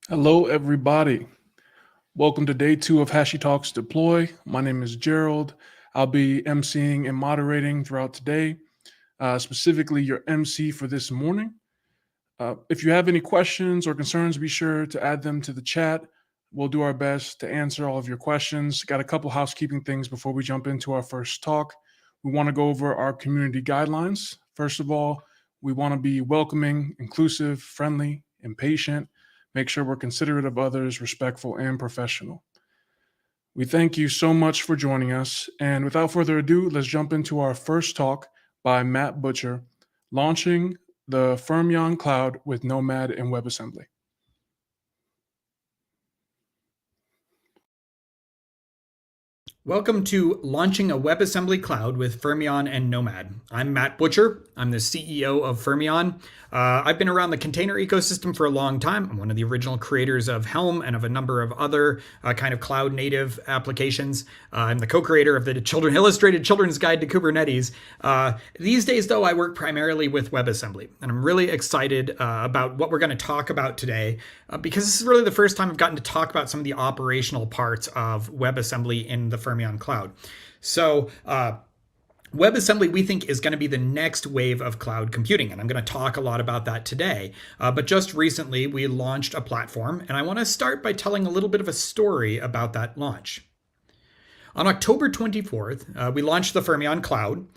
Hello, everybody. Welcome to day 2 of HashiTalks Deploy. My name is Gerald. I'll be emceeing and moderating throughout today, specifically your MC for this morning. If you have any questions or concerns, be sure to add them to the chat. We'll do our best to answer all of your questions. Got a couple housekeeping things before we jump into our first talk. We want to go over our community guidelines. First of all, we want to be welcoming, inclusive, friendly, and patient. Make sure we're considerate of others, respectful, and professional. We thank you so much for joining us. And without further ado, let's jump into our first talk by Matt Butcher, launching the Fermion cloud with Nomad and WebAssembly. Welcome to Launching a WebAssembly Cloud with Fermion and Nomad. I'm Matt Butcher. I'm the CEO of Fermion. I've been around the container ecosystem for a long time. I'm one of the original creators of Helm and of a number of other kind of cloud native applications. I'm the co-creator of the Illustrated Children's Guide to Kubernetes. These days, though, I work primarily with WebAssembly, and I'm really excited about what we're going to talk about today because this is really the first time I've gotten to talk about some of the operational parts of WebAssembly in the Fermion cloud. So WebAssembly, we think, is going to be the next wave of cloud computing, and I'm going to talk a lot about that today. But just recently, we launched a platform, and I want to start by telling a little bit of a story about that launch. On October 24th, we launched the Fermion Cloud.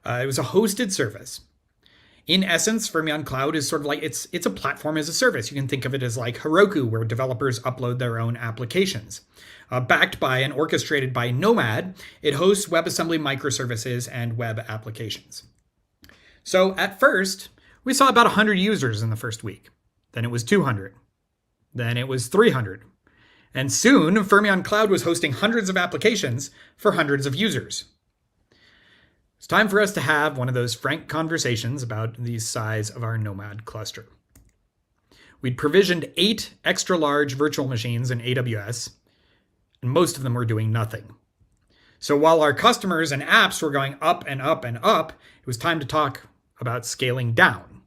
It was a hosted service. In essence, Fermion Cloud is sort of like, it's a platform as a service. You can think of it as like Heroku, where developers upload their own applications. Backed by and orchestrated by Nomad, it hosts WebAssembly microservices and web applications. So at first, we saw about 100 users in the first week. Then it was 200. Then it was 300. And soon, Fermion Cloud was hosting hundreds of applications for hundreds of users. It's time for us to have one of those frank conversations about the size of our Nomad cluster. We'd provisioned 8 extra large virtual machines in AWS, and most of them were doing nothing. So while our customers and apps were going up and up and up, it was time to talk about scaling down.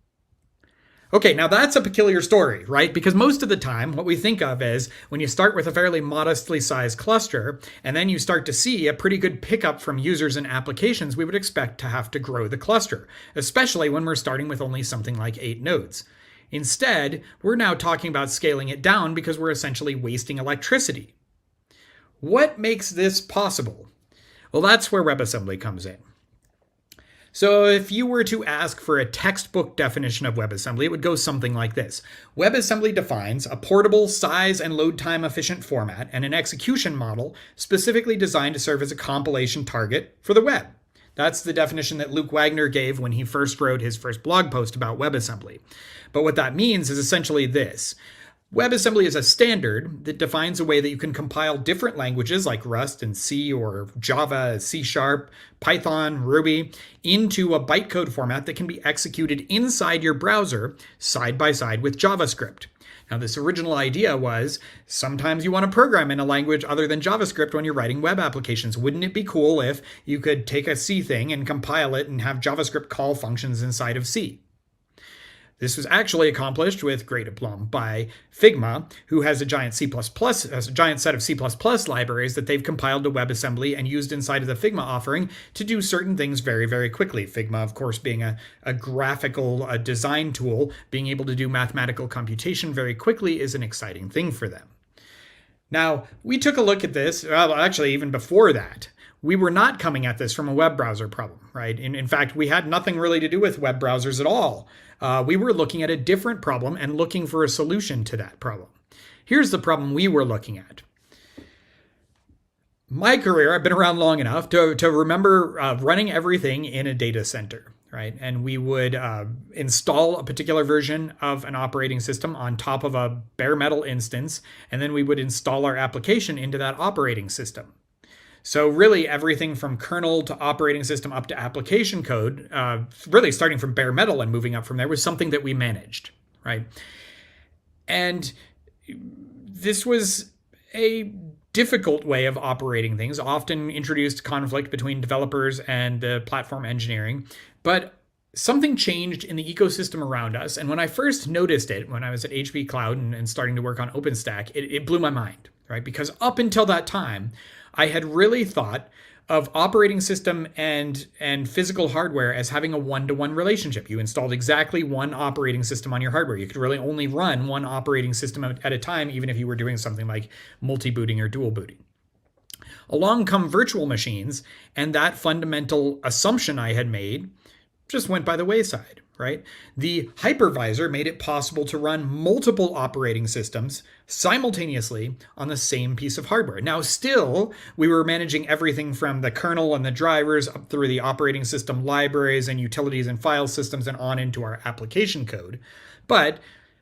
Okay, now that's a peculiar story, right? Because most of the time, what we think of is when you start with a fairly modestly sized cluster, and then you start to see a pretty good pickup from users and applications, we would expect to have to grow the cluster, especially when we're starting with only something like 8 nodes. Instead, we're now talking about scaling it down because we're essentially wasting electricity. What makes this possible? Well, that's where WebAssembly comes in. So if you were to ask for a textbook definition of WebAssembly, it would go something like this. WebAssembly defines a portable, size and load time efficient format and an execution model specifically designed to serve as a compilation target for the web. That's the definition that Luke Wagner gave when he first wrote his first blog post about WebAssembly. But what that means is essentially this. WebAssembly is a standard that defines a way that you can compile different languages like Rust and C or Java, C#, Python, Ruby into a bytecode format that can be executed inside your browser side by side with JavaScript. Now, this original idea was sometimes you want to program in a language other than JavaScript when you're writing web applications. Wouldn't it be cool if you could take a C thing and compile it and have JavaScript call functions inside of C? This was actually accomplished with great aplomb by Figma, who has a giant set of C++ libraries that they've compiled to WebAssembly and used inside of the Figma offering to do certain things very, very quickly. Figma, of course, being a graphical design tool, being able to do mathematical computation very quickly is an exciting thing for them. Now, we took a look at this, well, actually, even before that. We were not coming at this from a web browser problem, right? In fact, we had nothing really to do with web browsers at all. We were looking at a different problem and looking for a solution to that problem. Here's the problem we were looking at. My career, I've been around long enough to remember running everything in a data center, right? And we would install a particular version of an operating system on top of a bare metal instance, and then we would install our application into that operating system. So really everything from kernel to operating system up to application code, really starting from bare metal and moving up from there, was something that we managed, right? And this was a difficult way of operating things, often introduced conflict between developers and the platform engineering, but something changed in the ecosystem around us. And when I first noticed it, when I was at HP Cloud and starting to work on OpenStack, it blew my mind, right? Because up until that time, I had really thought of operating system and physical hardware as having a one-to-one relationship. You installed exactly one operating system on your hardware. You could really only run one operating system at a time, even if you were doing something like multi-booting or dual booting. Along come virtual machines, and that fundamental assumption I had made just went by the wayside, right? The hypervisor made it possible to run multiple operating systems simultaneously on the same piece of hardware. Now, still, we were managing everything from the kernel and the drivers up through the operating system libraries and utilities and file systems and on into our application code. But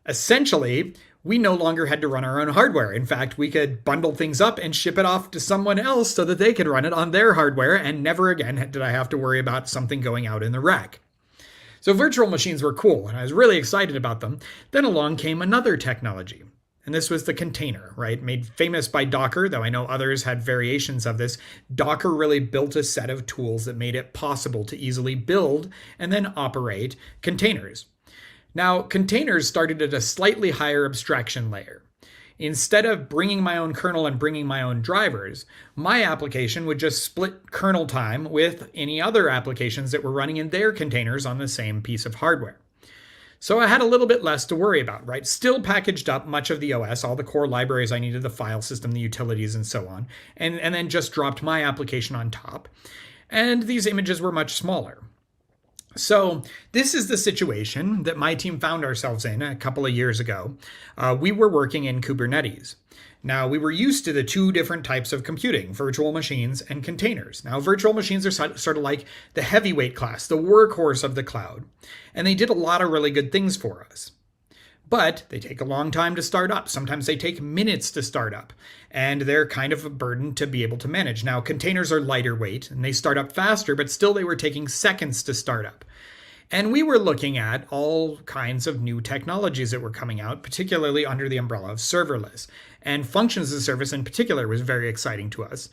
essentially, we no longer had to run our own hardware. In fact, we could bundle things up and ship it off to someone else so that they could run it on their hardware, and never again did I have to worry about something going out in the rack. So virtual machines were cool, and I was really excited about them. Then along came another technology, and this was the container, right? Made famous by Docker, though I know others had variations of this. Docker really built a set of tools that made it possible to easily build and then operate containers. Now, containers started at a slightly higher abstraction layer. Instead of bringing my own kernel and bringing my own drivers, my application would just split kernel time with any other applications that were running in their containers on the same piece of hardware. So I had a little bit less to worry about, right? Still packaged up much of the OS, all the core libraries I needed, the file system, the utilities, and so on, and then just dropped my application on top. And these images were much smaller. So this is the situation that my team found ourselves in a couple of years ago. We were working in Kubernetes. Now, we were used to the two different types of computing, virtual machines and containers. Now, virtual machines are sort of like the heavyweight class, the workhorse of the cloud, and they did a lot of really good things for us. But they take a long time to start up. Sometimes they take minutes to start up, and they're kind of a burden to be able to manage. Now, containers are lighter weight, and they start up faster, but still they were taking seconds to start up. And we were looking at all kinds of new technologies that were coming out, particularly under the umbrella of serverless. And functions as a service in particular was very exciting to us.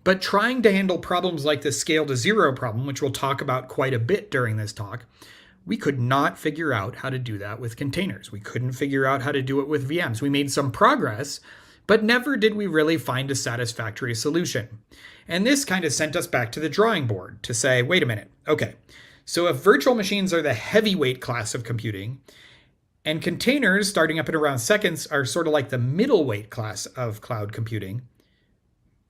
But trying to handle problems like the scale to zero problem, which we'll talk about quite a bit during this talk, we could not figure out how to do that with containers. We couldn't figure out how to do it with VMs. We made some progress, but never did we really find a satisfactory solution. And this kind of sent us back to the drawing board to say, wait a minute, okay, so if virtual machines are the heavyweight class of computing, and containers starting up at around seconds are sort of like the middleweight class of cloud computing,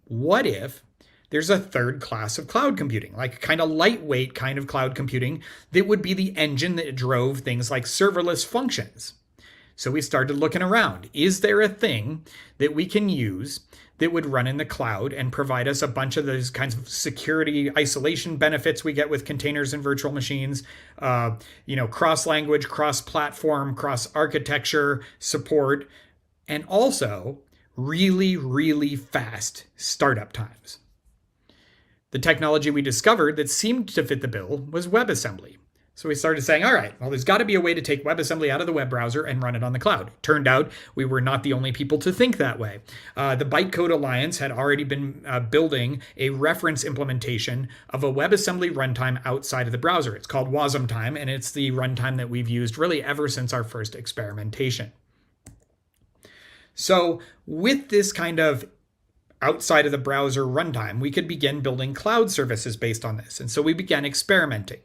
what if there's a third class of cloud computing, like kind of lightweight kind of cloud computing that would be the engine that drove things like serverless functions? So we started looking around. Is there a thing that we can use that would run in the cloud and provide us a bunch of those kinds of security isolation benefits we get with containers and virtual machines, cross-language, cross-platform, cross-architecture support, and also really, really fast startup times? The technology we discovered that seemed to fit the bill was WebAssembly. So we started saying, all right, well, there's got to be a way to take WebAssembly out of the web browser and run it on the cloud. Turned out we were not the only people to think that way. The Bytecode Alliance had already been building a reference implementation of a WebAssembly runtime outside of the browser. It's called WASMtime, and it's the runtime that we've used really ever since our first experimentation. So with this kind of outside of the browser runtime, we could begin building cloud services based on this. And so we began experimenting.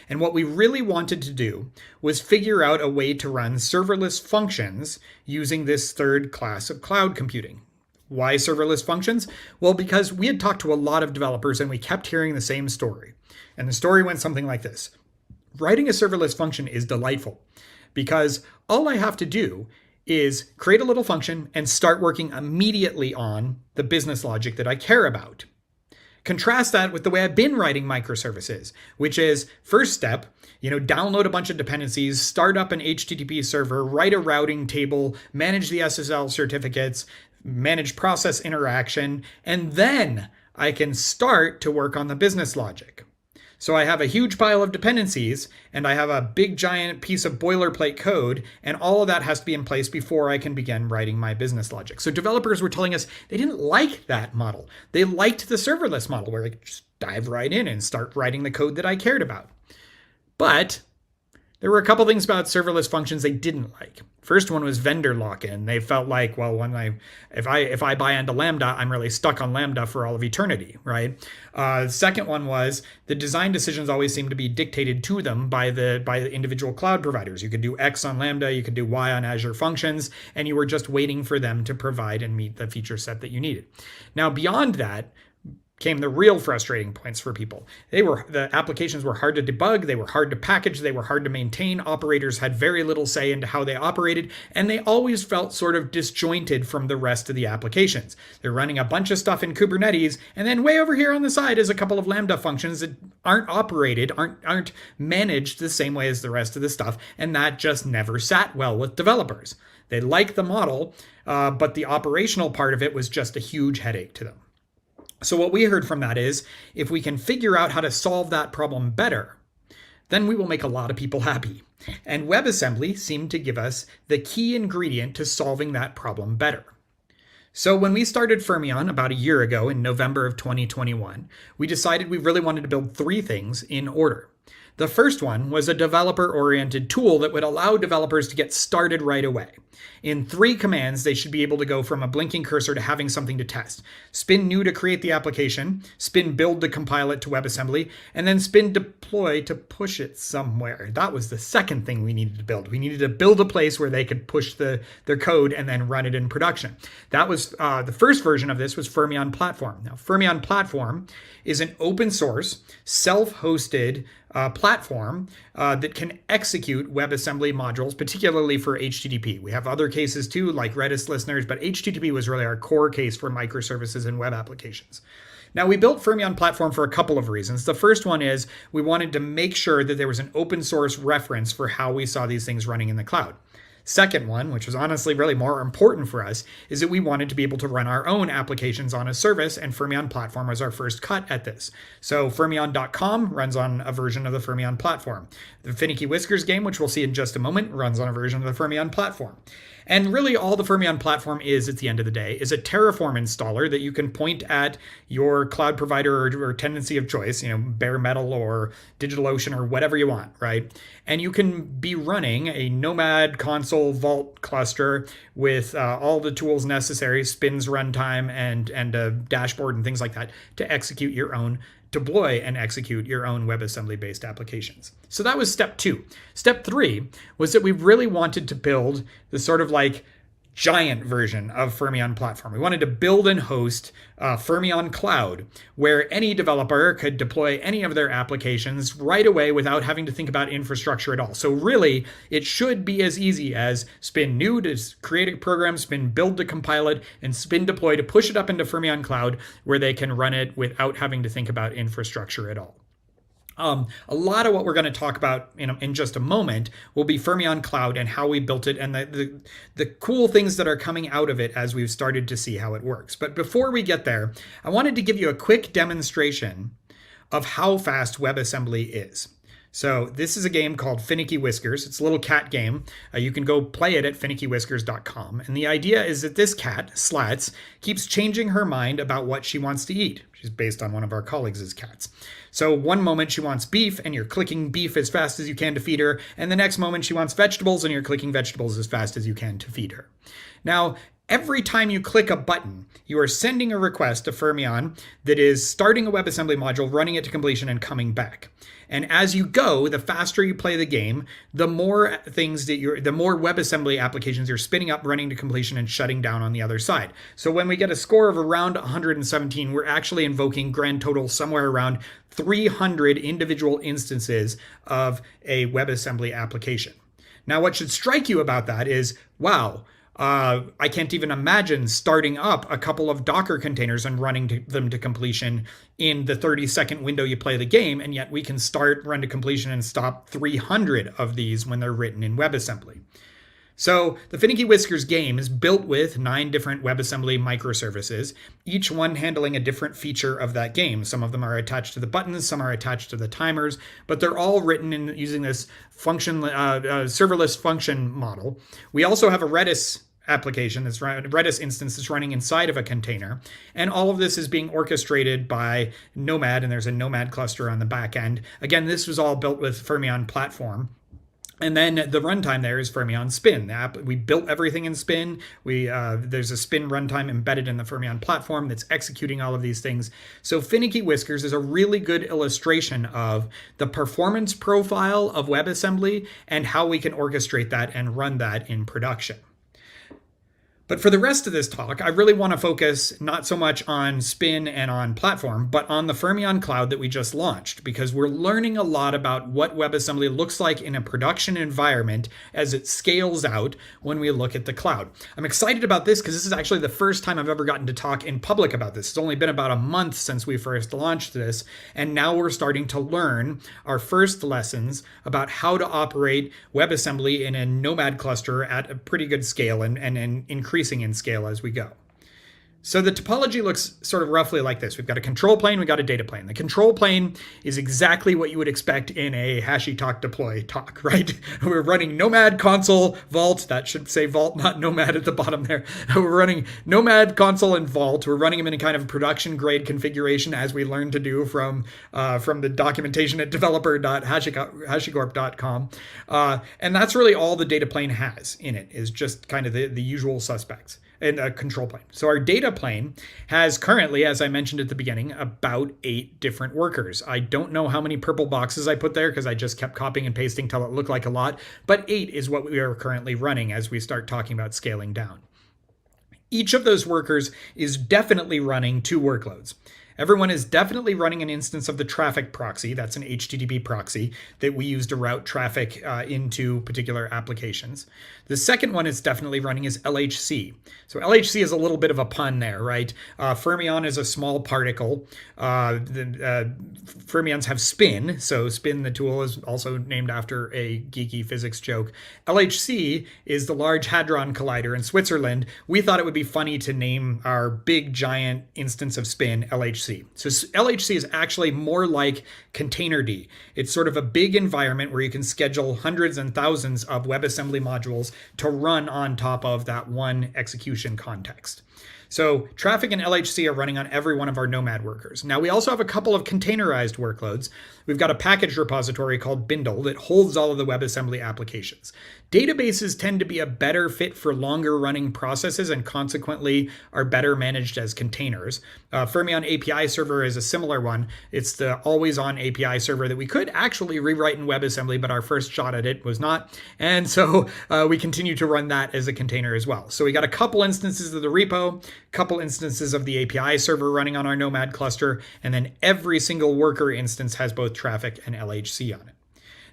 And what we really wanted to do was figure out a way to run serverless functions using this third class of cloud computing. Why serverless functions? Well, because we had talked to a lot of developers and we kept hearing the same story. And the story went something like this. Writing a serverless function is delightful because all I have to do is create a little function and start working immediately on the business logic that I care about. Contrast that with the way I've been writing microservices, which is first step, download a bunch of dependencies, start up an HTTP server, write a routing table, manage the SSL certificates, manage process interaction, and then I can start to work on the business logic. So I have a huge pile of dependencies and I have a big giant piece of boilerplate code, and all of that has to be in place before I can begin writing my business logic. So developers were telling us they didn't like that model. They liked the serverless model where I could just dive right in and start writing the code that I cared about. But there were a couple things about serverless functions they didn't like. First one was vendor lock-in. They felt like, well, if I buy into Lambda, I'm really stuck on Lambda for all of eternity, right? The second one was the design decisions always seem to be dictated to them by the individual cloud providers. You could do X on Lambda, you could do Y on Azure Functions, and you were just waiting for them to provide and meet the feature set that you needed. Now, beyond that, came the real frustrating points for people. The applications were hard to debug, they were hard to package, they were hard to maintain. Operators had very little say into how they operated, and they always felt sort of disjointed from the rest of the applications. They're running a bunch of stuff in Kubernetes, and then way over here on the side is a couple of Lambda functions that aren't operated, aren't managed the same way as the rest of the stuff, and that just never sat well with developers. They liked the model, but the operational part of it was just a huge headache to them. So what we heard from that is, if we can figure out how to solve that problem better, then we will make a lot of people happy. And WebAssembly seemed to give us the key ingredient to solving that problem better. So when we started Fermion about a year ago in November of 2021, we decided we really wanted to build three things in order. The first one was a developer-oriented tool that would allow developers to get started right away. In 3 commands, they should be able to go from a blinking cursor to having something to test. Spin new to create the application, spin build to compile it to WebAssembly, and then spin deploy to push it somewhere. That was the second thing we needed to build. We needed to build a place where they could push their code and then run it in production. That was the first version of this was Fermion Platform. Now, Fermion Platform is an open source, self-hosted platform that can execute WebAssembly modules, particularly for HTTP. We have other cases too, like Redis listeners, but HTTP was really our core case for microservices and web applications. Now, we built Fermion Platform for a couple of reasons. The first one is we wanted to make sure that there was an open source reference for how we saw these things running in the cloud. Second one, which was honestly really more important for us, is that we wanted to be able to run our own applications on a service, and Fermion Platform was our first cut at this. So Fermion.com runs on a version of the Fermion Platform. The Finicky Whiskers game, which we'll see in just a moment, runs on a version of the Fermion Platform. And really all the Fermion Platform is, at the end of the day, is a Terraform installer that you can point at your cloud provider or tendency of choice, Bare Metal or DigitalOcean or whatever you want, right? And you can be running a Nomad console vault cluster with all the tools necessary, spins runtime and a dashboard and things like that to execute your own deploy and execute your own WebAssembly-based applications. So that was step 2. Step 3 was that we really wanted to build the sort of like giant version of Fermion Platform. We wanted to build and host Fermion Cloud, where any developer could deploy any of their applications right away without having to think about infrastructure at all. So really, it should be as easy as spin new to create a program, spin build to compile it, and spin deploy to push it up into Fermion Cloud, where they can run it without having to think about infrastructure at all. A lot of what we're going to talk about in just a moment will be Fermion Cloud and how we built it and the cool things that are coming out of it as we've started to see how it works. But before we get there, I wanted to give you a quick demonstration of how fast WebAssembly is. So this is a game called Finicky Whiskers. It's a little cat game. You can go play it at finickyWhiskers.com. And the idea is that this cat, Slats, keeps changing her mind about what she wants to eat. She's based on one of our colleagues' cats. So one moment she wants beef and you're clicking beef as fast as you can to feed her. And the next moment she wants vegetables and you're clicking vegetables as fast as you can to feed her. Now, every time you click a button, you are sending a request to Fermion that is starting a WebAssembly module, running it to completion, and coming back. And as you go, the faster you play the game, the more WebAssembly applications you're spinning up, running to completion, and shutting down on the other side. So when we get a score of around 117, we're actually invoking grand total somewhere around 300 individual instances of a WebAssembly application. Now, what should strike you about that is, wow, I can't even imagine starting up a couple of Docker containers and running them to completion in the 30-second window you play the game, and yet we can start, run to completion, and stop 300 of these when they're written in WebAssembly. So the Finicky Whiskers game is built with 9 different WebAssembly microservices, each one handling a different feature of that game. Some of them are attached to the buttons, some are attached to the timers, but they're all written in using this function serverless function model. We also have a Redis application, this Redis instance that's running inside of a container. And all of this is being orchestrated by Nomad, and there's a Nomad cluster on the back end. Again, this was all built with Fermion platform. And then the runtime there is Fermion Spin. We built everything in Spin. There's a Spin runtime embedded in the Fermion platform that's executing all of these things. So Finicky Whiskers is a really good illustration of the performance profile of WebAssembly and how we can orchestrate that and run that in production. But for the rest of this talk, I really want to focus not so much on Spin and on platform, but on the Fermion cloud that we just launched, because we're learning a lot about what WebAssembly looks like in a production environment as it scales out when we look at the cloud. I'm excited about this because this is actually the first time I've ever gotten to talk in public about this. It's only been about a month since we first launched this, and now we're starting to learn our first lessons about how to operate WebAssembly in a Nomad cluster at a pretty good scale and increasing in scale as we go. So the topology looks sort of roughly like this. We've got a control plane, we've got a data plane. The control plane is exactly what you would expect in a HashiTalk deploy talk, right? We're running Nomad, console, Vault. That should say Vault, not Nomad at the bottom there. We're running Nomad, console, and Vault. We're running them in a kind of production grade configuration as we learned to do from the documentation at developer.hashicorp.com. And that's really all the data plane has in it, is just kind of the usual suspects. And a control plane. So our data plane has currently, as I mentioned at the beginning, about 8 different workers. I don't know how many purple boxes I put there because I just kept copying and pasting till it looked like a lot, but 8 is what we are currently running as we start talking about scaling down. Each of those workers is definitely running 2 workloads. Everyone is definitely running an instance of the traffic proxy. That's an HTTP proxy that we use to route traffic into particular applications. The second one it's definitely running is LHC. So LHC is a little bit of a pun there, right? Fermion is a small particle. Fermions have spin. So spin, the tool, is also named after a geeky physics joke. LHC is the Large Hadron Collider in Switzerland. We thought it would be funny to name our big giant instance of spin LHC. So LHC is actually more like Containerd. It's sort of a big environment where you can schedule hundreds and thousands of WebAssembly modules to run on top of that one execution context. So traffic and LHC are running on every one of our Nomad workers. Now we also have a couple of containerized workloads. We've got a package repository called Bindle that holds all of the WebAssembly applications. Databases tend to be a better fit for longer running processes and consequently are better managed as containers. Fermion API server is a similar one. It's the always on API server that we could actually rewrite in WebAssembly, but our first shot at it was not. And so we continue to run that as a container as well. So we got a couple instances of the repo, couple instances of the API server running on our Nomad cluster, and then every single worker instance has both traffic and LHC on it.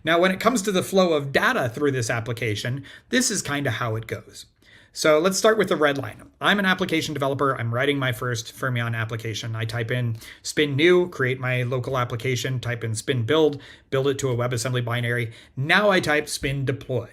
Now, when it comes to the flow of data through this application, this is kind of how it goes. So let's start with the red line. I'm an application developer. I'm writing my first Fermion application. I type in spin new, create my local application, type in spin build it to a WebAssembly binary. Now I type spin deploy.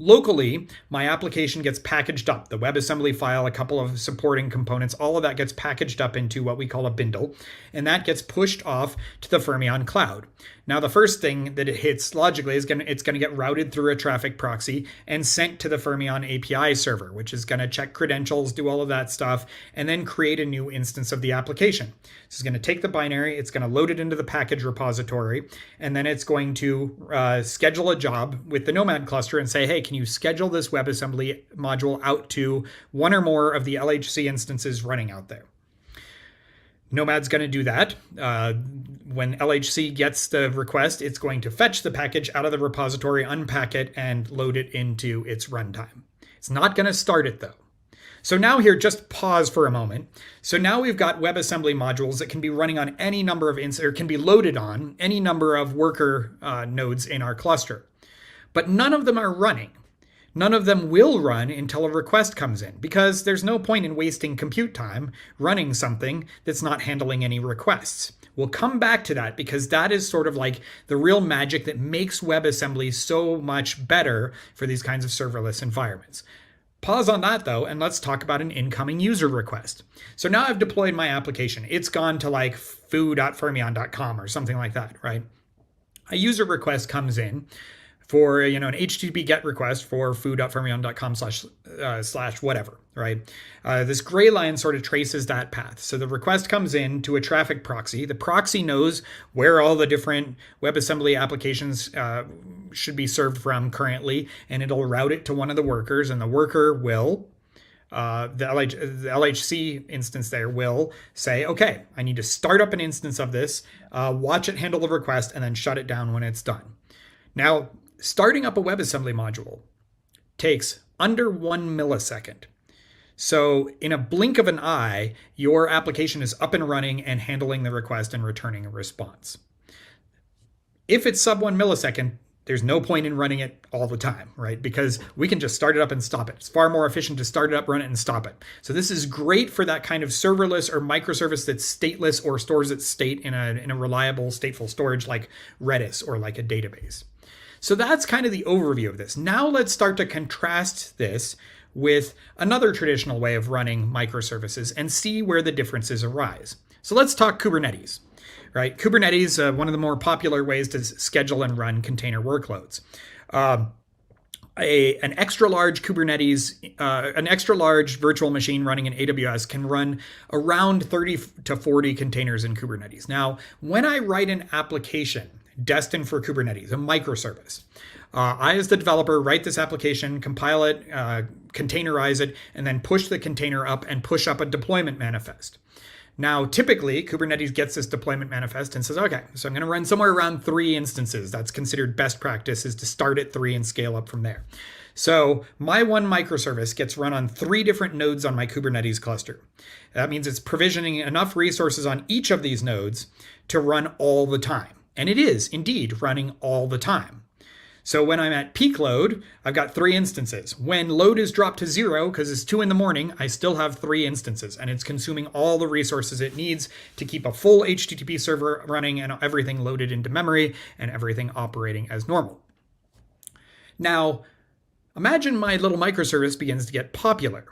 Locally, my application gets packaged up. The WebAssembly file, a couple of supporting components, all of that gets packaged up into what we call a bindle, and that gets pushed off to the Fermion cloud. Now, the first thing that it hits logically is it's going to get routed through a traffic proxy and sent to the Fermion API server, which is going to check credentials, do all of that stuff, and then create a new instance of the application. This is going to take the binary, it's going to load it into the package repository, and then it's going to schedule a job with the Nomad cluster and say, hey, can you schedule this WebAssembly module out to one or more of the LHC instances running out there? Nomad's going to do that. When LHC gets the request, it's going to fetch the package out of the repository, unpack it, and load it into its runtime. It's not going to start it, though. So now here, just pause for a moment. So now we've got WebAssembly modules that can be running on any number of or can be loaded on any number of worker nodes in our cluster. But none of them are running. None of them will run until a request comes in, because there's no point in wasting compute time running something that's not handling any requests. We'll come back to that, because that is sort of like the real magic that makes WebAssembly so much better for these kinds of serverless environments. Pause on that though, and let's talk about an incoming user request. So now I've deployed my application. It's gone to like foo.fermion.com or something like that, right? A user request comes in for an HTTP GET request for foo.fermion.com slash whatever, right? This gray line sort of traces that path. So the request comes in to a traffic proxy. The proxy knows where all the different WebAssembly applications should be served from currently, and it'll route it to one of the workers, and the worker will, the LHC instance there will say, okay, I need to start up an instance of this, watch it handle the request, and then shut it down when it's done. Now, starting up a WebAssembly module takes under 1 millisecond. So in a blink of an eye, your application is up and running and handling the request and returning a response. If it's sub 1 millisecond, there's no point in running it all the time, right? Because we can just start it up and stop it. It's far more efficient to start it up, run it, and stop it. So this is great for that kind of serverless or microservice that's stateless or stores its state in a reliable stateful storage like Redis or like a database. So that's kind of the overview of this. Now let's start to contrast this with another traditional way of running microservices and see where the differences arise. So let's talk Kubernetes, right? Kubernetes, one of the more popular ways to schedule and run container workloads. An extra large Kubernetes, an extra large virtual machine running in AWS can run around 30 to 40 containers in Kubernetes. Now, when I write an application destined for Kubernetes, a microservice, I, as the developer, write this application, compile it, containerize it, and then push the container up and push up a deployment manifest. Now, typically, Kubernetes gets this deployment manifest and says, okay, so I'm going to run somewhere around 3 instances. That's considered best practice, is to start at 3 and scale up from there. So my one microservice gets run on 3 different nodes on my Kubernetes cluster. That means it's provisioning enough resources on each of these nodes to run all the time. And it is indeed running all the time. So when I'm at peak load, I've got 3 instances. When load is dropped to 0, because it's 2 in the morning, I still have 3 instances, and it's consuming all the resources it needs to keep a full HTTP server running and everything loaded into memory and everything operating as normal. Now, imagine my little microservice begins to get popular.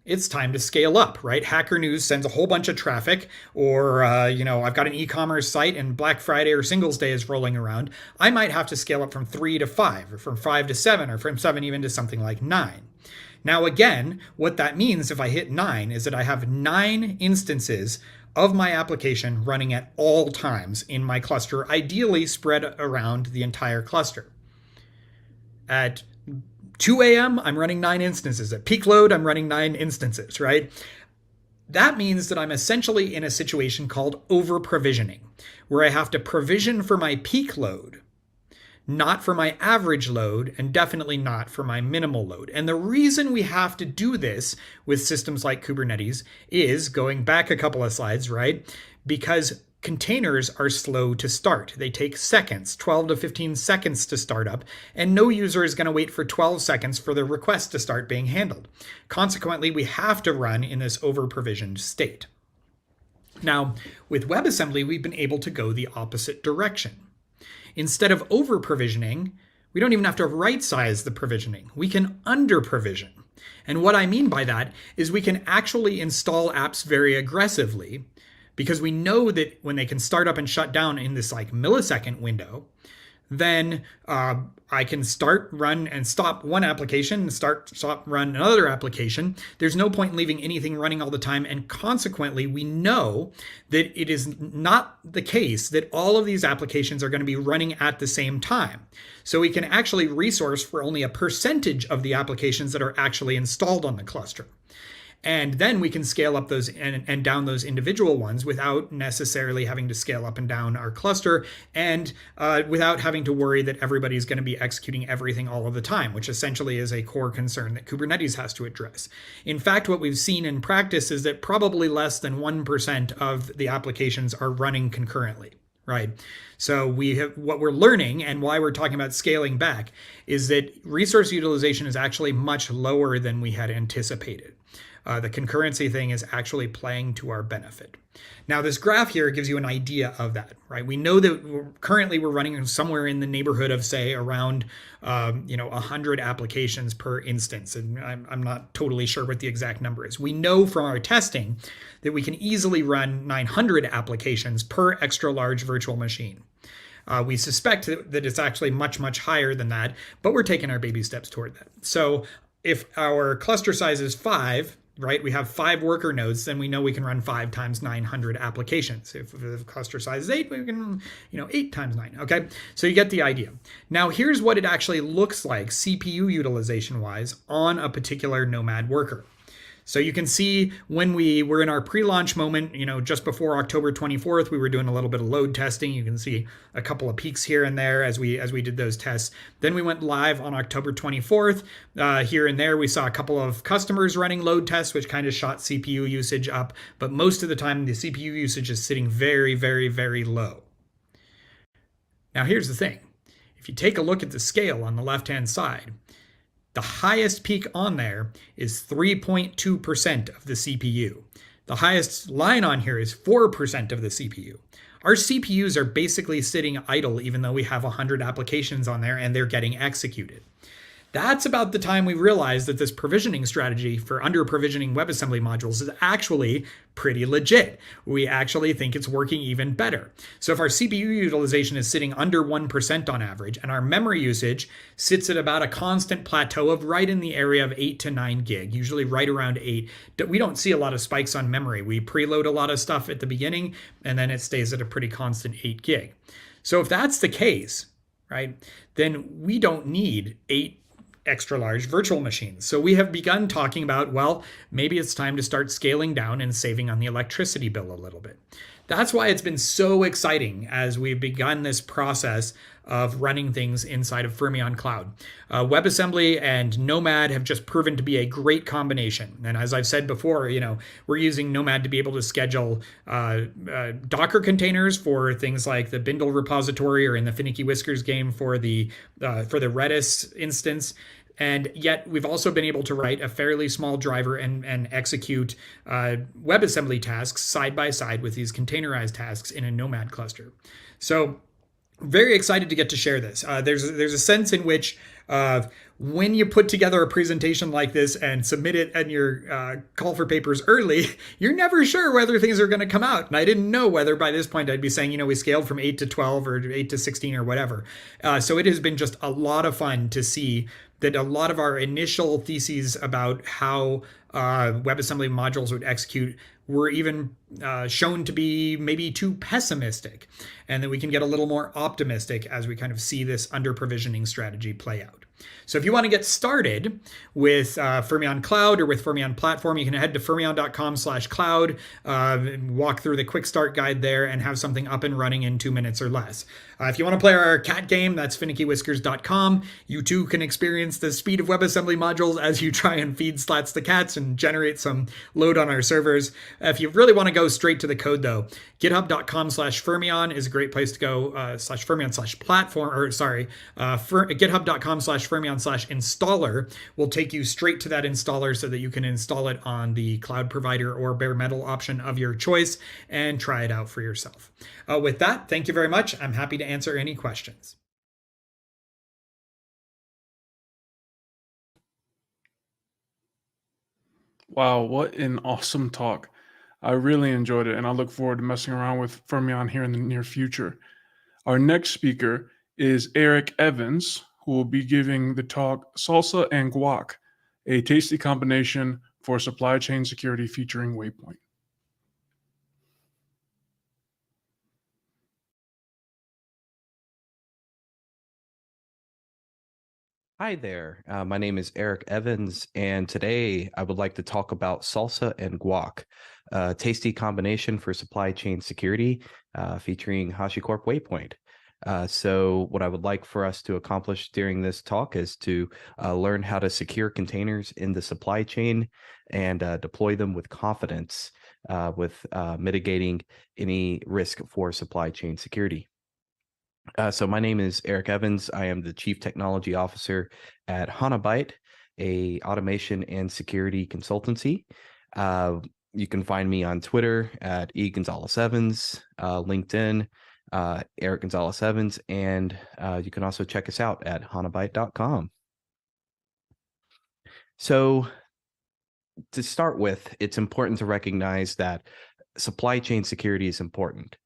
It's time to scale up, right? Hacker News sends a whole bunch of traffic, or, I've got an e-commerce site and Black Friday or Singles Day is rolling around. I might have to scale up from 3 to 5, or from 5 to 7, or from 7 even to something like 9. Now, again, what that means if I hit 9 is that I have 9 instances of my application running at all times in my cluster, ideally spread around the entire cluster. At 2 a.m., I'm running 9 instances. At peak load, I'm running 9 instances, right? That means that I'm essentially in a situation called over-provisioning, where I have to provision for my peak load, not for my average load, and definitely not for my minimal load. And the reason we have to do this with systems like Kubernetes is, going back a couple of slides, right? Because containers are slow to start. They take seconds, 12 to 15 seconds to start up, and no user is going to wait for 12 seconds for the request to start being handled. Consequently, we have to run in this over-provisioned state. Now, with WebAssembly, we've been able to go the opposite direction. Instead of over-provisioning, We don't even have to right size the provisioning. We can under provision. And what I mean by that is we can actually install apps very aggressively because we know that when they can start up and shut down in this like millisecond window, then I can start, run, and stop one application and start, stop, run another application. There's no point in leaving anything running all the time. And consequently, we know that it is not the case that all of these applications are going to be running at the same time. So we can actually resource for only a percentage of the applications that are actually installed on the cluster. And then we can scale up those and down those individual ones without necessarily having to scale up and down our cluster and without having to worry that everybody's going to be executing everything all of the time, which essentially is a core concern that Kubernetes has to address. In fact, what we've seen in practice is that probably less than 1% of the applications are running concurrently. Right. So what we're learning and why we're talking about scaling back is that resource utilization is actually much lower than we had anticipated. The concurrency thing is actually playing to our benefit. Now, this graph here gives you an idea of that, right? We know that currently we're running somewhere in the neighborhood of, say, around 100 applications per instance. And I'm not totally sure what the exact number is. We know from our testing that we can easily run 900 applications per extra large virtual machine. We suspect that it's actually much, much higher than that, but we're taking our baby steps toward that. So if our cluster size is 5, right, we have 5 worker nodes, then we know we can run 5 times 900 applications. If the cluster size is 8, we can, 8 times 9, okay? So you get the idea. Now here's what it actually looks like CPU utilization wise on a particular Nomad worker. So you can see when we were in our pre-launch moment, just before October 24th, we were doing a little bit of load testing. You can see a couple of peaks here and there as we did those tests. Then we went live on October 24th. Here and there, we saw a couple of customers running load tests, which kind of shot CPU usage up. But most of the time, the CPU usage is sitting very, very, very low. Now, here's the thing. If you take a look at the scale on the left-hand side, the highest peak on there is 3.2% of the CPU. The highest line on here is 4% of the CPU. Our CPUs are basically sitting idle even though we have 100 applications on there and they're getting executed. That's about the time we realized that this provisioning strategy for under-provisioning WebAssembly modules is actually pretty legit. We actually think it's working even better. So if our CPU utilization is sitting under 1% on average, and our memory usage sits at about a constant plateau of right in the area of 8 to 9 gig, usually right around 8, we don't see a lot of spikes on memory. We preload a lot of stuff at the beginning, and then it stays at a pretty constant 8 gig. So if that's the case, right, then we don't need 8 extra large virtual machines. So we have begun talking about, well, maybe it's time to start scaling down and saving on the electricity bill a little bit. That's why it's been so exciting as we've begun this process of running things inside of Fermion Cloud. WebAssembly and Nomad have just proven to be a great combination. And as I've said before, we're using Nomad to be able to schedule Docker containers for things like the Bindle repository or in the Finicky Whiskers game for the Redis instance. And yet we've also been able to write a fairly small driver and execute WebAssembly tasks side by side with these containerized tasks in a Nomad cluster. So very excited to get to share this. There's a sense in which when you put together a presentation like this and submit it in your call for papers early, you're never sure whether things are going to come out. And I didn't know whether by this point I'd be saying, we scaled from 8 to 12 or 8 to 16 or whatever. So it has been just a lot of fun to see that a lot of our initial theses about how WebAssembly modules would execute were even shown to be maybe too pessimistic, and that we can get a little more optimistic as we kind of see this under-provisioning strategy play out. So if you want to get started with Fermion Cloud or with Fermion Platform, you can head to fermion.com/cloud, walk through the quick start guide there and have something up and running in 2 minutes or less. If you want to play our cat game, that's finickyWhiskers.com. You too can experience the speed of WebAssembly modules as you try and feed slats to cats and generate some load on our servers. If you really want to go straight to the code though, github.com/Fermion is a great place to go, /Fermion/platform, or sorry, github.com/Fermion/installer will take you straight to that installer so that you can install it on the cloud provider or bare metal option of your choice and try it out for yourself. With that, thank you very much. I'm happy to answer any questions. Wow, what an awesome talk. I really enjoyed it, and I look forward to messing around with Fermion here in the near future. Our next speaker is Eric Evans, who will be giving the talk Salsa and Guac, a tasty combination for supply chain security featuring Waypoint. Hi there. My name is Eric Evans, and today I would like to talk about salsa and guac, a tasty combination for supply chain security featuring HashiCorp Waypoint. So what I would like for us to accomplish during this talk is to learn how to secure containers in the supply chain and deploy them with confidence with mitigating any risk for supply chain security. So my name is Eric Evans. I am the Chief Technology Officer at Hanabyte, a automation and security consultancy. Uh, you can find me on Twitter at eGonzalez7, LinkedIn, Eric Gonzalez Evans, and you can also check us out at hanabyte.com. So to start with, it's important to recognize that supply chain security is important.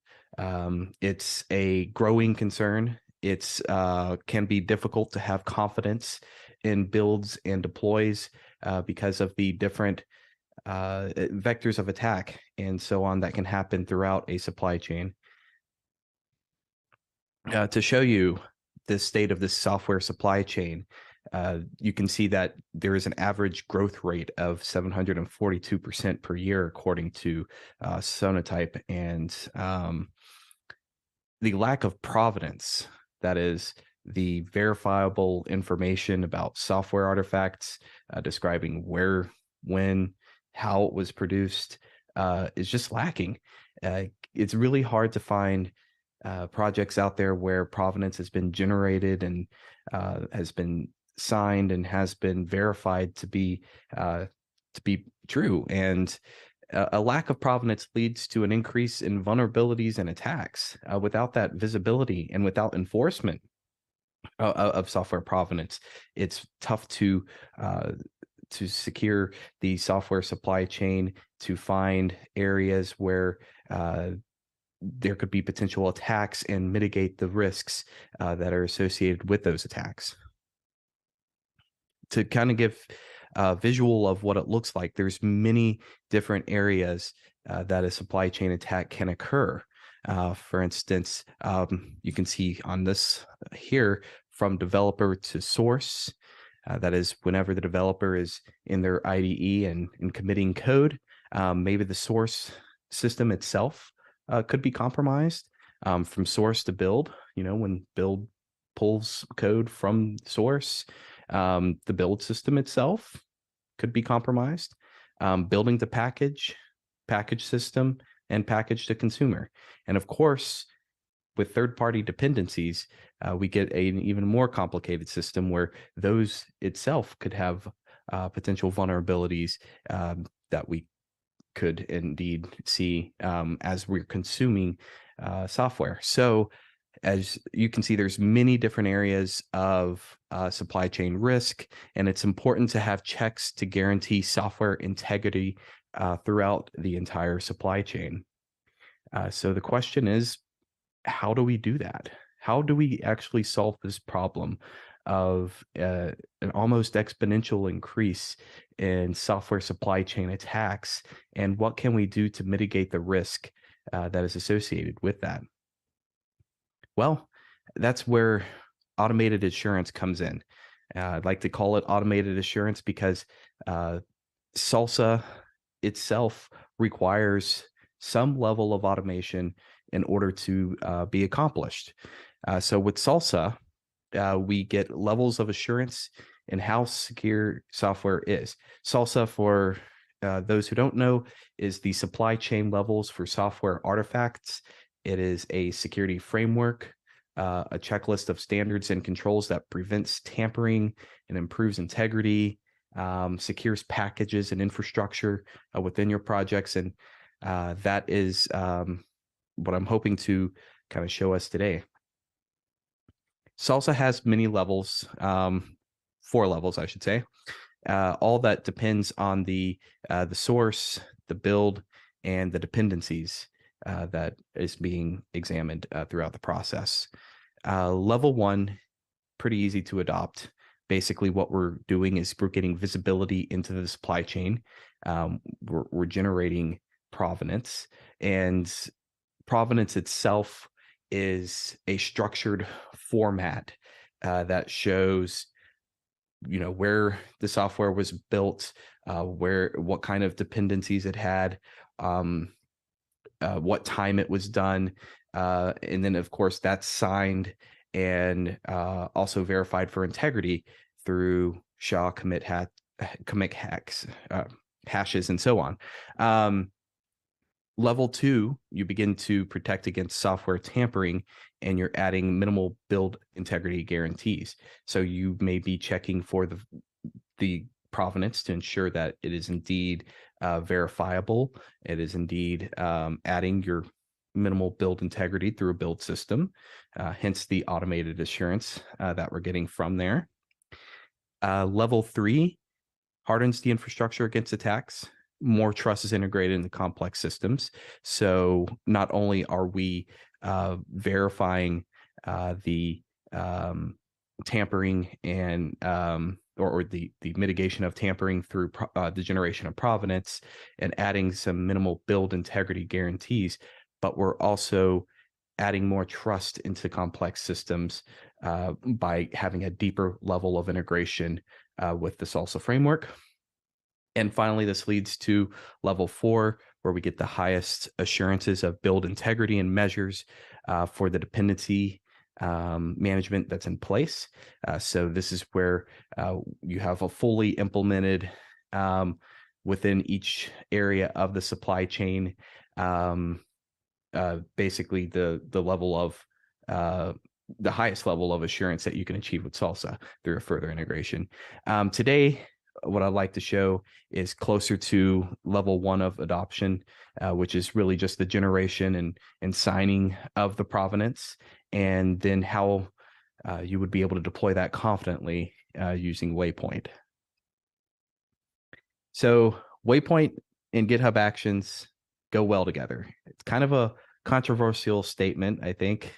It's a growing concern. It's can be difficult to have confidence in builds and deploys because of the different vectors of attack and so on that can happen throughout a supply chain. To show you the state of this software supply chain, you can see that there is an average growth rate of 742% per year, according to Sonatype, and the lack of provenance, that is, the verifiable information about software artifacts, describing where, when, how it was produced, is just lacking. It's really hard to find projects out there where provenance has been generated and has been signed and has been verified to be true. And a lack of provenance leads to an increase in vulnerabilities and attacks. Without that visibility and without enforcement of software provenance, it's tough to secure the software supply chain, to find areas where there could be potential attacks and mitigate the risks that are associated with those attacks. To kind of give a visual of what it looks like, there's many different areas that a supply chain attack can occur. For instance, you can see on this here, from developer to source. That is, whenever the developer is in their IDE and committing code, maybe the source system itself could be compromised. From source to build, when build pulls code from source, the build system itself could be compromised. Building to package system, and package to consumer. And of course, with third-party dependencies, we get an even more complicated system where those itself could have potential vulnerabilities that we could indeed see as we're consuming software. So as you can see, there's many different areas of supply chain risk, and it's important to have checks to guarantee software integrity throughout the entire supply chain. So the question is, how do we do that? How do we actually solve this problem of an almost exponential increase in software supply chain attacks? And what can we do to mitigate the risk that is associated with that? Well, that's where automated assurance comes in. I'd like to call it automated assurance because Salsa itself requires some level of automation in order to be accomplished. So with Salsa, we get levels of assurance in how secure software is. Salsa, for those who don't know, is the supply chain levels for software artifacts. It is a security framework, a checklist of standards and controls that prevents tampering and improves integrity, secures packages and infrastructure within your projects. And that is what I'm hoping to kind of show us today. Salsa has many levels, 4 levels, I should say. all that depends on the source, the build, and the dependencies that is being examined throughout the process. Level 1, pretty easy to adopt. Basically, what we're doing is we're getting visibility into the supply chain. We're generating provenance, and provenance itself is a structured format that shows, where the software was built, what kind of dependencies it had, what time it was done, and then of course that's signed and also verified for integrity through SHA commit hacks, hashes, and so on. Level 2, you begin to protect against software tampering, and you're adding minimal build integrity guarantees. So you may be checking for the provenance to ensure that it is indeed verifiable. It is indeed adding your minimal build integrity through a build system, hence the automated assurance that we're getting from there. Level 3 hardens the infrastructure against attacks. More trust is integrated into complex systems. So not only are we verifying the tampering and or the mitigation of tampering through the generation of provenance and adding some minimal build integrity guarantees, but we're also adding more trust into complex systems by having a deeper level of integration with the SALSA framework. And finally, this leads to level 4, where we get the highest assurances of build integrity and measures for the dependency management that's in place. So this is where you have a fully implemented within each area of the supply chain, basically the level of the highest level of assurance that you can achieve with SALSA through a further integration. Today, what I'd like to show is closer to level 1 of adoption, which is really just the generation and signing of the provenance, and then how you would be able to deploy that confidently using Waypoint. So Waypoint and GitHub Actions go well together. It's kind of a controversial statement, I think,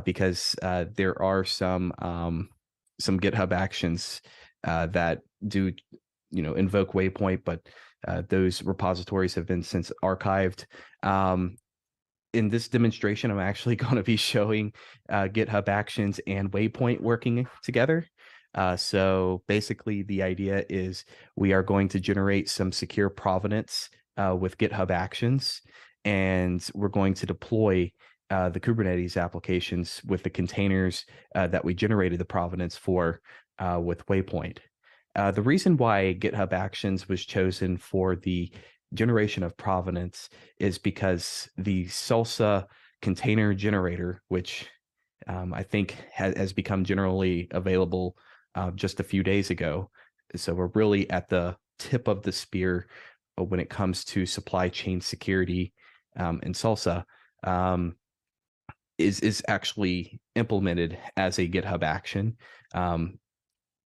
because there are some GitHub Actions that do, invoke Waypoint, but those repositories have been since archived. In this demonstration, I'm actually going to be showing GitHub Actions and Waypoint working together. So basically, the idea is we are going to generate some secure provenance with GitHub Actions, and we're going to deploy the Kubernetes applications with the containers that we generated the provenance for with Waypoint. The reason why GitHub Actions was chosen for the generation of provenance is because the SALSA container generator, which I think has become generally available just a few days ago. So we're really at the tip of the spear when it comes to supply chain security in SALSA, is actually implemented as a GitHub action.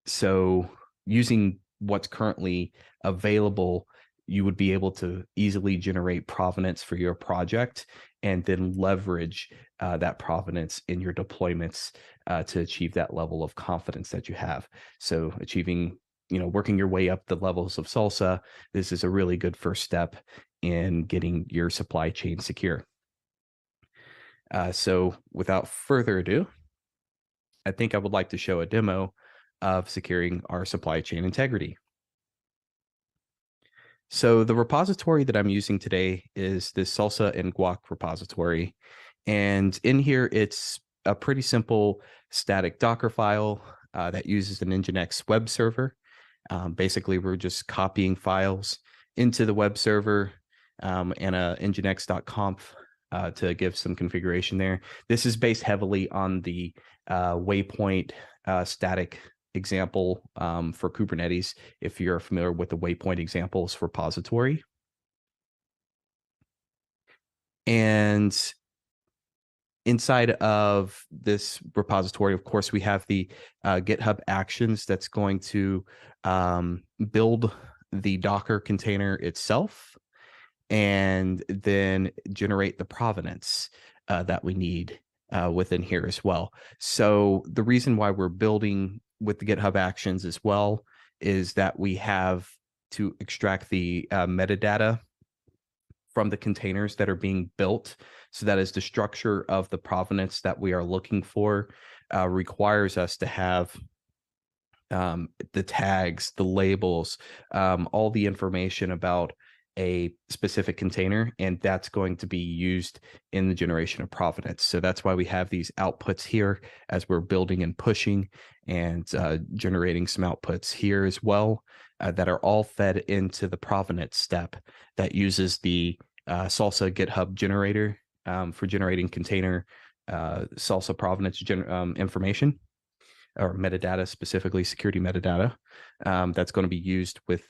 So using what's currently available, you would be able to easily generate provenance for your project and then leverage that provenance in your deployments to achieve that level of confidence that you have. So achieving, working your way up the levels of SALSA, this is a really good first step in getting your supply chain secure. So without further ado, I think I would like to show a demo of securing our supply chain integrity. So the repository that I'm using today is this SALSA and Guac repository. And in here, it's a pretty simple static Docker file that uses an Nginx web server. Basically, we're just copying files into the web server and a nginx.conf to give some configuration there. This is based heavily on the Waypoint static example for Kubernetes, if you're familiar with the Waypoint examples repository. And inside of this repository, of course, we have the GitHub Actions that's going to build the Docker container itself and then generate the provenance that we need within here as well. So the reason why we're building with the GitHub Actions as well is that we have to extract the metadata from the containers that are being built. So that is the structure of the provenance that we are looking for requires us to have the tags, the labels, all the information about a specific container, and that's going to be used in the generation of provenance. So that's why we have these outputs here as we're building and pushing and generating some outputs here as well that are all fed into the provenance step that uses the Salsa GitHub generator for generating container Salsa provenance information, or metadata, specifically security metadata, that's going to be used with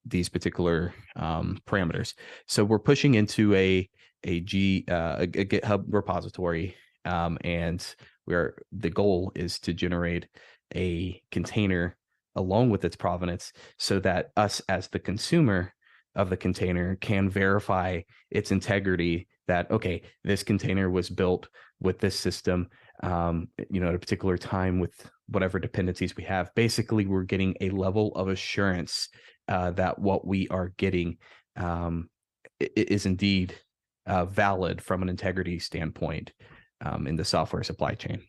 these particular parameters. So we're pushing into a GitHub repository, and the goal is to generate a container along with its provenance so that us as the consumer of the container can verify its integrity, that, okay, this container was built with this system, at a particular time with whatever dependencies we have. Basically, we're getting a level of assurance that what we are getting is indeed valid from an integrity standpoint in the software supply chain.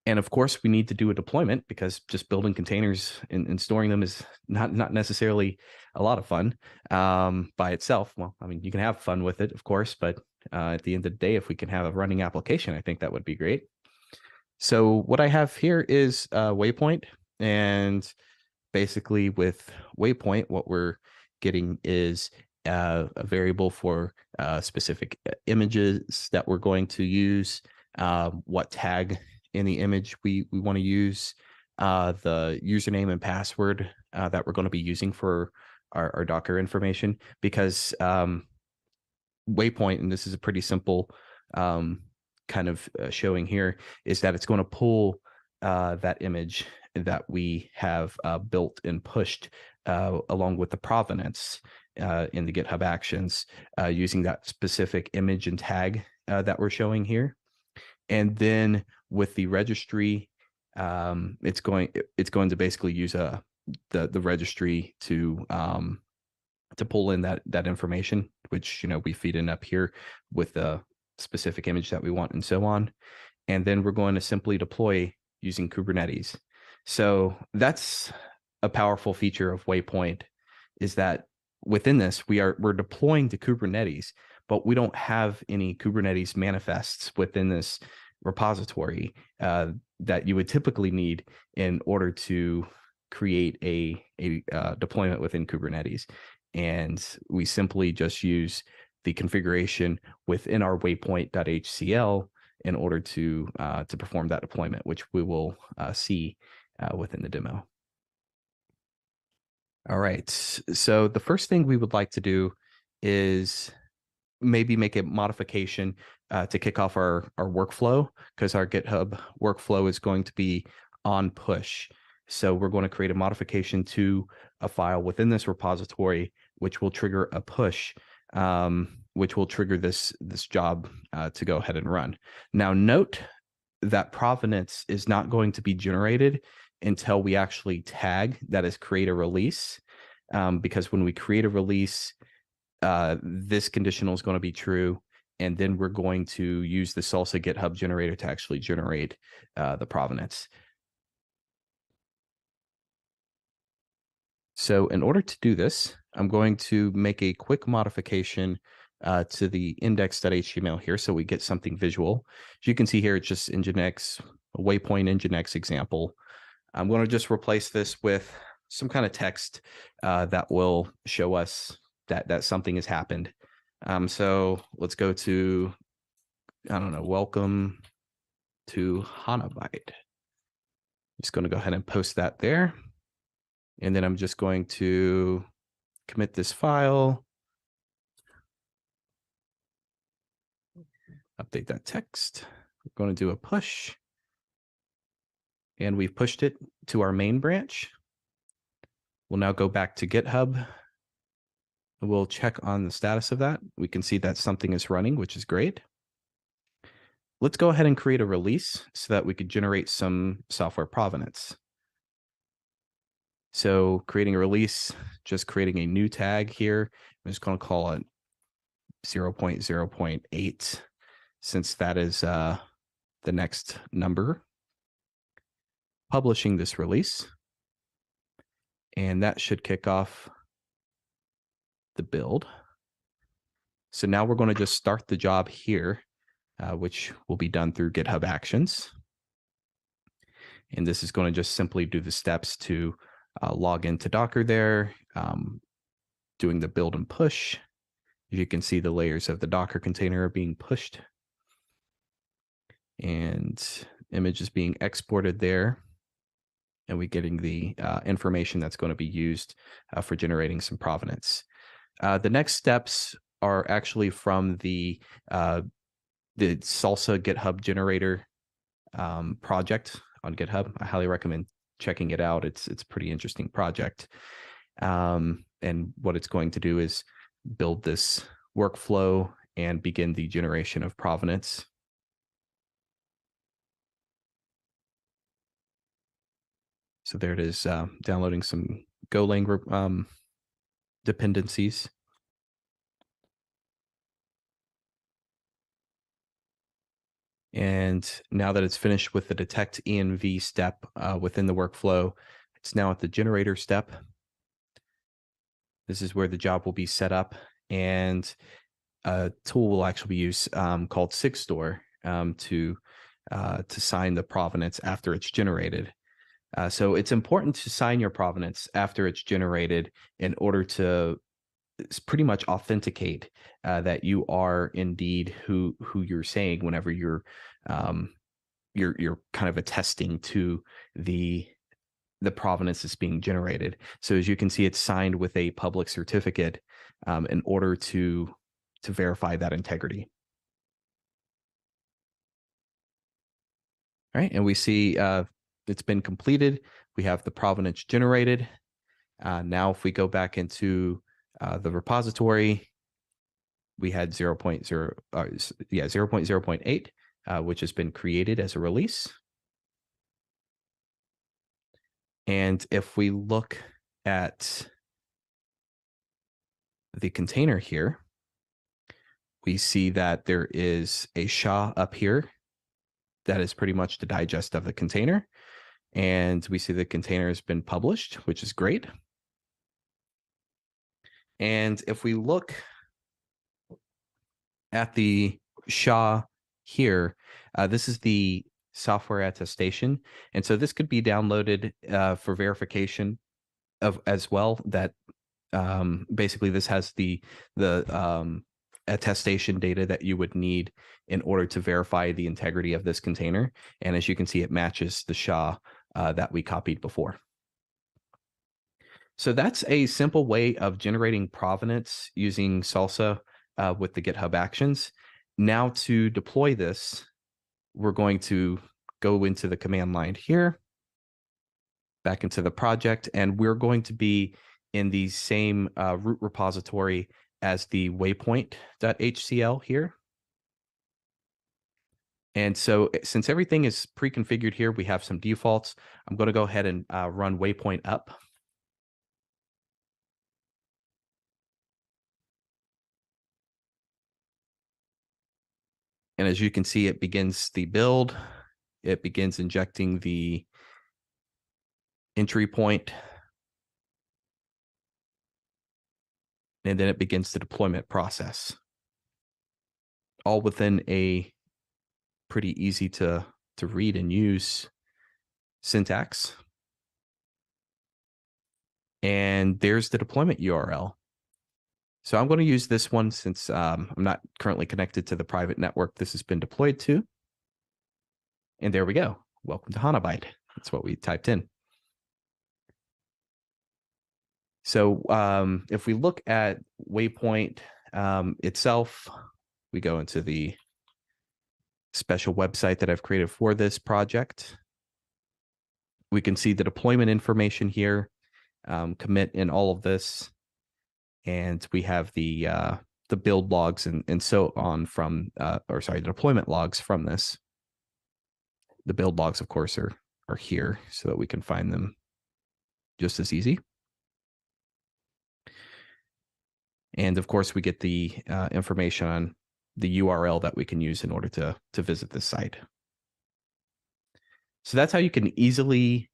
And of course, we need to do a deployment, because just building containers and storing them is not necessarily a lot of fun by itself. Well, I mean, you can have fun with it, of course, but at the end of the day, if we can have a running application, I think that would be great. So what I have here is Waypoint, and basically with Waypoint, what we're getting is a variable for specific images that we're going to use, what tag in the image we want to use, the username and password that we're going to be using for our Docker information, because Waypoint, and this is a pretty simple kind of showing here, is that it's going to pull that image that we have built and pushed along with the provenance in the GitHub Actions using that specific image and tag that we're showing here. And then with the registry, it's going to basically use the registry to pull in that information, which we feed in up here with the specific image that we want and so on. And then we're going to simply deploy using Kubernetes. So that's a powerful feature of Waypoint, is that within this we're deploying to Kubernetes, but we don't have any Kubernetes manifests within this repository that you would typically need in order to create a deployment within Kubernetes. And we simply just use the configuration within our waypoint.hcl in order to perform that deployment, which we will see within the demo. All right, so the first thing we would like to do is maybe make a modification to kick off our workflow, because our GitHub workflow is going to be on push. So we're going to create a modification to a file within this repository, which will trigger a push, which will trigger this job to go ahead and run. Now, note that provenance is not going to be generated until we actually tag, that is, create a release, because when we create a release, this conditional is going to be true, and then we're going to use the Salsa GitHub generator to actually generate the provenance. So in order to do this, I'm going to make a quick modification to the index.html here, so we get something visual. As you can see here, it's just Nginx, a Waypoint Nginx example. I'm going to just replace this with some kind of text that will show us that something has happened. So let's go to, I don't know, welcome to Hanabyte. Just going to go ahead and post that there. And then I'm just going to commit this file. Update that text. We're going to do a push. And we've pushed it to our main branch. We'll now go back to GitHub. We'll check on the status of that. We can see that something is running, which is great. Let's go ahead and create a release so that we could generate some software provenance. So creating a release, just creating a new tag here. I'm just going to call it 0.0.8 since that is the next number. Publishing this release. And that should kick off the build. So now we're going to just start the job here, which will be done through GitHub Actions. And this is going to just simply do the steps to log into Docker there, doing the build and push. You can see the layers of the Docker container are being pushed. And image is being exported there. And we're getting the information that's going to be used for generating some provenance. The next steps are actually from the Salsa GitHub generator project on GitHub. I highly recommend checking it out. It's a pretty interesting project. And what it's going to do is build this workflow and begin the generation of provenance. So there it is, downloading some Golang dependencies. And now that it's finished with the detect env step within the workflow, it's now at the generator step. This is where the job will be set up, and a tool will actually be used called SigStore to sign the provenance after it's generated. So it's important to sign your provenance after it's generated in order to pretty much authenticate that you are indeed who you're saying whenever you're kind of attesting to the provenance that's being generated. So as you can see, it's signed with a public certificate in order to verify that integrity. All right, and we see it's been completed. We have the provenance generated. Now, if we go back into the repository, we had 0.0.8, which has been created as a release. And if we look at the container here, we see that there is a SHA up here. That is pretty much the digest of the container. And we see the container has been published, which is great. And if we look at the SHA here, this is the software attestation. And so this could be downloaded for verification as well, that basically this has the attestation data that you would need in order to verify the integrity of this container. And as you can see, it matches the SHA that we copied before. So that's a simple way of generating provenance using Salsa with the GitHub Actions. Now to deploy this, we're going to go into the command line here, back into the project, and we're going to be in the same root repository as the waypoint.hcl here. And so since everything is pre-configured here, we have some defaults. I'm going to go ahead and run Waypoint up. And as you can see, it begins the build. It begins injecting the entry point. And then it begins the deployment process. All within a pretty easy to read and use syntax. And there's the deployment URL. So I'm going to use this one since I'm not currently connected to the private network this has been deployed to. And there we go. Welcome to Hanabyte. That's what we typed in. So if we look at Waypoint itself, we go into the special website that I've created for this project. We can see the deployment information here, commit in all of this, and we have the build logs and so on from, the deployment logs from this. The build logs, of course, are here so that we can find them just as easy. And of course, we get the information on the URL that we can use in order to visit this site. So that's how you can easily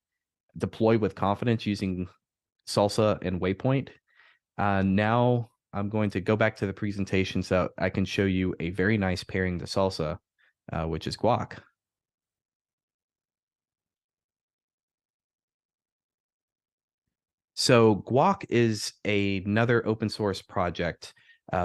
deploy with confidence using Salsa and Waypoint. Now I'm going to go back to the presentation so I can show you a very nice pairing to Salsa, which is Guac. So Guac is another open source project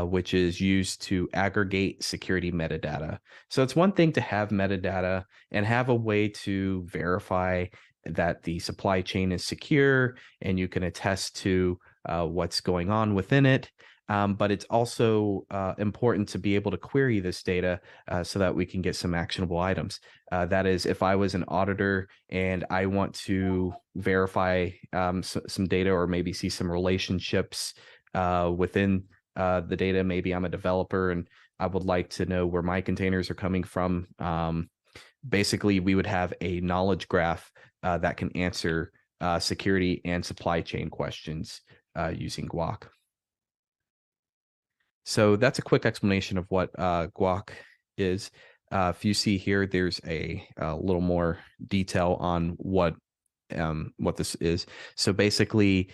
which is used to aggregate security metadata. So it's one thing to have metadata and have a way to verify that the supply chain is secure and you can attest to what's going on within it. But it's also important to be able to query this data so that we can get some actionable items. That is, if I was an auditor and I want to verify some data or maybe see some relationships within the data, maybe I'm a developer and I would like to know where my containers are coming from. Basically, we would have a knowledge graph that can answer security and supply chain questions using Guac. So that's a quick explanation of what Guac is. If you see here, there's a little more detail on what this is. So basically,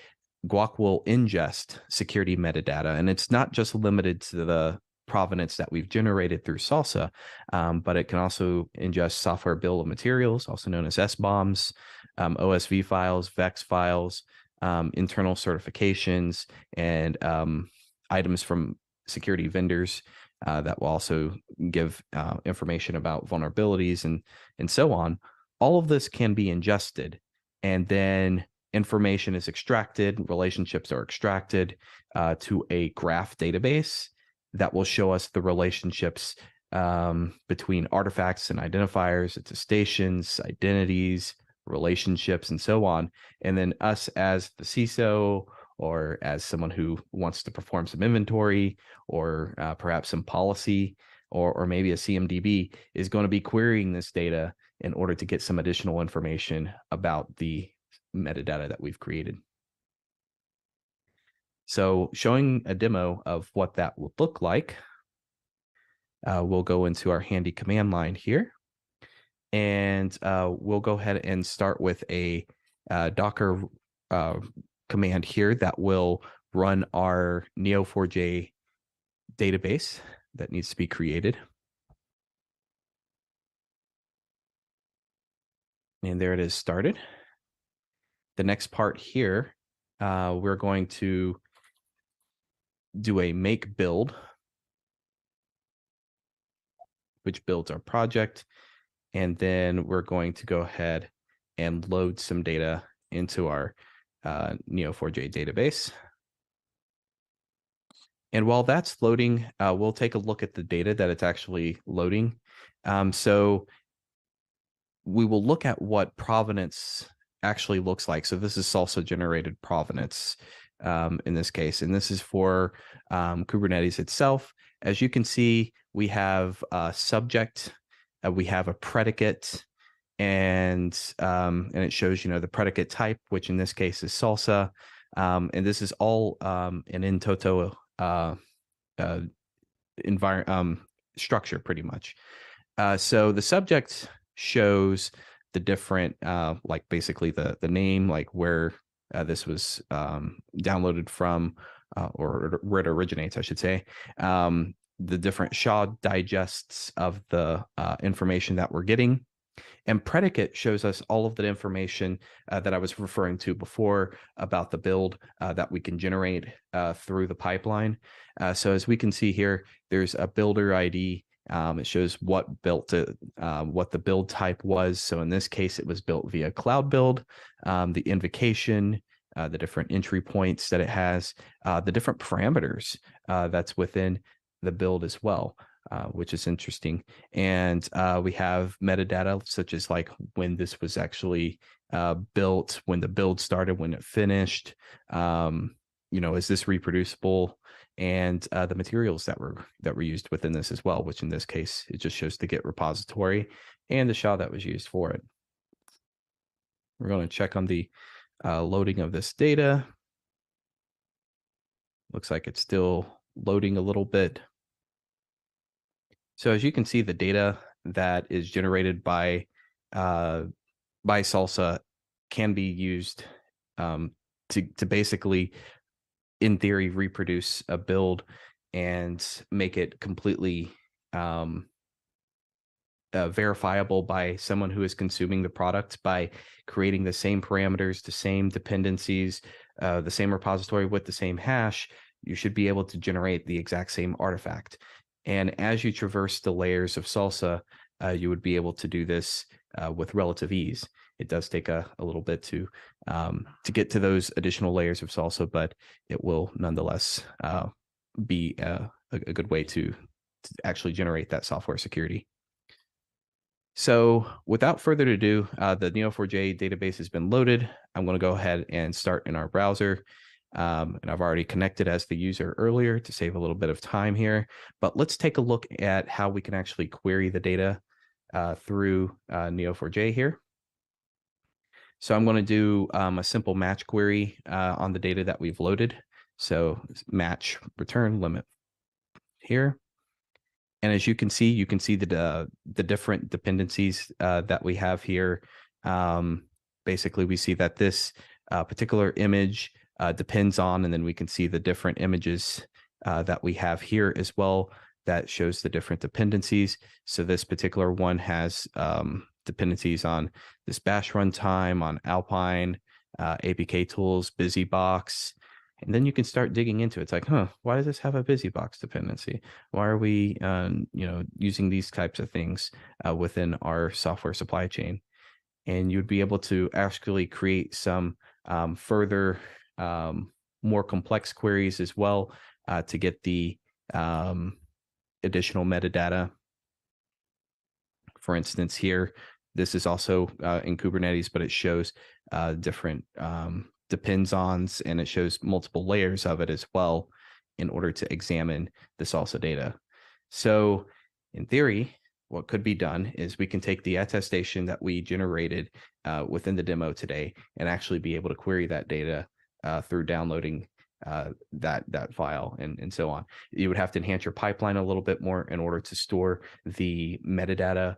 Guac will ingest security metadata, and it's not just limited to the provenance that we've generated through Salsa, but it can also ingest software bill of materials, also known as SBOMs, OSV files, VEX files, internal certifications, and items from security vendors that will also give information about vulnerabilities and so on. All of this can be ingested, and then information is extracted, relationships are extracted to a graph database that will show us the relationships between artifacts and identifiers, attestations, identities, relationships, and so on. And then us as the CISO or as someone who wants to perform some inventory or perhaps some policy or maybe a CMDB is going to be querying this data in order to get some additional information about the metadata that we've created. So showing a demo of what that would look like, we'll go into our handy command line here, and we'll go ahead and start with a Docker command here that will run our Neo4j database that needs to be created. And there it is started. The next part here, we're going to do a make build, which builds our project. And then we're going to go ahead and load some data into our Neo4j database. And while that's loading, we'll take a look at the data that it's actually loading. So we will look at what provenance actually looks like. So this is Salsa generated provenance in this case, and this is for Kubernetes itself. As you can see, we have a subject, we have a predicate, and it shows, you know, the predicate type, which in this case is Salsa, and this is all an in toto structure pretty much. So the subject shows the different, like basically the name, like where this was downloaded from, or where it originates, I should say. The different SHA digests of the information that we're getting. And predicate shows us all of the information that I was referring to before about the build that we can generate through the pipeline. So as we can see here, there's a builder ID. It shows what the build type was. So in this case, it was built via cloud build, the invocation, the different entry points that it has, the different parameters that's within the build as well. which is interesting. And we have metadata such as like when this was actually built, when the build started, when it finished. Is this reproducible? And the materials that were used within this as well, which in this case it just shows the Git repository and the SHA that was used for it. We're going to check on the loading of this data. Looks like it's still loading a little bit. So as you can see, the data that is generated by Salsa can be used to basically, in theory, reproduce a build and make it completely verifiable by someone who is consuming the product by creating the same parameters, the same dependencies, the same repository with the same hash. You should be able to generate the exact same artifact. And as you traverse the layers of Salsa, you would be able to do this with relative ease. It does take a little bit to get to those additional layers of Salsa, but it will nonetheless be a good way to actually generate that software security. So without further ado, the Neo4j database has been loaded. I'm going to go ahead and start in our browser. And I've already connected as the user earlier to save a little bit of time here. But let's take a look at how we can actually query the data through Neo4j here. So I'm going to do a simple match query on the data that we've loaded. So match return limit here. And as you can see the different dependencies that we have here. Basically, we see that this particular image depends on, and then we can see the different images that we have here as well that shows the different dependencies. So this particular one has dependencies on this bash runtime, on Alpine, APK tools, BusyBox. And then you can start digging into it. It's like, why does this have a BusyBox dependency? Why are we, using these types of things within our software supply chain? And you'd be able to actually create some further, more complex queries as well to get the additional metadata. For instance, here, this is also in Kubernetes, but it shows different depends-ons, and it shows multiple layers of it as well in order to examine the Salsa data. So in theory, what could be done is we can take the attestation that we generated within the demo today and actually be able to query that data through downloading that file and so on. You would have to enhance your pipeline a little bit more in order to store the metadata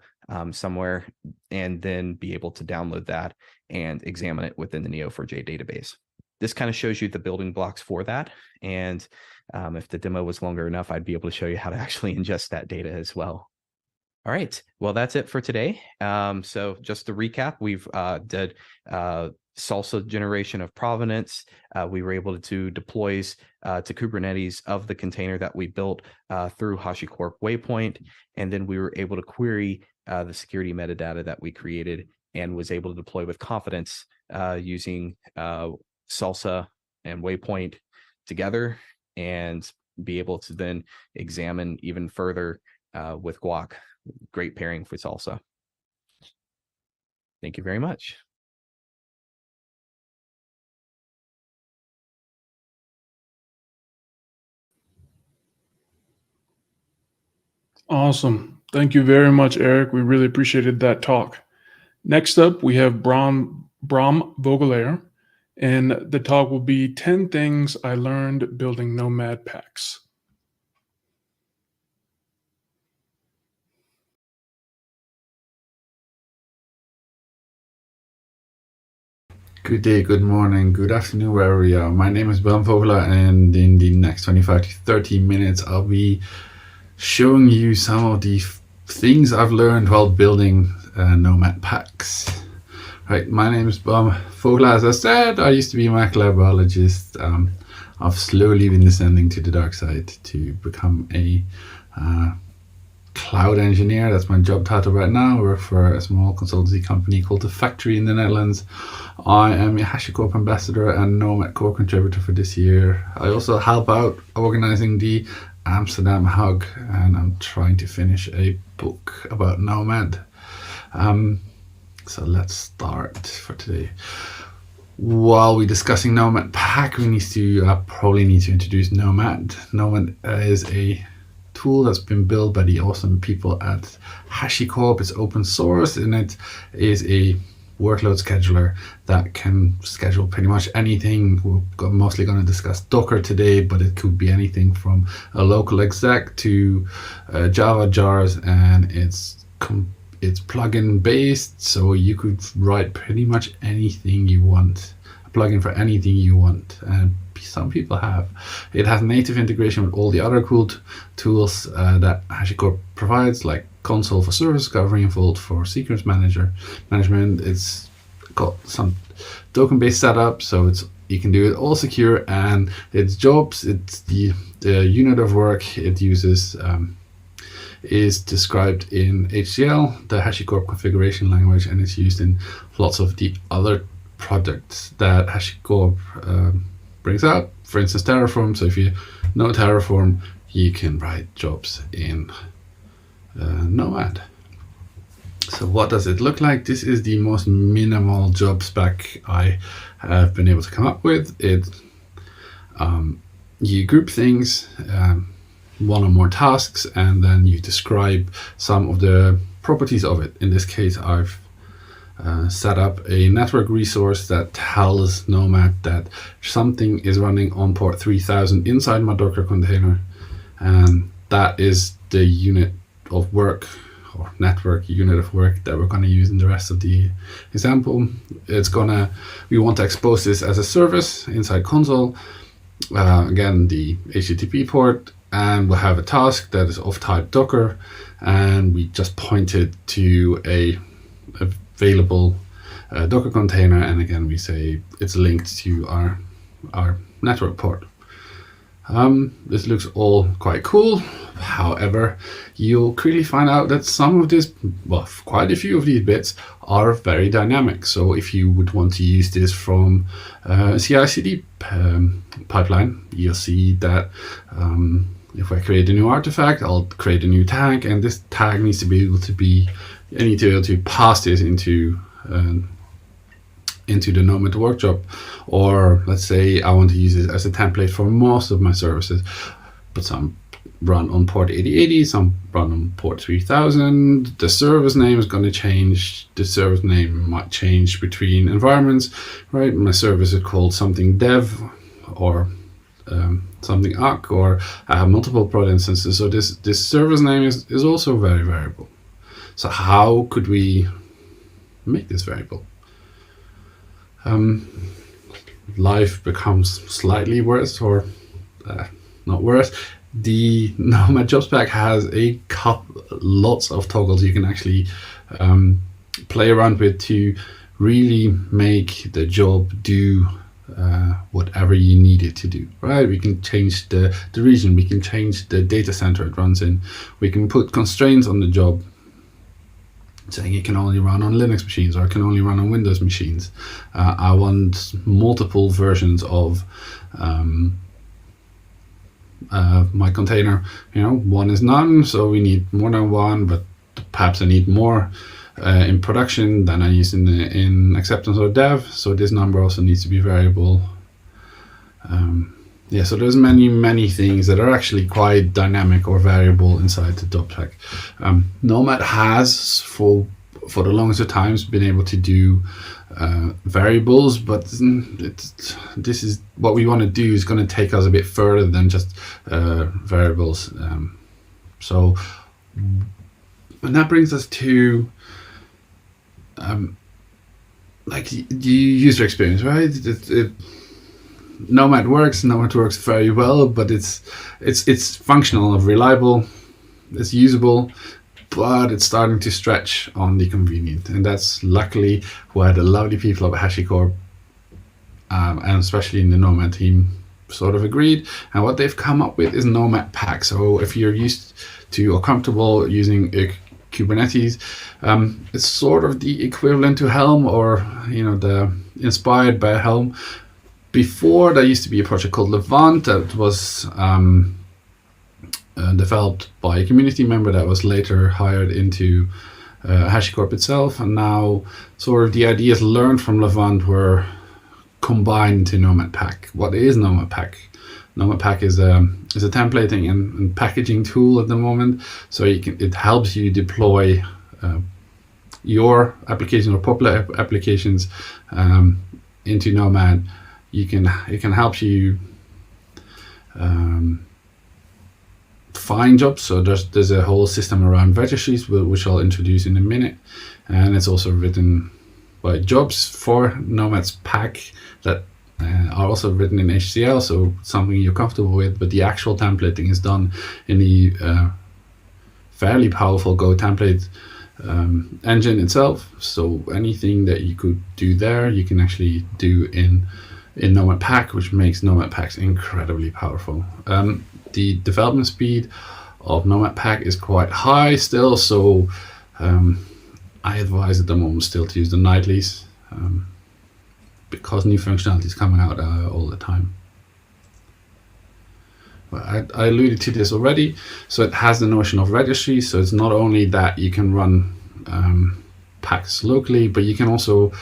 somewhere and then be able to download that and examine it within the Neo4j database. This kind of shows you the building blocks for that. And if the demo was longer enough, I'd be able to show you how to actually ingest that data as well. All right, well, that's it for today. So just to recap, we've did Salsa generation of provenance. We were able to deploy to Kubernetes of the container that we built through HashiCorp Waypoint. And then we were able to query the security metadata that we created and was able to deploy with confidence using Salsa and Waypoint together and be able to then examine even further with Guac. Great pairing for Salsa. Thank you very much. Awesome. Thank you very much, Eric. We really appreciated that talk. Next up, we have Bram Vogelaar, and the talk will be 10 things I learned building Nomad Packs. Good day, good morning, good afternoon, wherever you are. My name is Bram Vogelaar, and in the next 25 to 30 minutes, I'll be showing you some of the things I've learned while building Nomad Packs. Right, my name is Bram Vogelaar. As I said, I used to be a molecular biologist. I've slowly been descending to the dark side to become a cloud engineer. That's my job title right now. I work for a small consultancy company called The Factory in the Netherlands. I am a HashiCorp ambassador and Nomad core contributor for this year. I also help out organizing the Amsterdam hug, and I'm trying to finish a book about Nomad. So let's start for today. While we're discussing Nomad Pack, we probably need to introduce Nomad. Nomad is a tool that's been built by the awesome people at HashiCorp. It's open source, and it is a workload scheduler that can schedule pretty much anything. We're mostly going to discuss Docker today, but it could be anything from a local exec to Java jars, and it's plugin based, so you could write pretty much anything you want, a plugin for anything you want, and some people have. It has native integration with all the other cool tools that HashiCorp provides, like Console for service discovery and Vault for secrets management. It's got some token-based setup, so you can do it all secure, and its jobs, it's the unit of work it uses is described in HCL, the HashiCorp configuration language, and it's used in lots of the other projects that HashiCorp brings out. For instance, Terraform. So if you know Terraform, you can write jobs in Nomad. So what does it look like? This is the most minimal job spec I have been able to come up with. You group things, one or more tasks, and then you describe some of the properties of it. In this case, I've set up a network resource that tells Nomad that something is running on port 3000 inside my Docker container, and that is the unit of work or network unit of work that we're going to use in the rest of the example. We want to expose this as a service inside console. Again, the HTTP port, and we'll have a task that is of type Docker, and we just pointed to a available Docker container, and again we say it's linked to our network port. This looks all quite cool. However, you'll quickly find out that some of this, well, quite a few of these bits are very dynamic. So if you would want to use this from a CI/CD pipeline, you'll see that if I create a new artifact, I'll create a new tag, and this tag needs to be able to pass this into the Nomad workshop. Or let's say I want to use it as a template for most of my services, but some run on port 8080, some run on port 3000. The service name is going to change. The service name might change between environments, right? My service is called something dev or something arc, or I have multiple prod instances. So this service name is also very variable. So how could we make this variable? Life becomes slightly worse, or not worse. The Nomad job spec has lots of toggles you can actually play around with to really make the job do whatever you need it to do, right? We can change the region, we can change the data center it runs in, we can put constraints on the job, saying it can only run on Linux machines or it can only run on Windows machines. I want multiple versions of my container. One is none, so we need more than one, but perhaps I need more in production than I use in acceptance or dev. So this number also needs to be variable. So there's many things that are actually quite dynamic or variable inside the job spec. Nomad has for the longest of times been able to do variables, but this is what we want to do is going to take us a bit further than just variables. And that brings us to the user experience, right? Nomad works very well, but it's functional and reliable, it's usable, but it's starting to stretch on the convenient. And that's luckily where the lovely people of HashiCorp, and especially in the Nomad team, sort of agreed. And what they've come up with is Nomad Packs. So if you're used to or comfortable using Kubernetes, it's sort of the equivalent to Helm, or inspired by Helm. Before, there used to be a project called Levant that was developed by a community member that was later hired into HashiCorp itself, and now sort of the ideas learned from Levant were combined to Nomad Pack. What is Nomad Pack? Nomad Pack is a templating and packaging tool at the moment, so it helps you deploy your application or popular applications into Nomad. It can help you find jobs. So there's a whole system around registries, which I'll introduce in a minute, and it's also written by jobs for Nomad's Pack that are also written in HCL, so something you're comfortable with. But the actual templating is done in the fairly powerful Go template engine itself. So anything that you could do there, you can actually do in Nomad Pack, which makes Nomad Packs incredibly powerful. The development speed of Nomad Pack is quite high still, so I advise at the moment still to use the nightlies because new functionality is coming out all the time. Well, I alluded to this already. So it has the notion of registry. So it's not only that you can run packs locally, but you can also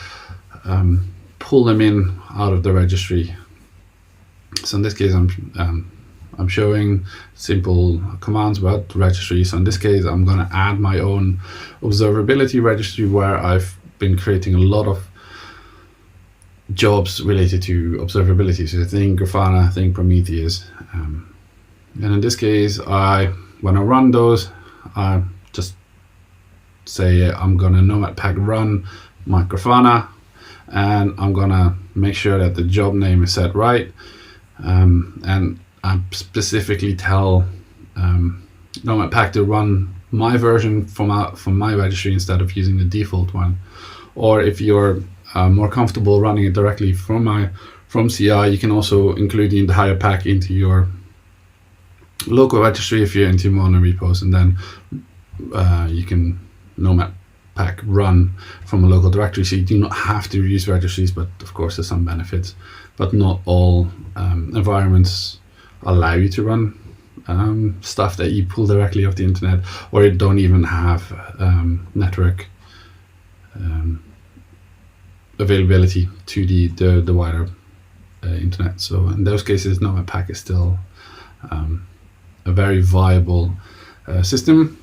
pull them in out of the registry. So in this case, I'm showing simple commands about the registry. So in this case, I'm going to add my own observability registry where I've been creating a lot of jobs related to observability. So think Grafana, think Prometheus. And in this case, when I run those, I just say I'm going to Nomad Pack run my Grafana, and I'm going to make sure that the job name is set right. And I specifically tell Nomad Pack to run my version from my registry instead of using the default one. Or if you're more comfortable running it directly from CI, you can also include the entire pack into your local registry if you're into mono repos, and then you can Nomad Pack run from a local directory. So you do not have to use registries, but of course there's some benefits. But not all environments allow you to run stuff that you pull directly off the internet, or you don't even have network availability to the wider internet. So in those cases, Nomad Pack is still a very viable system.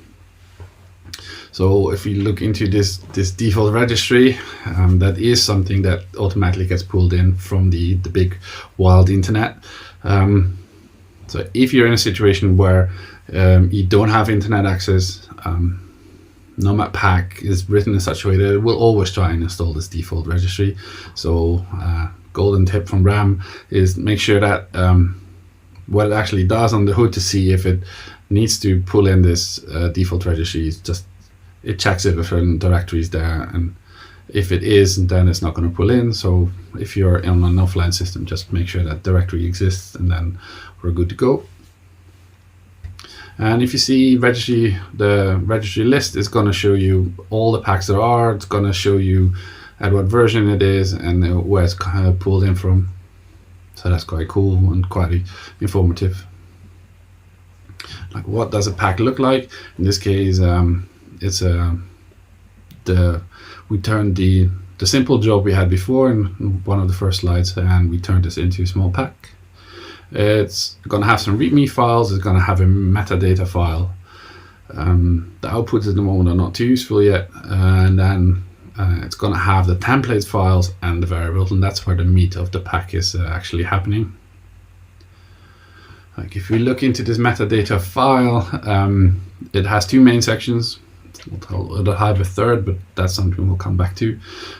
So if you look into this default registry, that is something that automatically gets pulled in from the big wild internet. So if you're in a situation where you don't have internet access, Nomad Pack is written in such a way that it will always try and install this default registry. So golden tip from RAM is make sure that what it actually does on the hood to see if it needs to pull in this default registry is just it checks if a certain directory is there, and if it is, then it's not going to pull in. So if you're on an offline system, just make sure that directory exists, and then we're good to go. And if you see registry, the registry list is going to show you all the packs there are. It's going to show you at what version it is and where it's kind of pulled in from. So that's quite cool and quite informative. Like, what does a pack look like? In this case, it's we turned the simple job we had before in one of the first slides, and we turned this into a small pack. It's going to have some README files. It's going to have a metadata file. The outputs at the moment are not too useful yet, and then it's going to have the templates files and the variables, and that's where the meat of the pack is actually happening. Like, if we look into this metadata file, it has two main sections. It'll have a third, but that's something we'll come back to.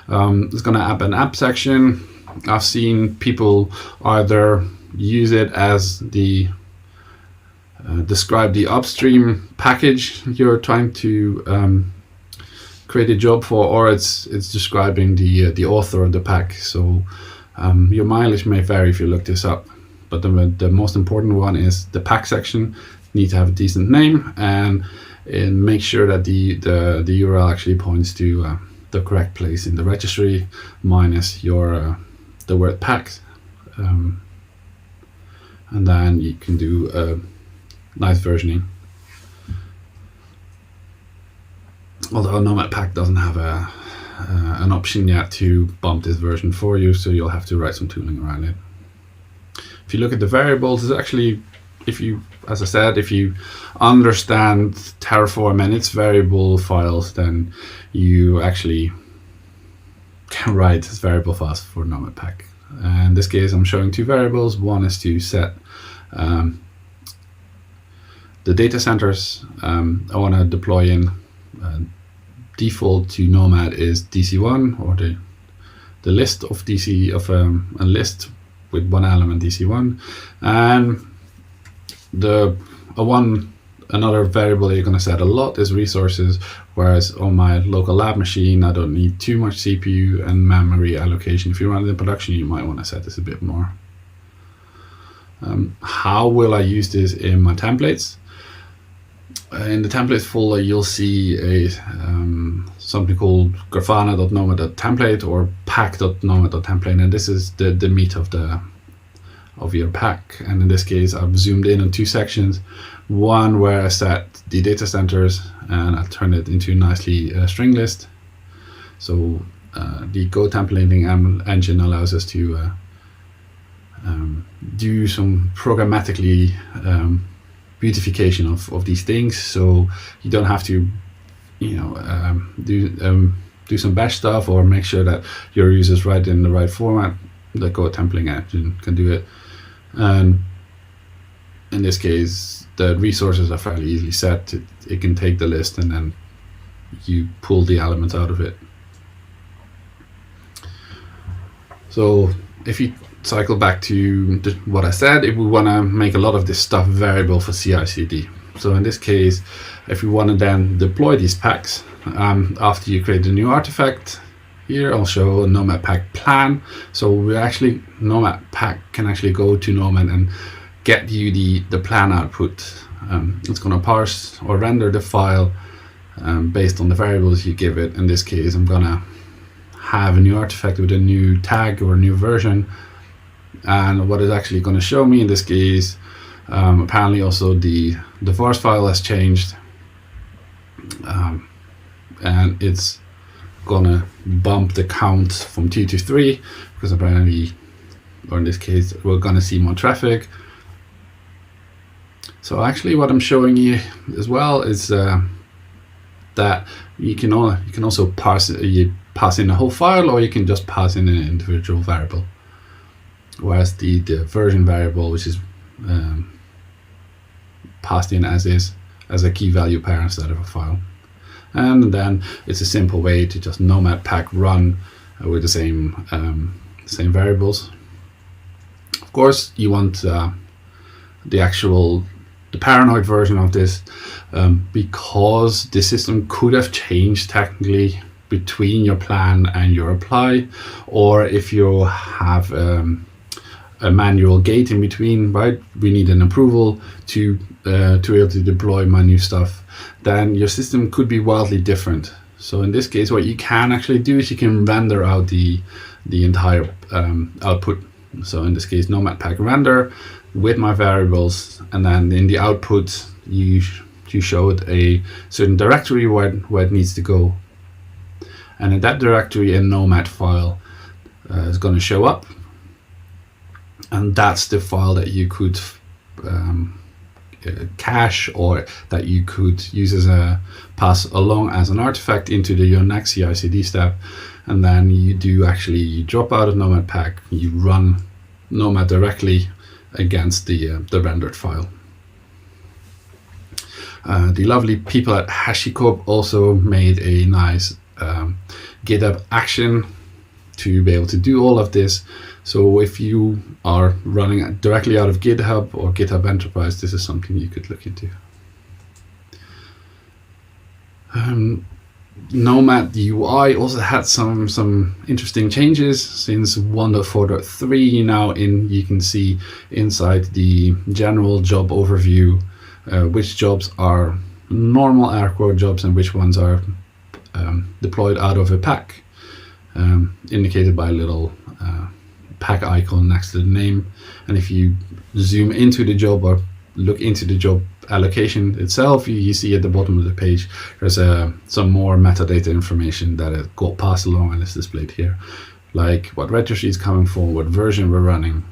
It's going to have an app section. I've seen people either use it as the describe the upstream package you're trying to create a job for, or it's describing the author of the pack. So your mileage may vary if you look this up, but the most important one is the pack section. You need to have a decent name, and make sure that the URL actually points to the correct place in the registry minus your the word packs. And then you can do nice versioning. Although Nomad Pack doesn't have an option yet to bump this version for you, so you'll have to write some tooling around it. If you look at the variables, it's actually, as I said, if you understand Terraform and its variable files, then you actually can write this variable files for Nomad Pack. In this case, I'm showing two variables. One is to set the data centers I want to deploy in. Default to Nomad is DC1, or the list of a list with one element DC1, and another variable you're going to set a lot is resources, whereas on my local lab machine I don't need too much CPU and memory allocation. If you run it in production, you might want to set this a bit more. How will I use this in my templates? In the templates folder, you'll see something called grafana.nomad.template or pack.nomad.template, and this is the meat of your pack. And in this case, I've zoomed in on two sections. One where I set the data centers and I turn it into a nicely string list. So the Go templating engine allows us to do some programmatically beautification of these things, so you don't have to do some bash stuff or make sure that your users write in the right format. The Go templating engine can do it, and in this case the resources are fairly easily set. It can take the list and then you pull the elements out of it. So if you cycle back to what I said, if we want to make a lot of this stuff variable for CI/CD. So in this case, if we want to then deploy these packs, after you create a new artifact, here I'll show a Nomad Pack plan. So Nomad Pack can actually go to Nomad and get you the plan output. It's going to parse or render the file based on the variables you give it. In this case, I'm going to have a new artifact with a new tag or a new version. And what it's actually going to show me in this case, apparently also the vars file has changed, and it's gonna bump the count from 2 to 3 because apparently, or in this case, we're gonna see more traffic. So actually, what I'm showing you as well is that you can also pass in a whole file, or you can just pass in an individual variable. Whereas the version variable, which is passed in as is, as a key value pair instead of a file. And then it's a simple way to just Nomad Pack run with the same variables. Of course, you want the paranoid version of this, because the system could have changed technically between your plan and your apply, or if you have a manual gate in between, right? We need an approval to be able to deploy my new stuff. Then your system could be wildly different. So in this case, what you can actually do is you can render out the entire output. So in this case, Nomad Pack render with my variables, and then in the output you showed a certain directory where it needs to go, and in that directory a Nomad file is going to show up. And that's the file that you could cache, or that you could use as a pass along as an artifact into your next CI/CD step. And then you drop out of Nomad Pack, you run Nomad directly against the rendered file. The lovely people at HashiCorp also made a nice GitHub action to be able to do all of this. So if you are running directly out of GitHub or GitHub Enterprise, this is something you could look into. Nomad UI also had some interesting changes since 1.4.3. Now you can see inside the general job overview which jobs are normal aircore jobs and which ones are deployed out of a pack, indicated by a little pack icon next to the name. And if you zoom into the job or look into the job allocation itself, you see at the bottom of the page there's some more metadata information that got passed along and is displayed here, like what registry is coming from, what version we're running.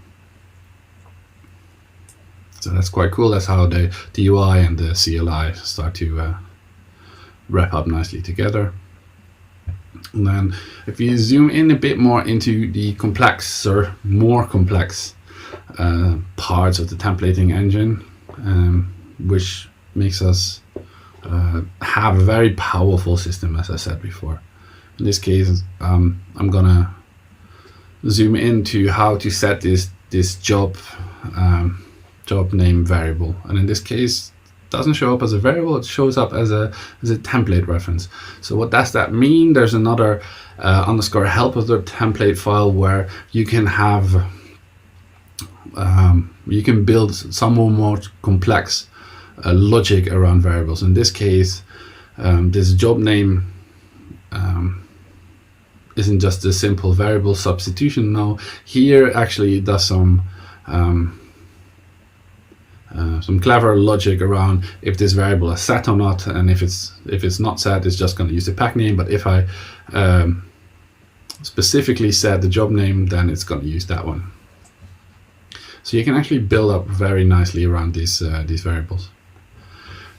So that's quite cool. That's how the UI and the CLI start to wrap up nicely together. And then if you zoom in a bit more into the more complex parts of the templating engine, which makes us have a very powerful system, as I said before. In this case, I'm gonna zoom into how to set this job name variable, and in this case it doesn't show up as a variable, it shows up as a template reference. So what does that mean? There's another underscore help of the template file where you can have you can build some more complex logic around variables. In this case, this job name isn't just a simple variable substitution. No, here actually it does some clever logic around if this variable is set or not, and if it's not set, it's just going to use the pack name. But if I specifically set the job name, then it's going to use that one. So you can actually build up very nicely around these variables.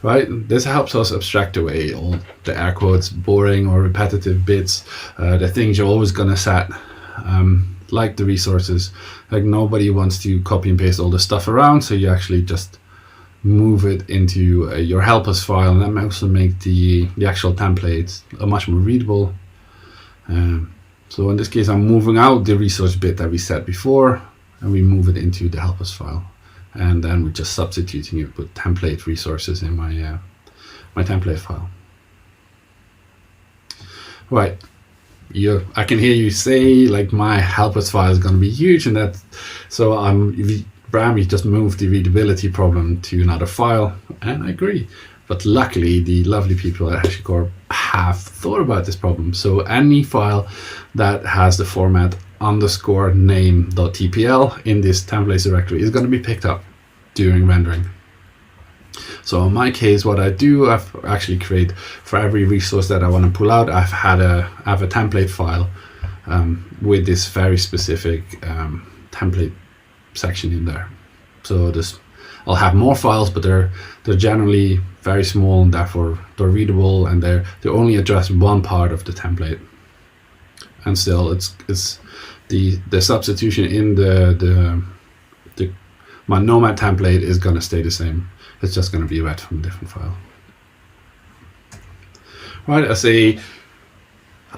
Right, this helps us abstract away all the air quotes boring or repetitive bits, the things you're always going to set, like the resources. Like nobody wants to copy and paste all the stuff around, so you actually just move it into your helpers file, and that may also make the actual template much more readable. So in this case, I'm moving out the resource bit that we set before, and we move it into the helpers file. And then we're just substituting it with template resources in my my template file. Right, I can hear you say like my helpers file is going to be huge, and that so we just moved the readability problem to another file, and I agree. But luckily, the lovely people at HashiCorp have thought about this problem. So any file that has the format _name.tpl in this templates directory is going to be picked up during rendering. So in my case, what I do, I've actually create for every resource that I want to pull out, I have a template file with this very specific template section in there. So I'll have more files, but they're generally very small, and therefore they're readable, and they only address one part of the template. And still, it's the substitution in my Nomad template is going to stay the same. It's just going to be read from a different file. Right,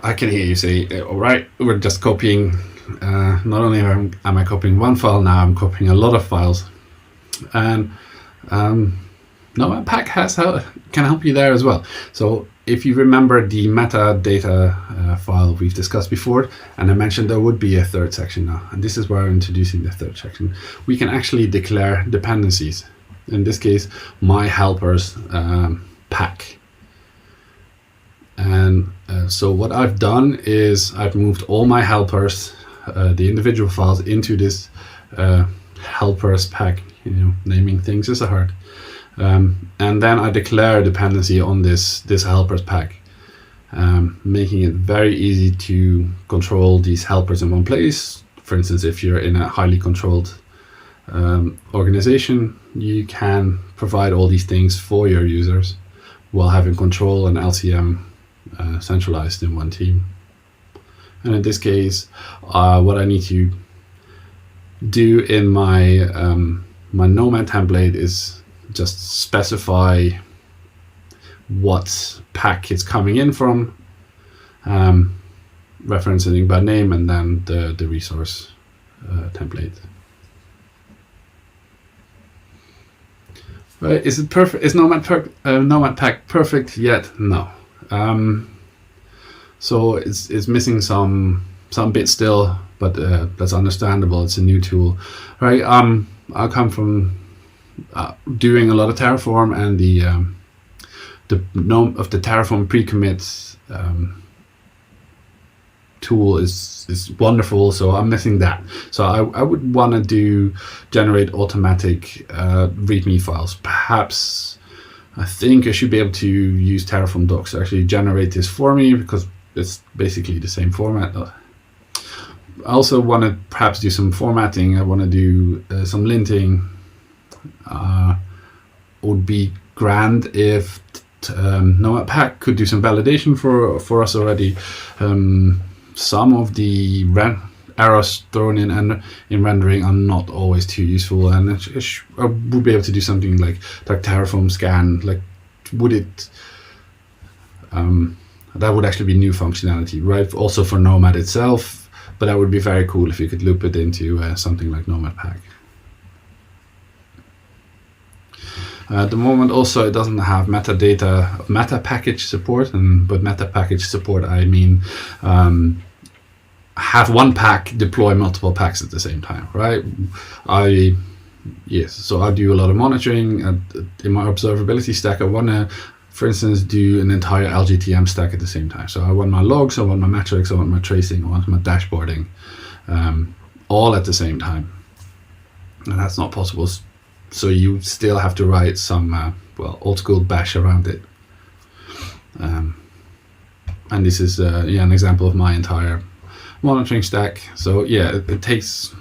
I can hear you say, all right, we're just copying. Not only am I copying one file, now I'm copying a lot of files. And Nomad Pack can help you there as well. So if you remember the metadata file we've discussed before, and I mentioned there would be a third section now, and this is where I'm introducing the third section. We can actually declare dependencies. In this case, my helpers pack. And so what I've done is I've moved all my helpers, the individual files, into this helpers pack. Naming things is hard. And then I declare a dependency on this helpers pack, making it very easy to control these helpers in one place. For instance, if you're in a highly controlled organization, you can provide all these things for your users while having control and LCM centralized in one team. And in this case, what I need to do in my my Nomad template is just specify what pack it's coming in from, referencing by name, and then the resource template. Right? Is it perfect? Is Nomad Pack perfect yet? No. So it's missing some bits still, but that's understandable. It's a new tool, right? I come from doing a lot of Terraform, and the Terraform pre-commits tool is wonderful, so I'm missing that. So I would want to generate automatic README files. Perhaps I think I should be able to use Terraform docs to actually generate this for me, because it's basically the same format. I also want to perhaps do some formatting. I want to do some linting. Would be grand if Nomad Pack could do some validation for us already. Some of the errors thrown in rendering are not always too useful, and I would be able to do something like Terraform scan. Like, would it? That would actually be new functionality, right? Also for Nomad itself, but that would be very cool if you could loop it into something like Nomad Pack. At the moment, also, it doesn't have meta package support, but meta package support, I mean, have one pack deploy multiple packs at the same time, right? So I do a lot of monitoring in my observability stack. I want to, for instance, do an entire LGTM stack at the same time. So I want my logs, I want my metrics, I want my tracing, I want my dashboarding, all at the same time, and that's not possible. So you still have to write some old school bash around it, and this is an example of my entire monitoring stack. So yeah, it takes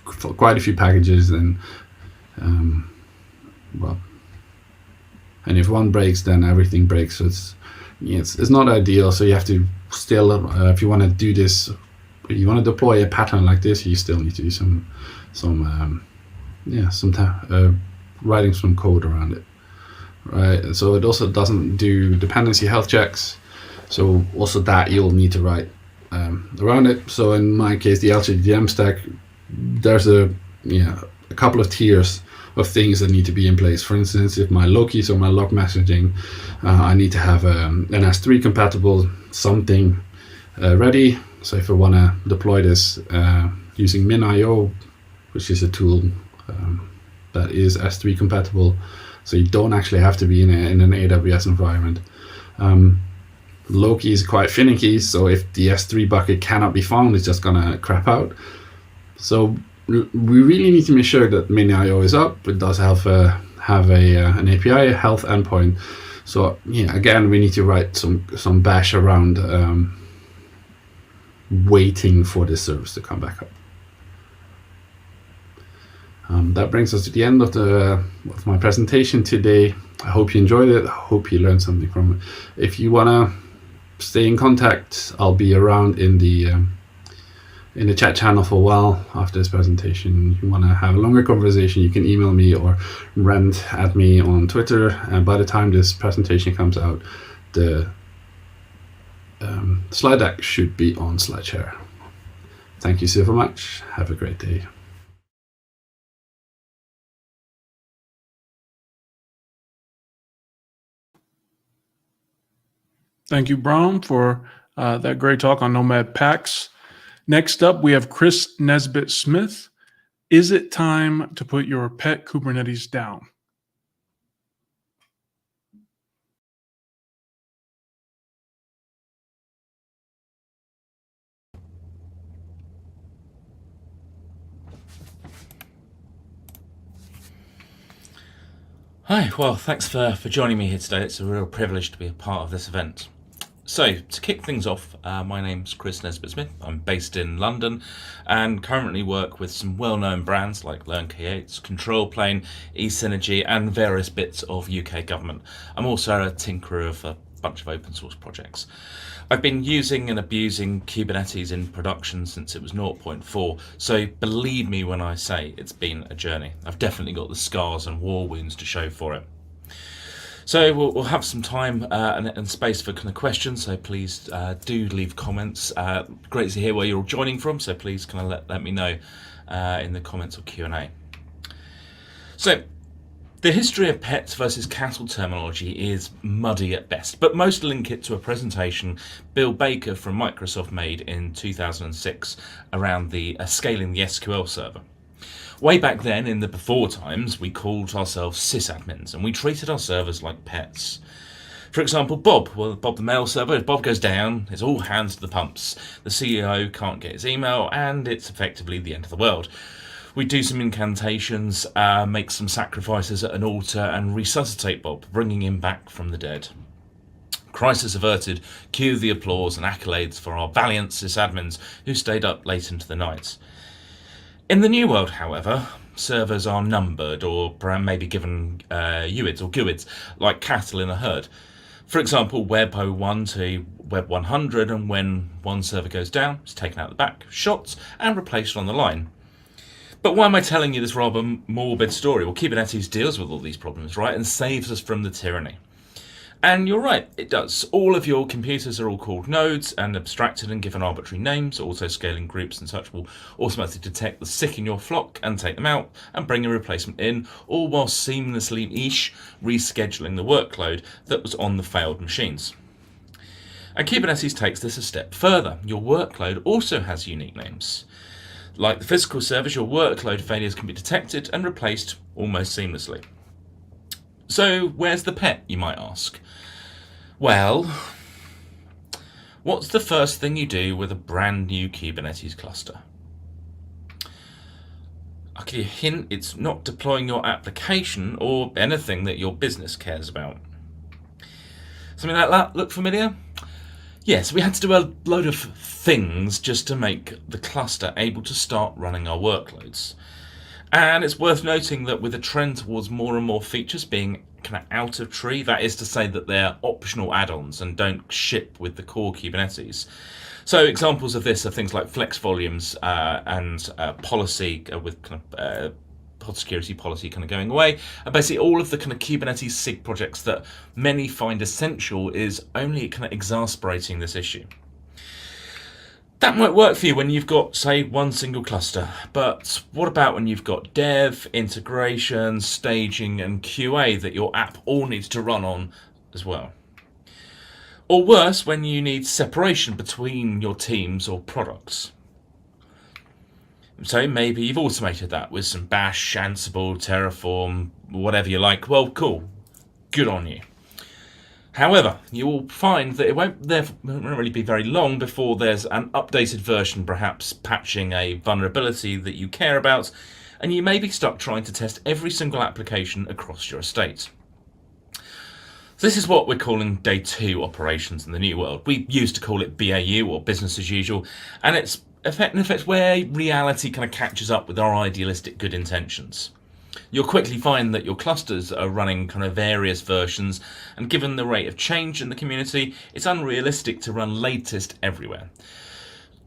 quite a few packages, and and if one breaks, then everything breaks. So it's not ideal. So you have to still, if you want to do this, if you want to deploy a pattern like this, you still need to do writing some code around it, right? So it also doesn't do dependency health checks, so also that you'll need to write around it. So in my case, the LGTM stack, there's a couple of tiers of things that need to be in place. For instance, if my Lokis or my log messaging, I need to have an S3 compatible something ready. So if I want to deploy this using MinIO, which is a tool that is S3 compatible, so you don't actually have to be in an AWS environment. Loki is quite finicky, so if the S3 bucket cannot be found, it's just gonna crap out. So we really need to make sure that MinIO is up. It does have an API, a health endpoint. So again, we need to write some bash around waiting for this service to come back up. That brings us to the end of my presentation today. I hope you enjoyed it. I hope you learned something from it. If you want to stay in contact, I'll be around in the chat channel for a while after this presentation. If you want to have a longer conversation, you can email me or rant at me on Twitter. And by the time this presentation comes out, the slide deck should be on SlideShare. Thank you so much. Have a great day. Thank you, Braun, for that great talk on Nomad Packs. Next up, we have Chris Nesbitt-Smith. Is it time to put your pet Kubernetes down? Hi, well, thanks for joining me here today. It's a real privilege to be a part of this event. So, to kick things off, my name's Chris Nesbitt-Smith. I'm based in London and currently work with some well-known brands like LearnK8, Control Plane, eSynergy, and various bits of UK government. I'm also a tinkerer of a bunch of open source projects. I've been using and abusing Kubernetes in production since it was 0.4, so believe me when I say it's been a journey. I've definitely got the scars and war wounds to show for it. So we'll have some time and space for kind of questions, so please do leave comments. Great to hear where you're all joining from, so please kind of let me know in the comments or Q&A. So, the history of pets versus cattle terminology is muddy at best, but most link it to a presentation Bill Baker from Microsoft made in 2006 around the scaling the SQL server. Way back then, in the before times, we called ourselves sysadmins and we treated our servers like pets. For example, Bob the mail server, if Bob goes down, it's all hands to the pumps. The CEO can't get his email, and it's effectively the end of the world. We do some incantations, make some sacrifices at an altar, and resuscitate Bob, bringing him back from the dead. Crisis averted, cue the applause and accolades for our valiant sysadmins who stayed up late into the night. In the new world, however, servers are numbered or maybe given UIDs or GUIDs, like cattle in a herd. For example, Web 01 to Web 100, and when one server goes down, it's taken out the back, shot, and replaced on the line. But why am I telling you this rather morbid story? Well, Kubernetes deals with all these problems, right, and saves us from the tyranny. And you're right, it does. All of your computers are all called nodes and abstracted and given arbitrary names. Auto-scaling groups and such will automatically detect the sick in your flock and take them out and bring a replacement in, all while seamlessly rescheduling the workload that was on the failed machines. And Kubernetes takes this a step further. Your workload also has unique names. Like the physical servers, your workload failures can be detected and replaced almost seamlessly. So where's the pet, you might ask? Well, what's the first thing you do with a brand new Kubernetes cluster? I'll give you a hint, it's not deploying your application or anything that your business cares about. Something like that look familiar? Yes, we had to do a load of things just to make the cluster able to start running our workloads. And it's worth noting that with a trend towards more and more features being kind of out of tree, that is to say that they're optional add-ons and don't ship with the core Kubernetes. So examples of this are things like flex volumes and policy with kind of pod security policy kind of going away. And basically all of the kind of Kubernetes SIG projects that many find essential is only kind of exacerbating this issue. That might work for you when you've got, say, one single cluster, but what about when you've got dev, integration, staging, and QA that your app all needs to run on as well? Or worse, when you need separation between your teams or products. So maybe you've automated that with some Bash, Ansible, Terraform, whatever you like. Well, cool. Good on you. However, you will find that it won't really be very long before there's an updated version, perhaps patching a vulnerability that you care about, and you may be stuck trying to test every single application across your estate. So this is what we're calling day 2 operations in the new world. We used to call it BAU or business as usual, and it's in effect where reality kind of catches up with our idealistic good intentions. You'll quickly find that your clusters are running kind of various versions, and given the rate of change in the community, it's unrealistic to run latest everywhere.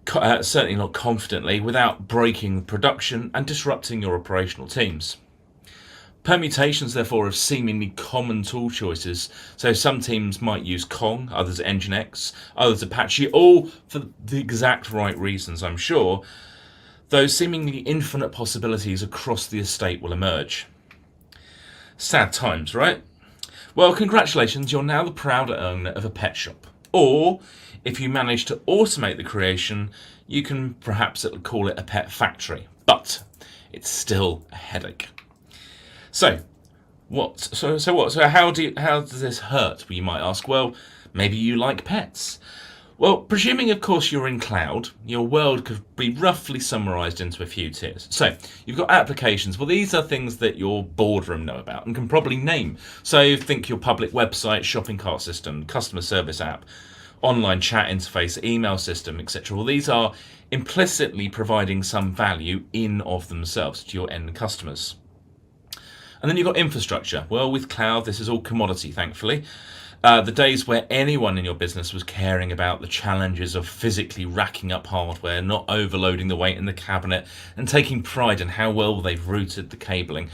Certainly not confidently, without breaking production and disrupting your operational teams. Permutations, therefore, of seemingly common tool choices. So some teams might use Kong, others Nginx, others Apache, all for the exact right reasons, I'm sure. Those seemingly infinite possibilities across the estate will emerge. Sad times, right? Well, congratulations, you're now the proud owner of a pet shop. Or, if you manage to automate the creation, you can perhaps call it a pet factory. But it's still a headache. So how does this hurt? You might ask. Well, maybe you like pets. Well, presuming, of course, you're in cloud, your world could be roughly summarized into a few tiers. So you've got applications. Well, these are things that your boardroom know about and can probably name. So think your public website, shopping cart system, customer service app, online chat interface, email system, etc. Well, these are implicitly providing some value in of themselves to your end customers. And then you've got infrastructure. Well, with cloud, this is all commodity, thankfully. The days where anyone in your business was caring about the challenges of physically racking up hardware, not overloading the weight in the cabinet, and taking pride in how well they've routed the cabling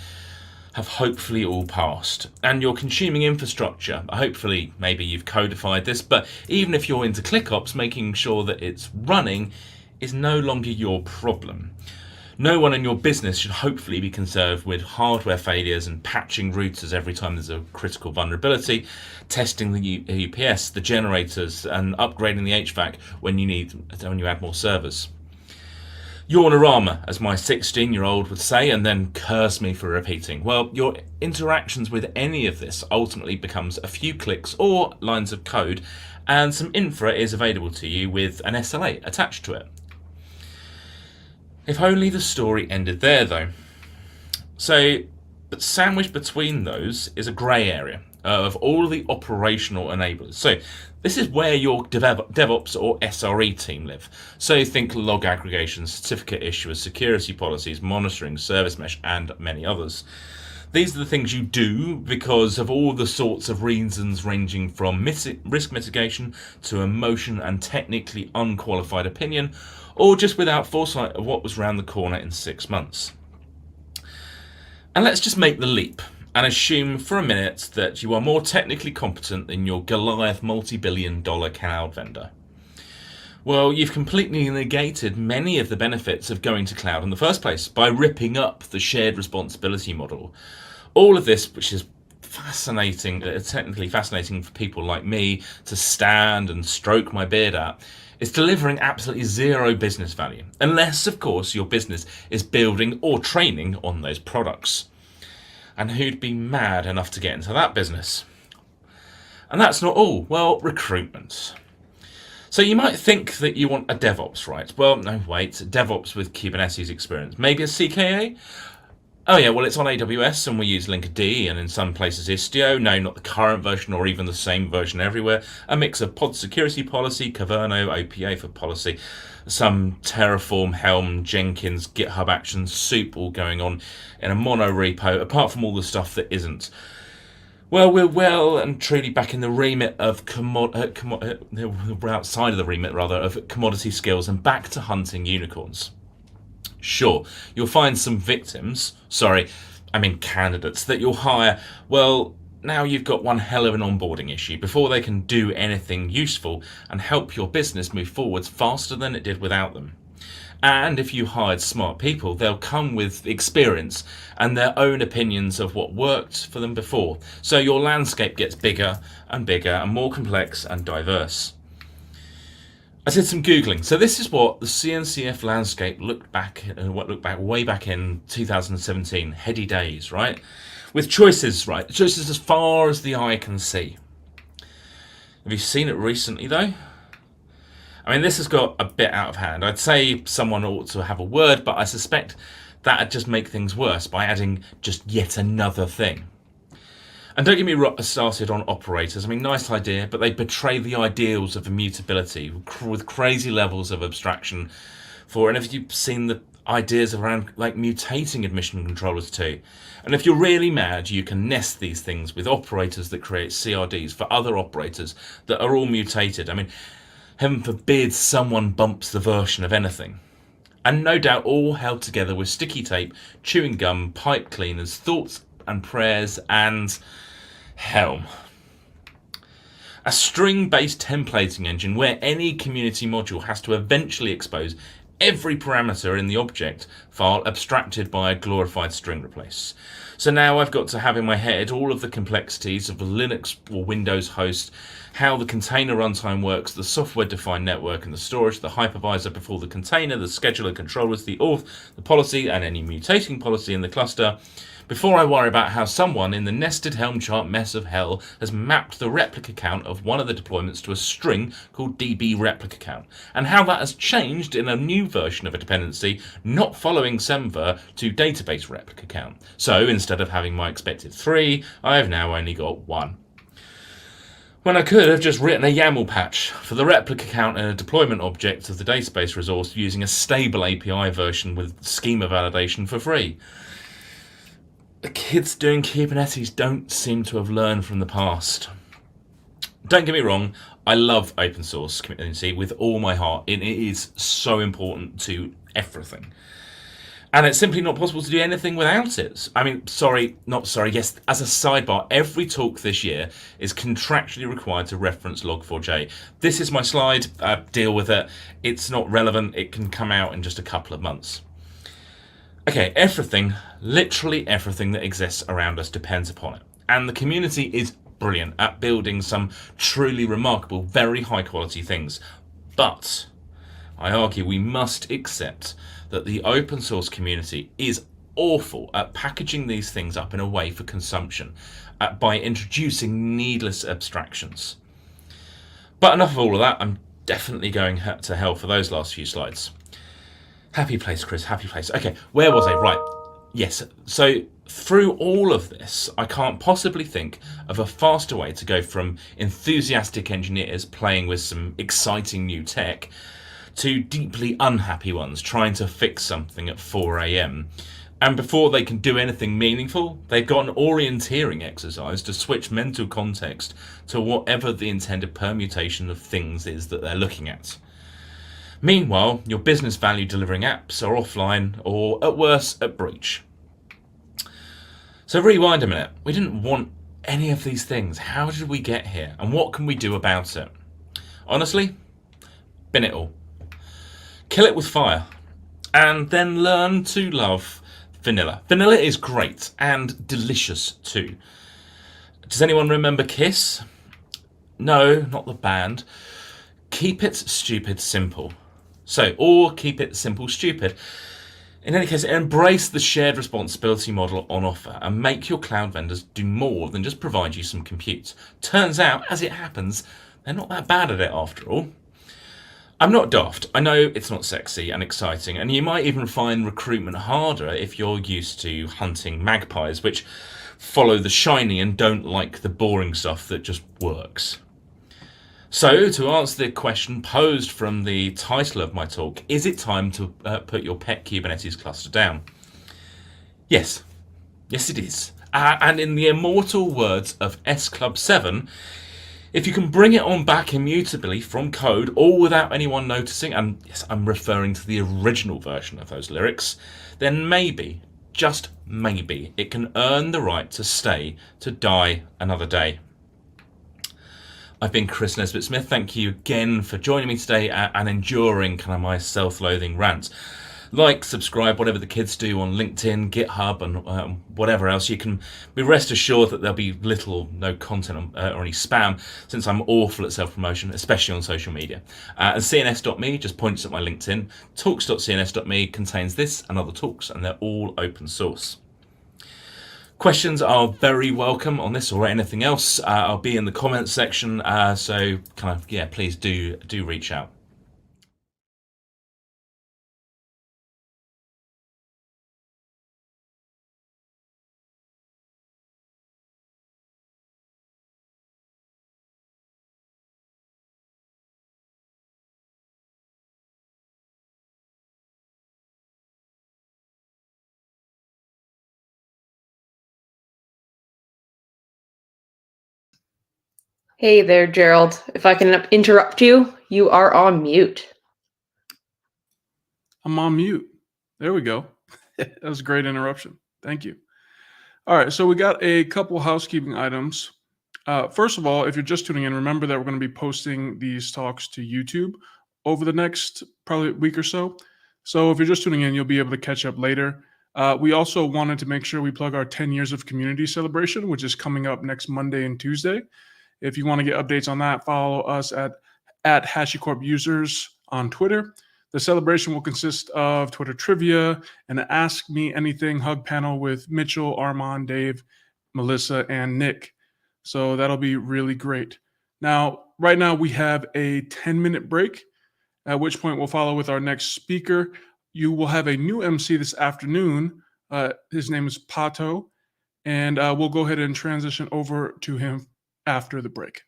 have hopefully all passed. And you're consuming infrastructure. Hopefully, maybe you've codified this, but even if you're into ClickOps, making sure that it's running is no longer your problem. No one in your business should hopefully be concerned with hardware failures and patching routers every time there's a critical vulnerability, testing the UPS, the generators, and upgrading the HVAC when you add more servers. Yawnarama, as my 16-year-old would say, and then curse me for repeating. Well, your interactions with any of this ultimately becomes a few clicks or lines of code, and some infra is available to you with an SLA attached to it. If only the story ended there, though. But sandwiched between those is a grey area of all the operational enablers. So this is where your DevOps or SRE team live. So think log aggregation, certificate issuers, security policies, monitoring, service mesh, and many others. These are the things you do because of all the sorts of reasons, ranging from risk mitigation to emotion and technically unqualified opinion, or just without foresight of what was round the corner in 6 months. And let's just make the leap and assume for a minute that you are more technically competent than your Goliath multi-billion-dollar cloud vendor. Well, you've completely negated many of the benefits of going to cloud in the first place by ripping up the shared responsibility model. All of this, which is fascinating, technically fascinating for people like me to stand and stroke my beard at, is delivering absolutely zero business value, unless, of course, your business is building or training on those products. And who'd be mad enough to get into that business? And that's not all. Well, recruitment. So you might think that you want a DevOps, right? Well, no, wait, DevOps with Kubernetes experience. Maybe a CKA? Oh yeah, well, it's on AWS and we use Linkerd and in some places Istio. No, not the current version or even the same version everywhere. A mix of pod security policy, Caverno, OPA for policy, some Terraform, Helm, Jenkins, GitHub Actions, soup all going on in a mono repo, apart from all the stuff that isn't. Well, we're well and truly back in the remit of we're outside of the remit, rather, of commodity skills and back to hunting unicorns. Sure, you'll find some candidates that you'll hire. Well, now you've got one hell of an onboarding issue before they can do anything useful and help your business move forwards faster than it did without them. And if you hired smart people, they'll come with experience and their own opinions of what worked for them before. So your landscape gets bigger and bigger and more complex and diverse. I did some Googling. So this is what the CNCF landscape looked back way back in 2017, heady days, right? With choices, right? Choices as far as the eye can see. Have you seen it recently, though? I mean, this has got a bit out of hand. I'd say someone ought to have a word, but I suspect that'd just make things worse by adding just yet another thing. And don't get me started on operators. I mean, nice idea, but they betray the ideals of immutability with crazy levels of abstraction and if you've seen the ideas around like mutating admission controllers too. And if you're really mad, you can nest these things with operators that create CRDs for other operators that are all mutated. I mean, heaven forbid someone bumps the version of anything. And no doubt all held together with sticky tape, chewing gum, pipe cleaners, thoughts and prayers, and Helm. A string-based templating engine where any community module has to eventually expose every parameter in the object file abstracted by a glorified string replace. So now I've got to have in my head all of the complexities of the Linux or Windows host, how the container runtime works, the software-defined network and the storage, the hypervisor before the container, the scheduler controllers, the auth, the policy, and any mutating policy in the cluster, before I worry about how someone in the nested Helm chart mess of hell has mapped the replica count of one of the deployments to a string called db replica count, and how that has changed in a new version of a dependency not following semver to database replica count. So instead of having my expected 3, I have now only got 1. When I could have just written a YAML patch for the replica count in a deployment object of the database resource using a stable API version with schema validation for free. The kids doing Kubernetes don't seem to have learned from the past. Don't get me wrong, I love open source community with all my heart. It is so important to everything. And it's simply not possible to do anything without it. I mean, yes, as a sidebar, every talk this year is contractually required to reference Log4j. This is my slide, deal with it. It's not relevant, it can come out in just a couple of months. Okay, everything, literally everything that exists around us depends upon it. And the community is brilliant at building some truly remarkable, very high quality things. But I argue we must accept that the open source community is awful at packaging these things up in a way for consumption by introducing needless abstractions. But enough of all of that. I'm definitely going to hell for those last few slides. Happy place, Chris, happy place. Okay, where was I? Right, yes. So through all of this, I can't possibly think of a faster way to go from enthusiastic engineers playing with some exciting new tech to deeply unhappy ones trying to fix something at 4 a.m. And before they can do anything meaningful, they've got an orienteering exercise to switch mental context to whatever the intended permutation of things is that they're looking at. Meanwhile, your business value delivering apps are offline or, at worst, at breach. So rewind a minute. We didn't want any of these things. How did we get here? And what can we do about it? Honestly, bin it all. Kill it with fire. And then learn to love vanilla. Vanilla is great and delicious too. Does anyone remember Kiss? No, not the band. Keep it stupid simple. So, or keep it simple stupid. In any case, embrace the shared responsibility model on offer and make your cloud vendors do more than just provide you some compute. Turns out, as it happens, they're not that bad at it after all. I'm not daft. I know it's not sexy and exciting, and you might even find recruitment harder if you're used to hunting magpies, which follow the shiny and don't like the boring stuff that just works. So, to answer the question posed from the title of my talk, is it time to put your pet Kubernetes cluster down? Yes. Yes, it is. And in the immortal words of S Club 7, if you can bring it on back immutably from code, all without anyone noticing, and yes, I'm referring to the original version of those lyrics, then maybe, just maybe, it can earn the right to stay to die another day. I've been Chris Nesbitt-Smith. Thank you again for joining me today and enduring kind of my self-loathing rants. Like, subscribe, whatever the kids do on LinkedIn, GitHub, and whatever else. You can be rest assured that there'll be little or no content or any spam, since I'm awful at self-promotion, especially on social media. And cns.me just points at my LinkedIn. Talks.cns.me contains this and other talks, and they're all open source. Questions are very welcome on this or anything else. I'll be in the comments section, so please do reach out. Hey there, Gerald. If I can interrupt you, you are on mute. I'm on mute. There we go. That was a great interruption. Thank you. All right, so we got a couple housekeeping items. First of all, if you're just tuning in, remember that we're going to be posting these talks to YouTube over the next probably week or so. So if you're just tuning in, you'll be able to catch up later. We also wanted to make sure we plug our 10 years of community celebration, which is coming up next Monday and Tuesday. If you want to get updates on that, follow us at HashiCorp users on Twitter. The celebration will consist of Twitter trivia and an Ask Me Anything hug panel with Mitchell, Armand, Dave, Melissa, and Nick. So that'll be really great. Now, right now we have a 10-minute break, at which point we'll follow with our next speaker. You will have a new MC this afternoon. His name is Pato, and we'll go ahead and transition over to him after the break.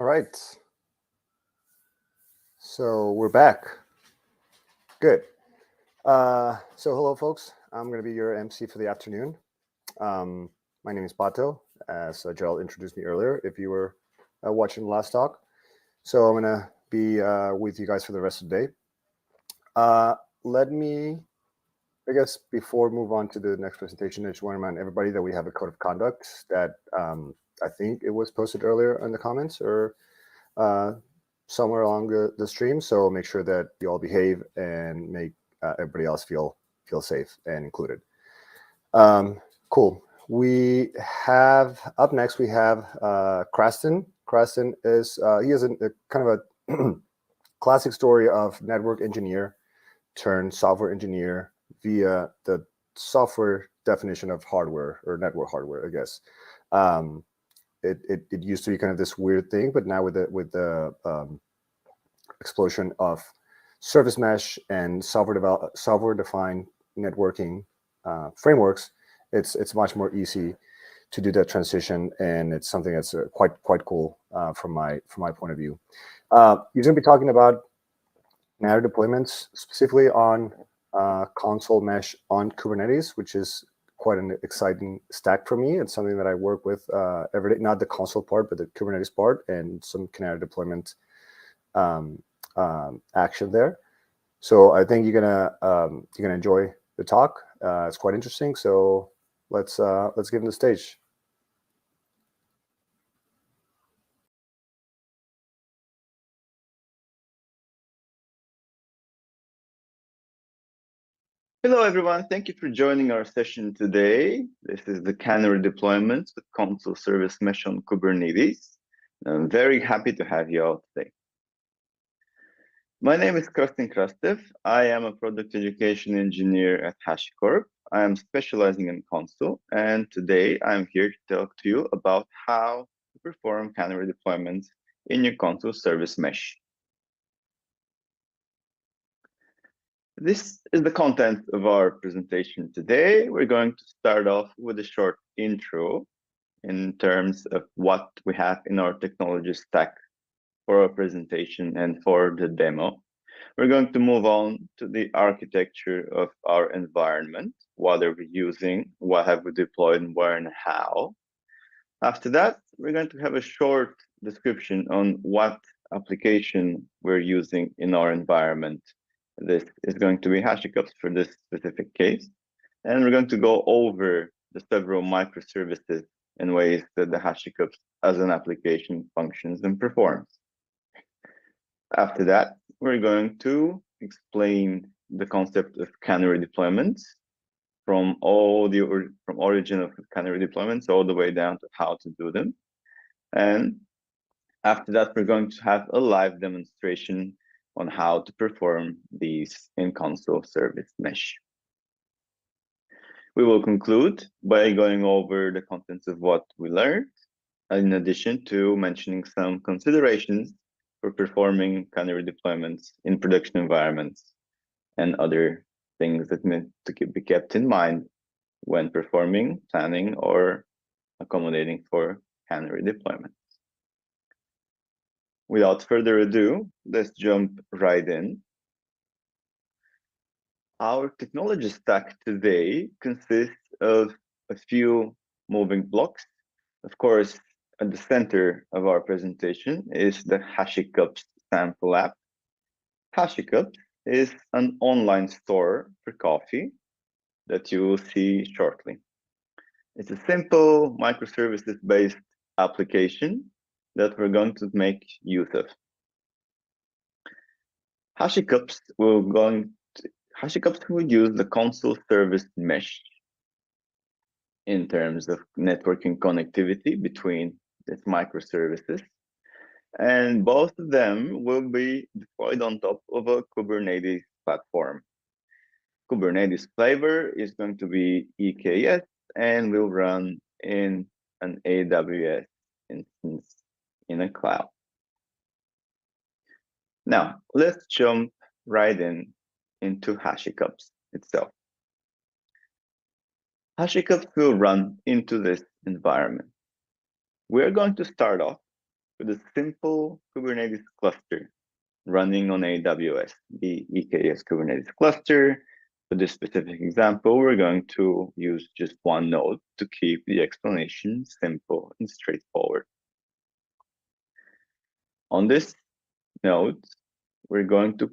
All right. So we're back. Good. So hello, folks. I'm going to be your MC for the afternoon. My name is Pato, as Gerald introduced me earlier, if you were watching the last talk. So I'm going to be with you guys for the rest of the day. Let me, I guess, before we move on to the next presentation, I just want to remind everybody that we have a code of conduct that I think it was posted earlier in the comments or somewhere along the stream. So make sure that you all behave and make everybody else feel safe and included. Cool. We have up next. We have Creston. Creston is he is a kind of a classic story of network engineer turned software engineer via the software definition of hardware or network hardware, I guess. It used to be kind of this weird thing, but now with the explosion of service mesh and software-defined networking frameworks, it's much more easy to do that transition, and it's something that's quite cool from my point of view. You're going to be talking about Canary deployments, specifically on console mesh on Kubernetes, which is quite an exciting stack for me. It's something that I work with every day, not the console part, but the Kubernetes part, and some Canary deployment action there. So I think you're gonna enjoy the talk. It's quite interesting. So let's give him the stage. Hello, everyone. Thank you for joining our session today. This is the Canary Deployments with Console Service Mesh on Kubernetes. I'm very happy to have you all today. My name is Karsten Krastev. I am a product education engineer at HashiCorp. I am specializing in console, and today I'm here to talk to you about how to perform Canary deployments in your console service mesh. This is the content of our presentation today. We're going to start off with a short intro in terms of what we have in our technology stack for our presentation and for the demo. We're going to move on to the architecture of our environment. What are we using? What have we deployed and where and how? After that, we're going to have a short description on what application we're using in our environment. This is going to be HashiTalks for this specific case. And we're going to go over the several microservices and ways that the HashiTalks as an application functions and performs. After that, we're going to explain the concept of Canary deployments from origin of Canary deployments all the way down to how to do them. And after that, we're going to have a live demonstration on how to perform these in console service mesh. We will conclude by going over the contents of what we learned, in addition to mentioning some considerations for performing Canary deployments in production environments and other things that need to be kept in mind when performing, planning, or accommodating for Canary deployments. Without further ado, let's jump right in. Our technology stack today consists of a few moving blocks. Of course, at the center of our presentation is the HashiCups sample app. HashiCups is an online store for coffee that you will see shortly. It's a simple microservices-based application that we're going to make use of. HashiCups will use the console service mesh in terms of networking connectivity between its microservices, and both of them will be deployed on top of a Kubernetes platform. Kubernetes flavor is going to be EKS and will run in an AWS instance in a cloud. Now, let's jump right into HashiCups itself. HashiCups will run into this environment. We're going to start off with a simple Kubernetes cluster running on AWS, the EKS Kubernetes cluster. For this specific example, we're going to use just one node to keep the explanation simple and straightforward. On this node, we're going to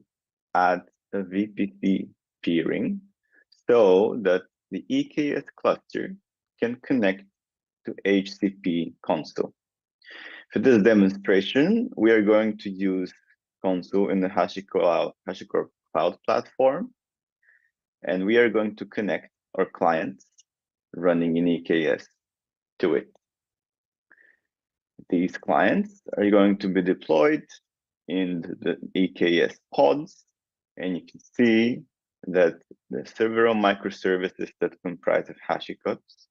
add a VPC peering so that the EKS cluster can connect to HCP console. For this demonstration, we are going to use console in the HashiCorp Cloud platform, and we are going to connect our clients running in EKS to it. These clients are going to be deployed in the EKS pods, and you can see that the several microservices that comprise of HashiCups,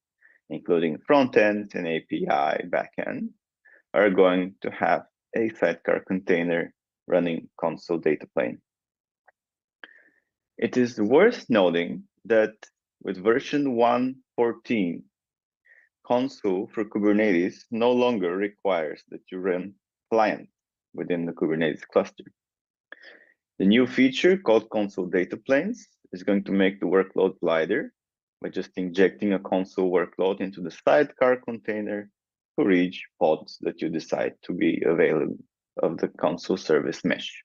including front-end and API backend, are going to have a sidecar container running console data plane. It is worth noting that with version 1.14, console for Kubernetes no longer requires that you run clients within the Kubernetes cluster. The new feature called console data planes is going to make the workload lighter by just injecting a console workload into the sidecar container for each pods that you decide to be available of the console service mesh.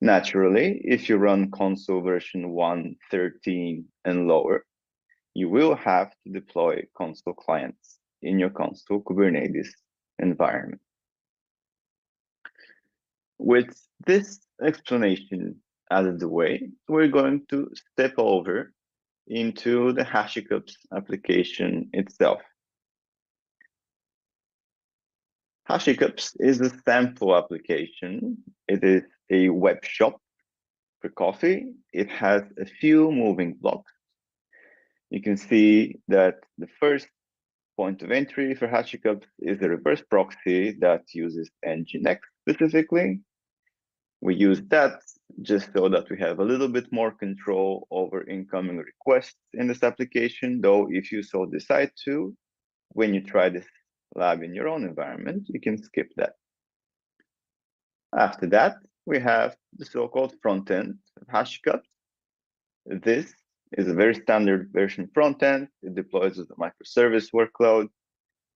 Naturally, if you run console version 1.13 and lower, you will have to deploy console clients in your console Kubernetes environment. With this explanation out of the way, we're going to step over into the HashiCups application itself. HashiCups is a sample application. It is a web shop for coffee. It has a few moving blocks. you can see that the first point of entry for HashiCorp is a reverse proxy that uses Nginx specifically. We use that just so that we have a little bit more control over incoming requests in this application, though if you so decide to, when you try this lab in your own environment, you can skip that. After that, we have the so-called front end of HashiCorp. This is a very standard version front end. It deploys with a microservice workload,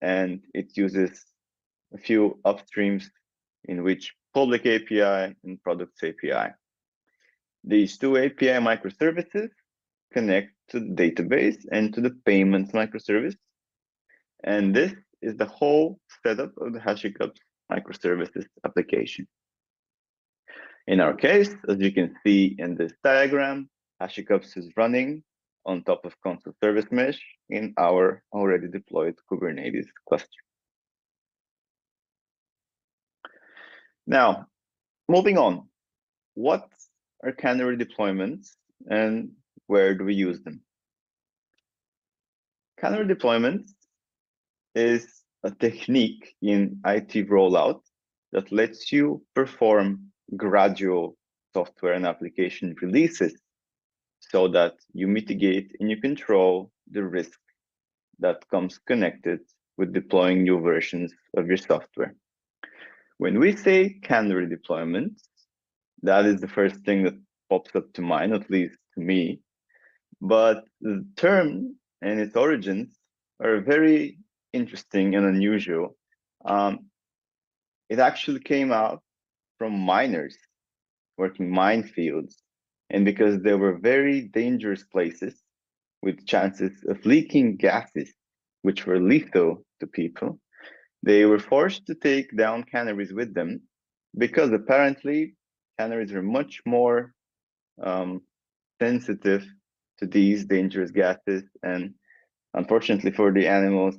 and it uses a few upstreams in which public API and products API. These two API microservices connect to the database and to the payments microservice. And this is the whole setup of the HashiCorp microservices application. In our case, as you can see in this diagram, HashiCorp is running on top of console service mesh in our already deployed Kubernetes cluster. Now, moving on, what are Canary deployments and where do we use them? Canary deployments is a technique in IT rollout that lets you perform gradual software and application releases so that you mitigate and you control the risk that comes connected with deploying new versions of your software. When we say Canary deployments, that is the first thing that pops up to mind, at least to me. But the term and its origins are very interesting and unusual. It actually came out from miners working minefields, and because they were very dangerous places with chances of leaking gases, which were lethal to people, they were forced to take down canaries with them because apparently canaries are much more sensitive to these dangerous gases, and unfortunately for the animals,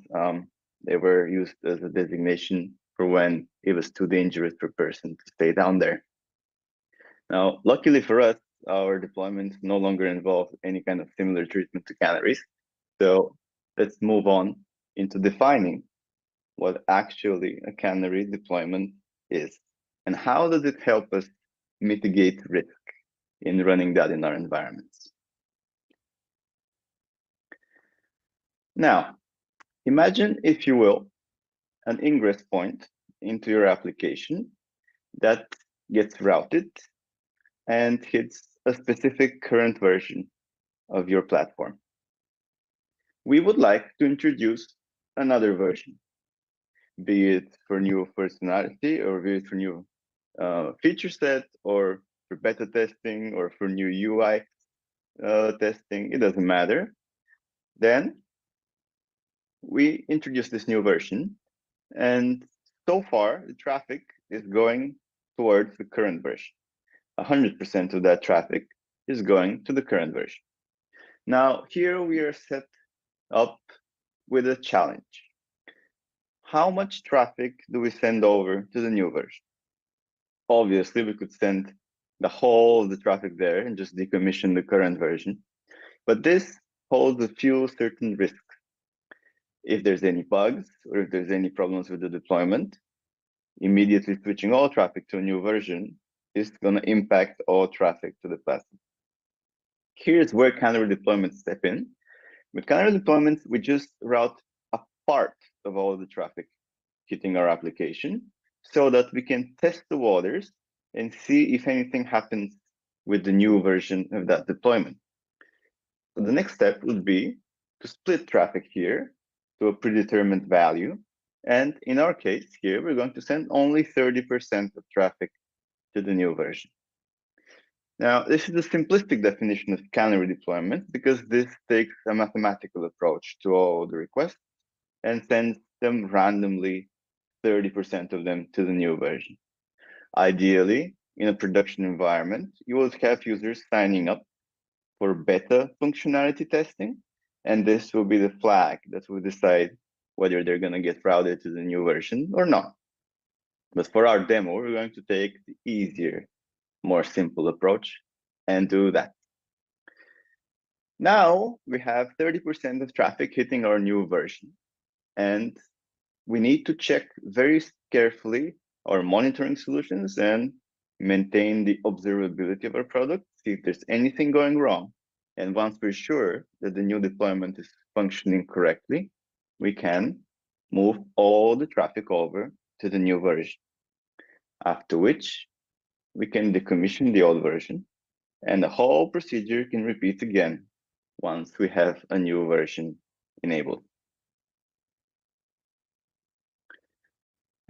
they were used as a designation for when it was too dangerous for a person to stay down there. Now, luckily for us, our deployments no longer involve any kind of similar treatment to canaries. So let's move on into defining what actually a canary deployment is and how does it help us mitigate risk in running that in our environments. Now, imagine, if you will, an ingress point into your application that gets routed and hits a specific current version of your platform. We would like to introduce another version, be it for new functionality or be it for new feature set or for beta testing or for new UI testing, it doesn't matter. Then we introduce this new version, and so far the traffic is going towards the current version. 100% of that traffic is going to the current version. Now, here we are set up with a challenge. How much traffic do we send over to the new version? Obviously, we could send the whole of the traffic there and just decommission the current version. But this holds a few certain risks. If there's any bugs or if there's any problems with the deployment, immediately switching all traffic to a new version is going to impact all traffic to the platform. Here's where Canary deployments step in. With Canary deployments, we just route a part of all of the traffic hitting our application so that we can test the waters and see if anything happens with the new version of that deployment. So the next step would be to split traffic here to a predetermined value. And in our case here, we're going to send only 30% of traffic to the new version. Now, this is a simplistic definition of canary deployment because this takes a mathematical approach to all the requests and sends them randomly, 30% of them to the new version. Ideally, in a production environment, you will have users signing up for beta functionality testing, and this will be the flag that will decide whether they're going to get routed to the new version or not. But for our demo, we're going to take the easier, more simple approach and do that. Now we have 30% of traffic hitting our new version, and we need to check very carefully our monitoring solutions and maintain the observability of our product, see if there's anything going wrong. And once we're sure that the new deployment is functioning correctly, we can move all the traffic over to the new version. After which, we can decommission the old version, and the whole procedure can repeat again once we have a new version enabled.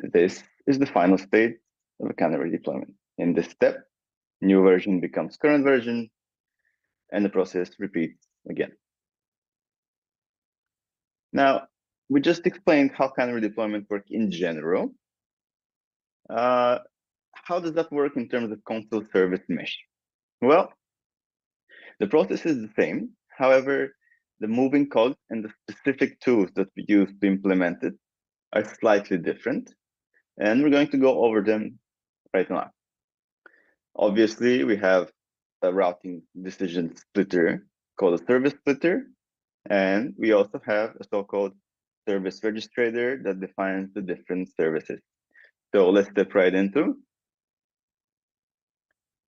This is the final state of a Canary deployment. In this step, new version becomes current version, and the process repeats again. Now, we just explained how Canary deployment work in general. How does that work in terms of console service mesh? Well, the process is the same. However, the moving code and the specific tools that we use to implement it are slightly different, and we're going to go over them right now. Obviously, we have a routing decision splitter called a service splitter, and we also have a so-called service registrator that defines the different services. So let's step right into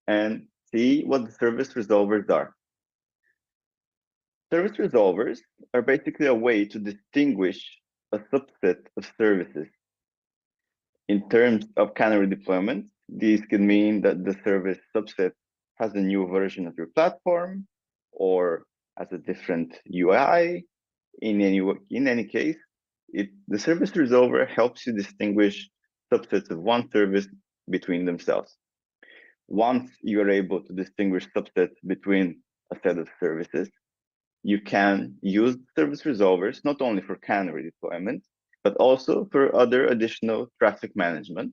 and see what the service resolvers are. Service resolvers are basically a way to distinguish a subset of services. In terms of Canary deployment, these can mean that the service subset has a new version of your platform or has a different UI. In any case, the service resolver helps you distinguish subsets of one service between themselves. Once you are able to distinguish subsets between a set of services, you can use service resolvers not only for Canary deployment, but also for other additional traffic management,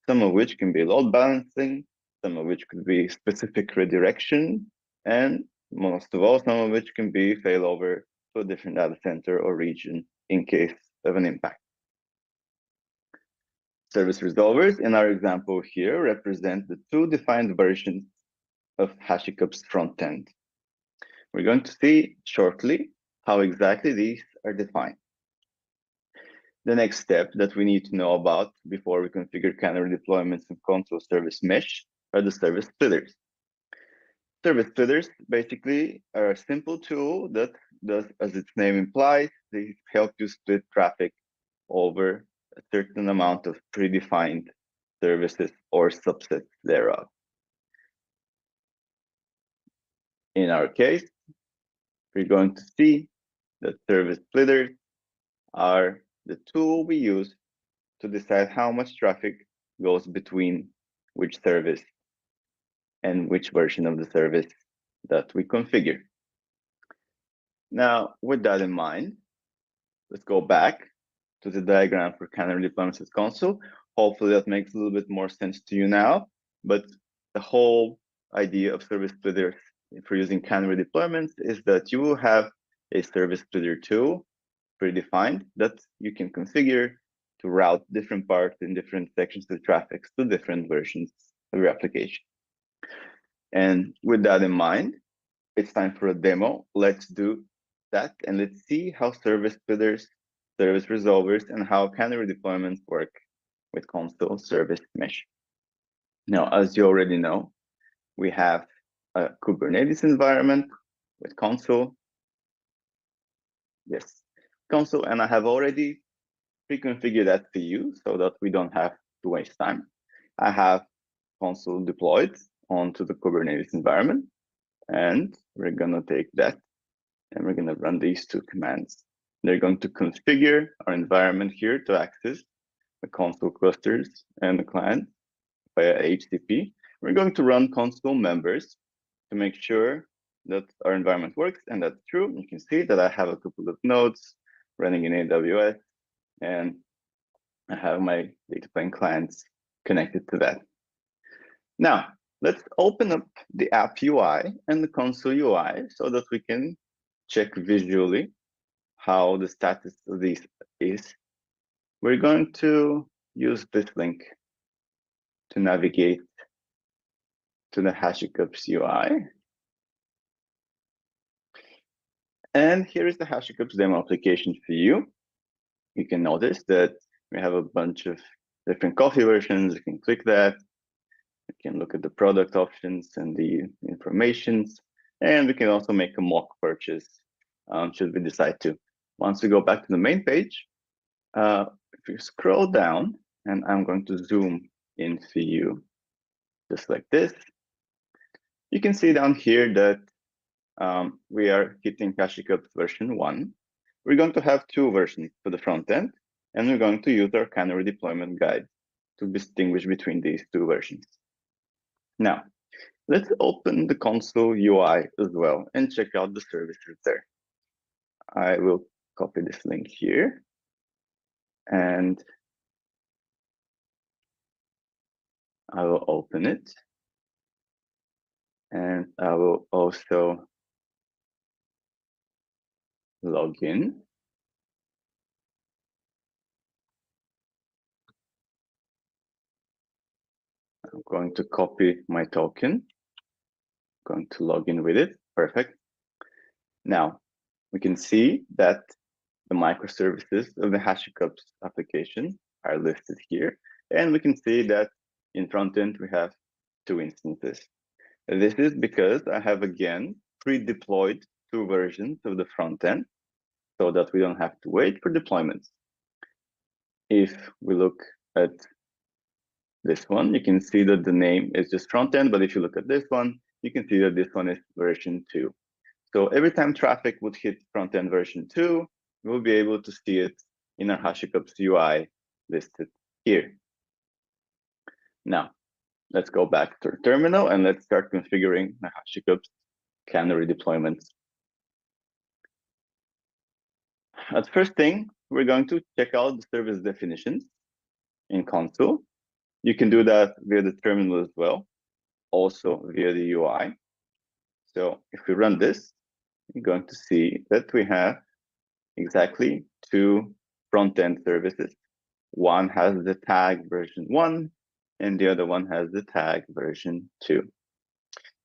some of which can be load balancing, some of which could be specific redirection, and most of all, some of which can be failover to a different data center or region in case of an impact. Service resolvers in our example here represent the two defined versions of HashiCorp's front end. We're going to see shortly how exactly these are defined. The next step that we need to know about before we configure Canary deployments and console service mesh are the service splitters. Service splitters basically are a simple tool that does, as its name implies, they help you split traffic over a certain amount of predefined services or subsets thereof. In our case, we're going to see that service splitters are the tool we use to decide how much traffic goes between which service and which version of the service that we configure. Now, with that in mind, let's go back to the diagram for Canary deployments as console. Hopefully that makes a little bit more sense to you now, but the whole idea of service splitters for using Canary deployments is that you will have a service splitter tool predefined that you can configure to route different parts in different sections of traffic to different versions of your application. And with that in mind, it's time for a demo. Let's do that and let's see how service splitters, service resolvers, and how Canary deployments work with console service mesh. Now, as you already know, we have a Kubernetes environment with console. Yes, console, and I have already pre-configured that for you so that we don't have to waste time. I have console deployed onto the Kubernetes environment, and we're gonna take that and we're gonna run these two commands. They're going to configure our environment here to access the console clusters and the client via HTTP. We're going to run console members to make sure that our environment works, and that's true. You can see that I have a couple of nodes running in AWS, and I have my data plane clients connected to that. Now, let's open up the app UI and the console UI so that we can check visually how the status of these is. We're going to use this link to navigate to the HashiCorp's UI. And here is the HashiCorp's demo application for you. You can notice that we have a bunch of different coffee versions. You can click that. You can look at the product options and the informations. And we can also make a mock purchase should we decide to. Once we go back to the main page, if you scroll down, and I'm going to zoom in for you, just like this, you can see down here that we are hitting HashiCorp version 1. We're going to have 2 versions for the front end, and we're going to use our Canary deployment guide to distinguish between these 2 versions. Now, let's open the console UI as well and check out the services there. I will copy this link here, and I will open it. And I will also log in. I'm going to copy my token. I'm going to log in with it. Perfect. Now, we can see that the microservices of the HashiCorp application are listed here. And we can see that in front end, we have 2 instances. This is because I have, again, pre-deployed 2 versions of the front end so that we don't have to wait for deployments. If we look at this one, you can see that the name is just front end, but if you look at this one, you can see that this one is version 2. So every time traffic would hit front end version 2, we'll be able to see it in our HashiCorp UI listed here. Now, let's go back to our terminal and let's start configuring the HashiCorp Canary deployments. At first thing, we're going to check out the service definitions in console. You can do that via the terminal as well, also via the UI. So if we run this, you're going to see that we have exactly 2 front-end services. One has the tag version 1, and the other one has the tag version 2.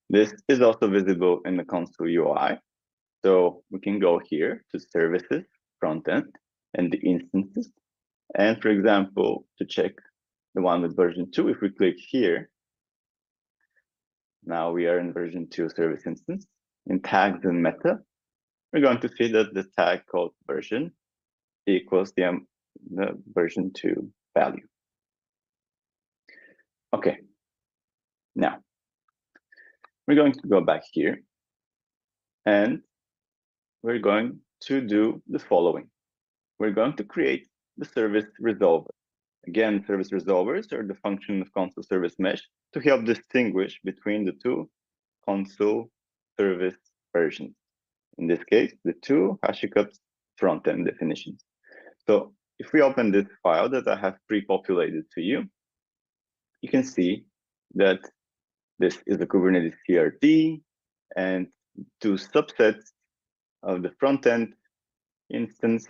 This is also visible in the console UI. So we can go here to services, front-end, and the instances. And for example, to check the one with version 2, if we click here, now we are in version 2 service instance. In tags and meta, we're going to see that the tag called version equals the version 2 value. Okay, now we're going to go back here and we're going to do the following. We're going to create the service resolver. Again, service resolvers are the function of console service mesh to help distinguish between the 2 console service versions. In this case, the 2 HashiCorp front-end definitions. So if we open this file that I have pre-populated to you, you can see that this is the Kubernetes CRT, and 2 subsets of the front-end instance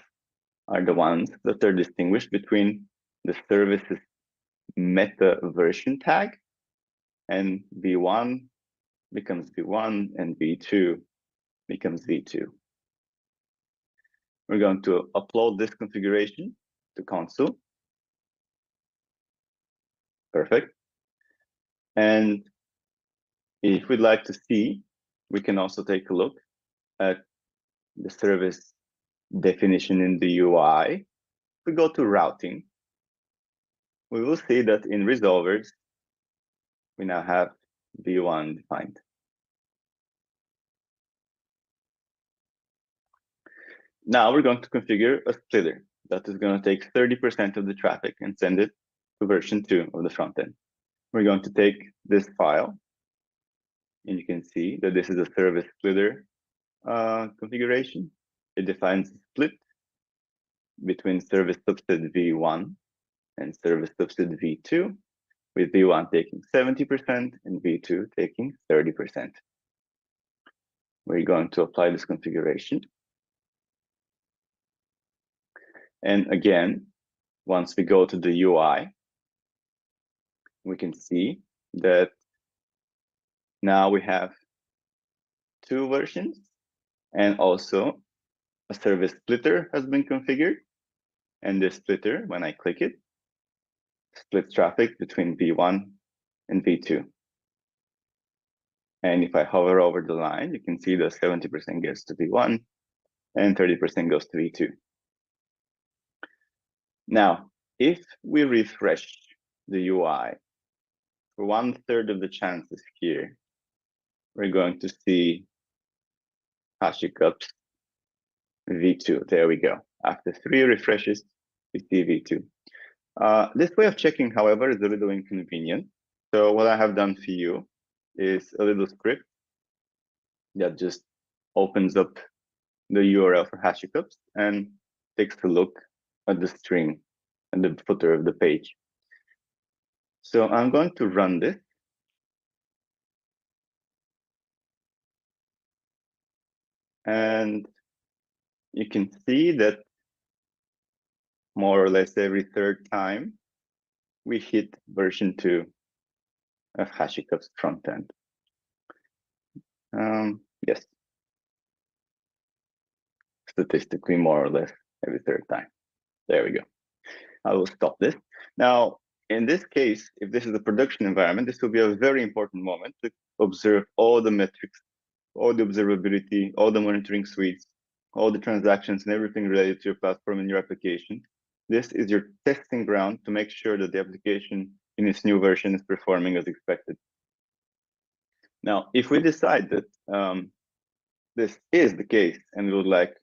are the ones that are distinguished between the services meta version tag, and v1 becomes v1 and v2 becomes v2. We're going to upload this configuration to console. Perfect. And if we'd like to see, we can also take a look at the service definition in the UI. If we go to routing, we will see that in resolvers, we now have v1 defined. Now we're going to configure a splitter that is going to take 30% of the traffic and send it to version 2 of the front end. We're going to take this file, and you can see that this is a service splitter configuration. It defines a split between service subset v1 and service subset v2, with v1 taking 70% and v2 taking 30%. We're going to apply this configuration. And again, once we go to the UI, we can see that now we have 2 versions and also a service splitter has been configured. And this splitter, when I click it, splits traffic between V1 and V2. And if I hover over the line, you can see that 70% gets to V1 and 30% goes to V2. Now, if we refresh the UI, for 1/3 of the chances here, we're going to see HashiCups V2. There we go. After 3 refreshes, we see V2. This way of checking, however, is a little inconvenient. So what I have done for you is a little script that just opens up the URL for HashiCups and takes a look at the string and the footer of the page. So I'm going to run this. And you can see that more or less every 3rd time we hit version 2 of HashiCups frontend. Yes. Statistically, more or less every 3rd time. There we go. I will stop this. Now, in this case, if this is a production environment, this will be a very important moment to observe all the metrics, all the observability, all the monitoring suites, all the transactions and everything related to your platform and your application. This is your testing ground to make sure that the application in its new version is performing as expected. Now, if we decide that this is the case and we would like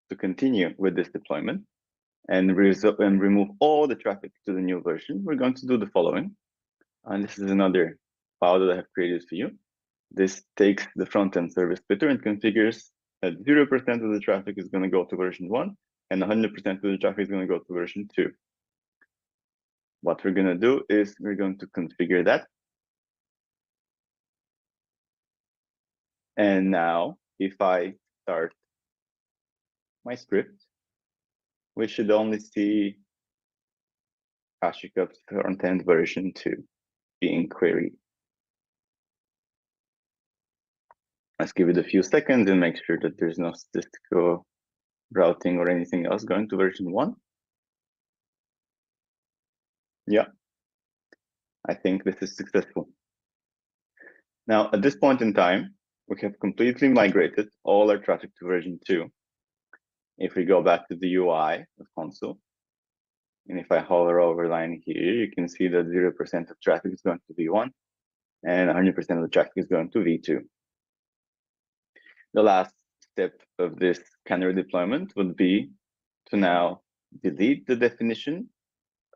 to continue with this deployment and remove all the traffic to the new version, we're going to do the following. And this is another file that I have created for you. This takes the front-end service splitter and configures that 0% of the traffic is going to go to version 1 and 100% of the traffic is going to go to version 2. What we're going to do is we're going to configure that. And now, if I start my script, we should only see HashiCups front-end version 2 being queried. Let's give it a few seconds and make sure that there's no statistical routing or anything else going to version 1. Yeah, I think this is successful. Now, at this point in time, we have completely migrated all our traffic to version 2. If we go back to the UI of console, and if I hover over line here, you can see that 0% of traffic is going to V1 and 100% of the traffic is going to V2. The last step of this Canary deployment would be to now delete the definition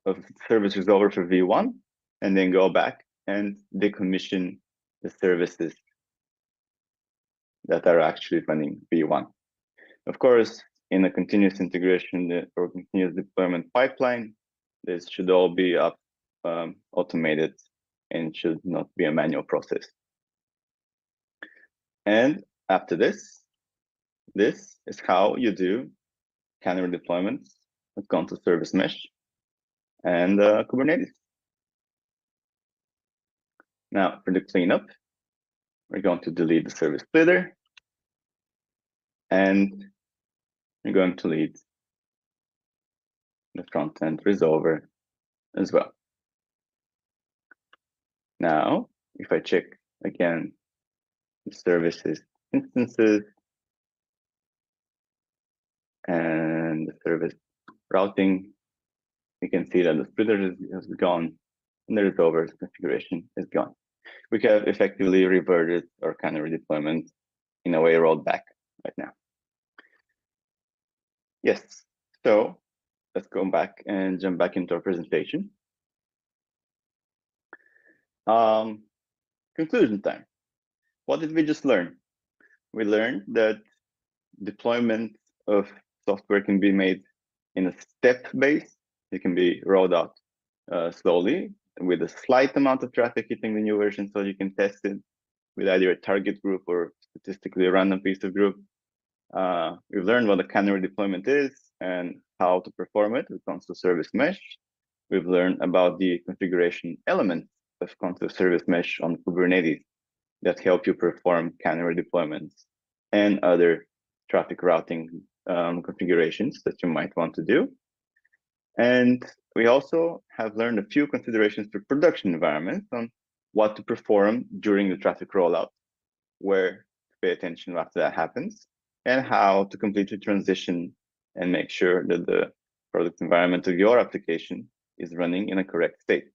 of service resolver for V1 and then go back and decommission the services that are actually running V1. Of course, in a continuous integration or continuous deployment pipeline, this should all be automated and should not be a manual process. And after this is how you do Canary deployments with Contour Service Mesh and Kubernetes. Now, for the cleanup, we're going to delete the service splitter, and we're going to delete the front-end resolver as well. Now, if I check again the services instances and the service routing, you can see that the splitter has gone and the resolver's configuration is gone. We have effectively reverted our Canary deployment in a way rolled back right now. Yes, so let's go back and jump back into our presentation. Conclusion time. What did we just learn? We learned that deployment of software can be made in a step base. It can be rolled out slowly with a slight amount of traffic hitting the new version, so you can test it with either a target group or statistically a random piece of group. We've learned what a Canary deployment is and how to perform it with Contour Service Mesh. We've learned about the configuration elements of Contour Service Mesh on Kubernetes that help you perform Canary deployments and other traffic routing configurations that you might want to do. And we also have learned a few considerations for production environments on what to perform during the traffic rollout, where to pay attention after that happens, and how to complete the transition and make sure that the product environment of your application is running in a correct state.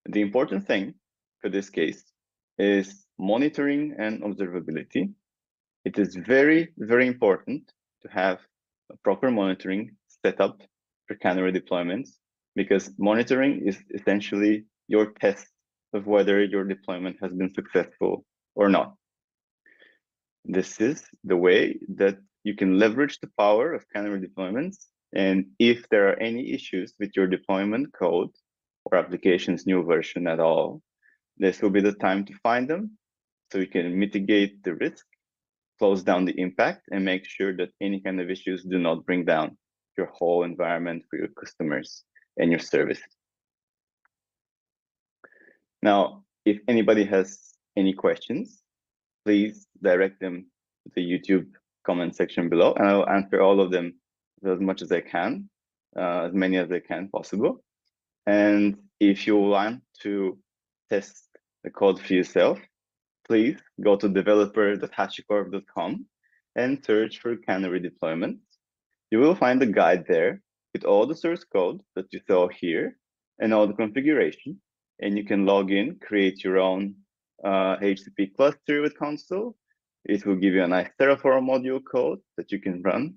The important thing for this case is monitoring and observability. It is very, very important to have a proper monitoring set up for Canary deployments, because monitoring is essentially your test of whether your deployment has been successful or not. This is the way that you can leverage the power of Canary deployments. And if there are any issues with your deployment code or application's new version at all, this will be the time to find them so you can mitigate the risk, close down the impact, and make sure that any kind of issues do not bring down your whole environment for your customers and your service. Now, if anybody has any questions, please direct them to the YouTube comment section below, and I'll answer all of them as much as I can, as many as I can possible. And if you want to test the code for yourself, please go to developer.hashicorp.com and search for Canary deployments. You will find a guide there with all the source code that you saw here and all the configuration. And you can log in, create your own HCP cluster with console. It will give you a nice Terraform module code that you can run.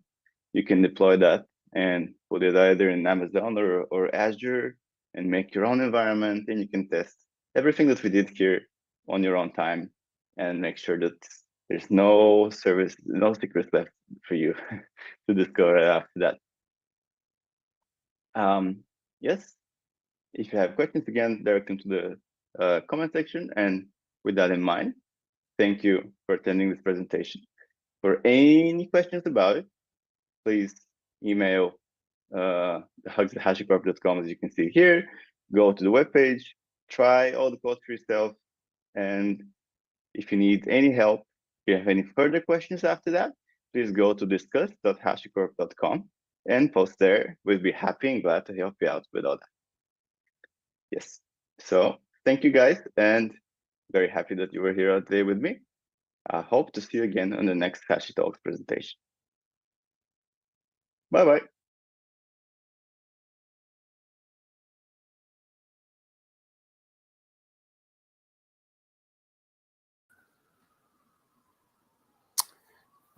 You can deploy that and put it either in Amazon or Azure and make your own environment, and you can test everything that we did here on your own time and make sure that there's no secrets left for you to discover after that. Yes, if you have questions, again, direct them to the comment section. And with that in mind, thank you for attending this presentation. For any questions about it, please email hugs@hashicorp.com, as you can see here. Go to the webpage, try all the code for yourself, and if you need any help, if you have any further questions after that, please go to discuss.hashicorp.com and post there. We'll be happy and glad to help you out with all that. Yes, so thank you guys, and very happy that you were here today with me. I hope to see you again on the next HashiTalks presentation. Bye-bye.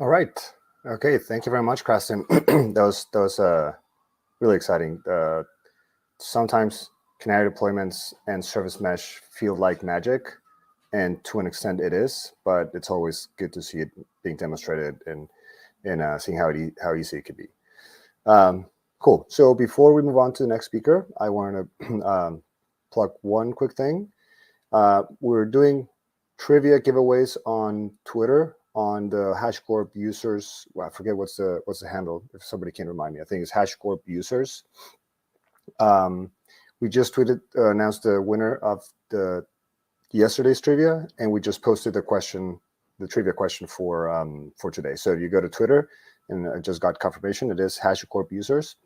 All right. Okay. Thank you very much, Kristen. that was really exciting. Sometimes Canary deployments and service mesh feel like magic, and to an extent it is, but it's always good to see it being demonstrated and seeing how easy it could be. Cool. So before we move on to the next speaker, I want to plug one quick thing. We're doing trivia giveaways on Twitter on the HashiCorp users. Well, I forget what's the handle. If somebody can remind me, I think it's HashiCorp users. We just announced the winner of yesterday's trivia, and we just posted the trivia question for today. So you go to Twitter, and I just got confirmation. It is HashiCorp users.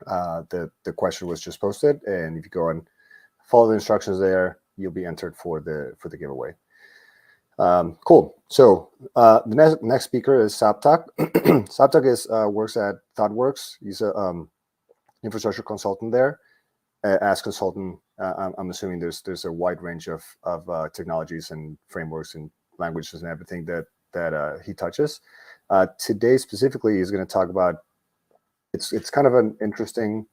The question was just posted, and if you go and follow the instructions there, you'll be entered for the giveaway. Cool. So the next speaker is Saptak. Saptak works at ThoughtWorks. He's a infrastructure consultant there. As consultant, I'm assuming there's a wide range of technologies and frameworks and languages and everything that he touches. Today specifically, he's going to talk about it's kind of an interesting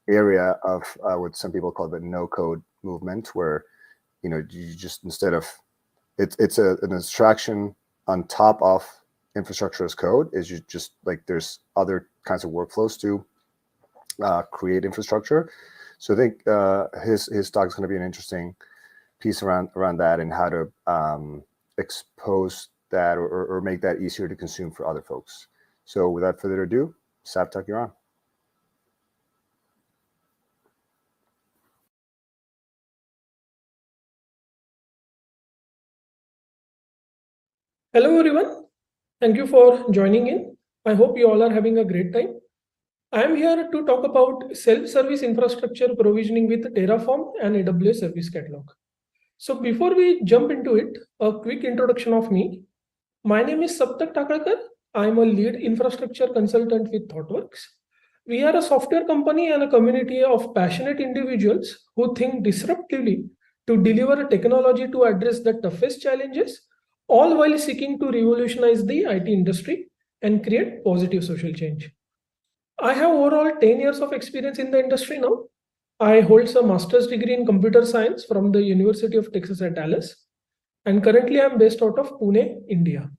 area of what some people call the no-code movement, where you just instead of it's an abstraction on top of infrastructure as code, is you just like there's other kinds of workflows to create infrastructure. So I think his talk is going to be an interesting piece around that and how to expose that or make that easier to consume for other folks. So without further ado, Saptak, you're on. Hello everyone, thank you for joining in. I hope you all are having a great time. I am here to talk about self-service infrastructure provisioning with Terraform and AWS Service Catalog. So before we jump into it, a quick introduction of me. My name is Saptak Takalkar. I am a lead infrastructure consultant with ThoughtWorks. We are a software company and a community of passionate individuals who think disruptively to deliver technology to address the toughest challenges, all while seeking to revolutionize the IT industry and create positive social change. I have overall 10 years of experience in the industry now. I hold a master's degree in computer science from the University of Texas at Dallas, and currently I'm based out of Pune, India.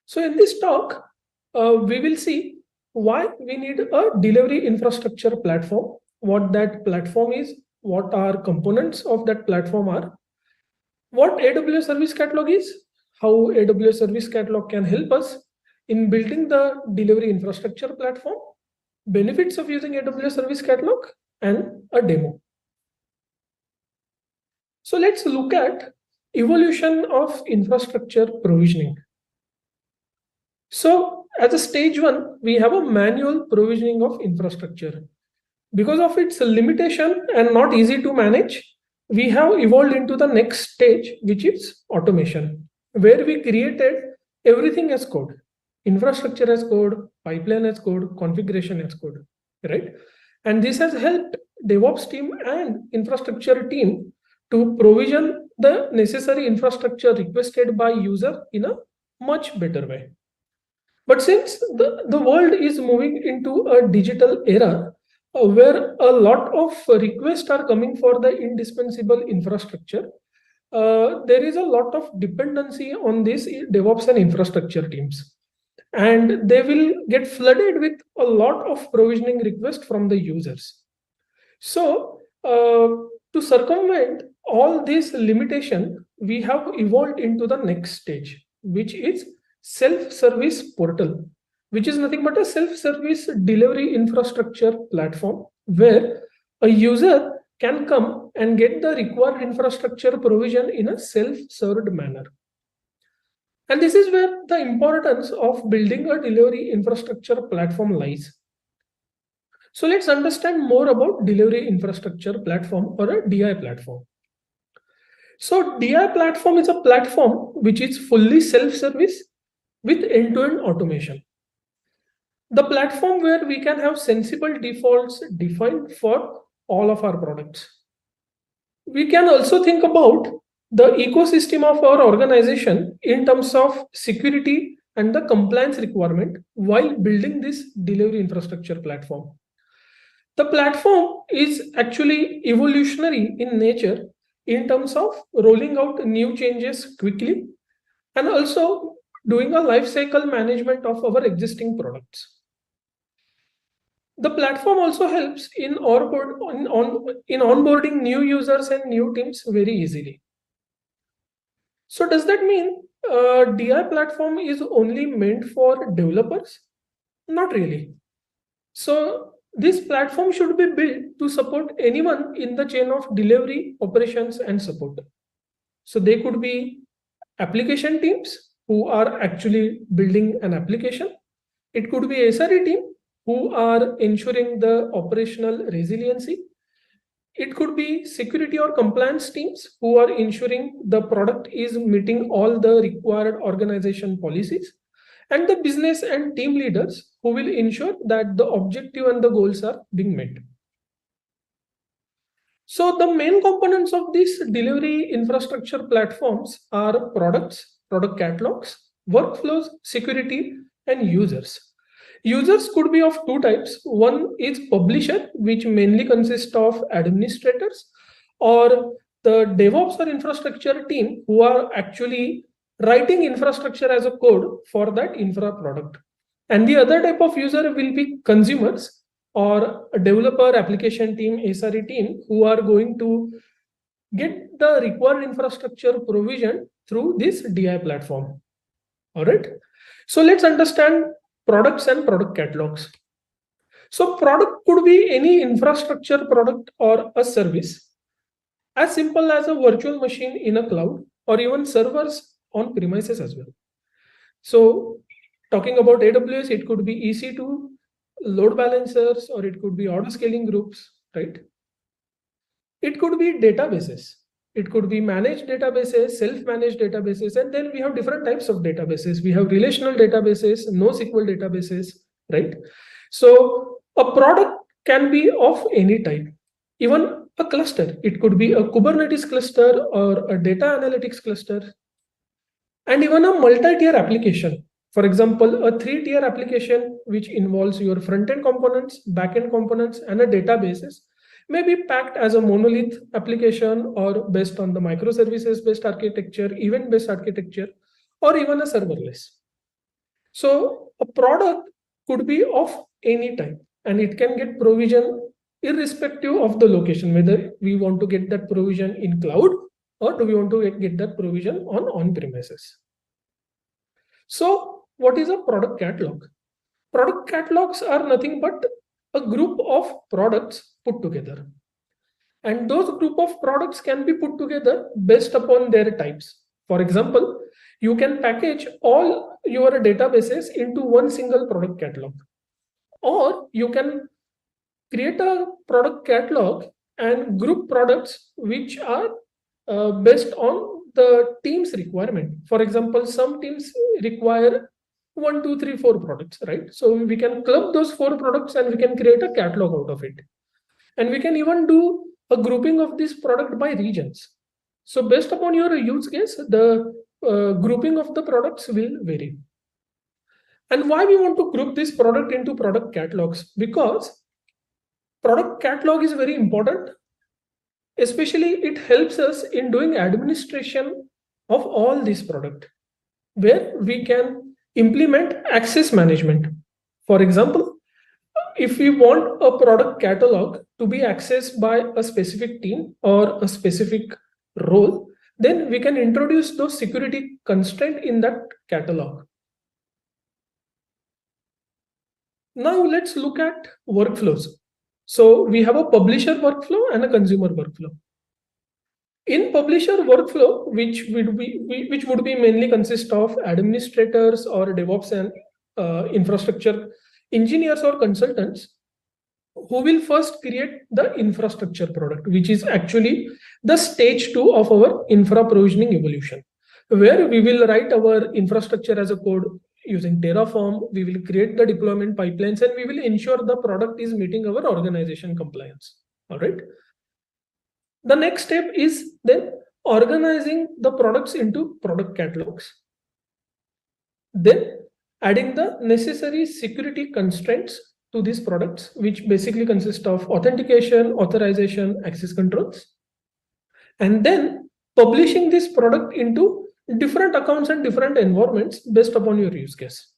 So in this talk, we will see why we need a delivery infrastructure platform, what that platform is, what our components of that platform are, what AWS Service Catalog is, how AWS Service Catalog can help us in building the delivery infrastructure platform, benefits of using AWS Service Catalog, and a demo. So let's look at evolution of infrastructure provisioning. So as a stage one, we have a manual provisioning of infrastructure. Because of its limitation and not easy to manage, we have evolved into the next stage, which is automation, where we created everything as code. Infrastructure as code, pipeline as code, configuration as code, right? And this has helped DevOps team and infrastructure team to provision the necessary infrastructure requested by user in a much better way. But since the world is moving into a digital era, where a lot of requests are coming for the indispensable infrastructure, there is a lot of dependency on these DevOps and infrastructure teams. And they will get flooded with a lot of provisioning requests from the users. So to circumvent all this limitation, we have evolved into the next stage, which is self-service portal, which is nothing but a self-service delivery infrastructure platform where a user can come and get the required infrastructure provision in a self-served manner. And this is where the importance of building a delivery infrastructure platform lies. So let's understand more about delivery infrastructure platform or a DI platform. So DI platform is a platform which is fully self-service with end-to-end automation. The platform where we can have sensible defaults defined for all of our products. We can also think about the ecosystem of our organization in terms of security and the compliance requirement while building this delivery infrastructure platform. The platform is actually evolutionary in nature in terms of rolling out new changes quickly and also doing a lifecycle management of our existing products. The platform also helps in onboarding new users and new teams very easily. So does that mean DI platform is only meant for developers? Not really. So this platform should be built to support anyone in the chain of delivery, operations, and support. So they could be application teams who are actually building an application. It could be SRE team who are ensuring the operational resiliency. It could be security or compliance teams who are ensuring the product is meeting all the required organization policies, and the business and team leaders who will ensure that the objective and the goals are being met. So the main components of these delivery infrastructure platforms are products, product catalogs, workflows, security, and users. Users could be of two types. One is publisher, which mainly consists of administrators, or the DevOps or infrastructure team who are actually writing infrastructure as a code for that infra product. And the other type of user will be consumers or a developer, application team, SRE team who are going to get the required infrastructure provision through this DI platform. All right. So let's understand products and product catalogs. So product could be any infrastructure product or a service, as simple as a virtual machine in a cloud or even servers on premises as well. So Talking about AWS, it could be EC2, load balancers, or it could be auto scaling groups, right? It could be databases. It could be managed databases, self-managed databases, and then we have different types of databases. We have relational databases, NoSQL databases, right? So a product can be of any type, even a cluster. It could be a Kubernetes cluster or a data analytics cluster, and even a multi-tier application. For example, a 3-tier application which involves your front-end components, back-end components, and a databases may be packed as a monolith application or based on the microservices-based architecture, event-based architecture, or even a serverless. So a product could be of any type, and it can get provision irrespective of the location, whether we want to get that provision in cloud or do we want to get that provision on-premises. So what is a product catalog? Product catalogs are nothing but a group of products put together. And those group of products can be put together based upon their types. For example, you can package all your databases into one single product catalog. Or you can create a product catalog and group products which are based on the team's requirement. For example, some teams require 1, 2, 3, 4 products, right? So we can club those 4 products and we can create a catalog out of it. And we can even do a grouping of this product by regions. So based upon your use case, the grouping of the products will vary. And why we want to group this product into product catalogs? Because product catalog is very important. Especially it helps us in doing administration of all this product, where we can implement access management. For example, if we want a product catalog to be accessed by a specific team or a specific role, then we can introduce those security constraints in that catalog. Now let's look at workflows. So we have a publisher workflow and a consumer workflow. In publisher workflow, which would be mainly consist of administrators or DevOps and infrastructure engineers or consultants, who will first create the infrastructure product, which is actually the stage 2 of our infra provisioning evolution, where we will write our infrastructure as a code using Terraform. We will create the deployment pipelines and we will ensure the product is meeting our organization compliance. All right. The next step is then organizing the products into product catalogs. Then adding the necessary security constraints to these products, which basically consist of authentication, authorization, access controls, and then publishing this product into different accounts and different environments based upon your use case.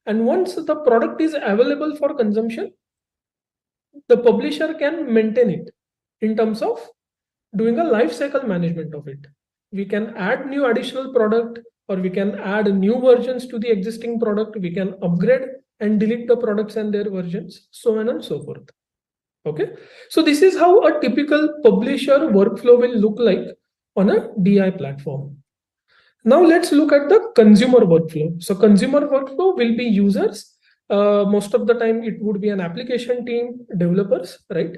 And once the product is available for consumption, the publisher can maintain it in terms of doing a life cycle management of it. We can add new additional product, or we can add new versions to the existing product. We can upgrade and delete the products and their versions, so on and so forth. Okay, so this is how a typical publisher workflow will look like on a DI platform. Now let's look at the consumer workflow. So consumer workflow will be users. Most of the time it would be an application team, developers, right?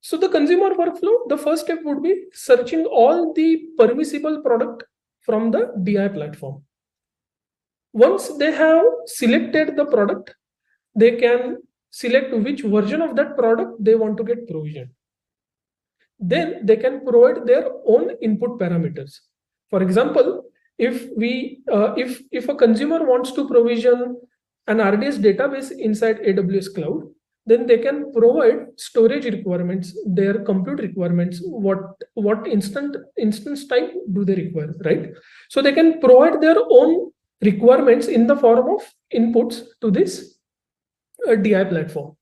So the consumer workflow, the first step would be searching all the permissible product from the DI platform. Once they have selected the product, they can select which version of that product they want to get provisioned. Then they can provide their own input parameters. For example, if a consumer wants to provision an RDS database inside AWS cloud, then they can provide storage requirements, their compute requirements, what instance type do they require, right? So they can provide their own requirements in the form of inputs to this DI platform.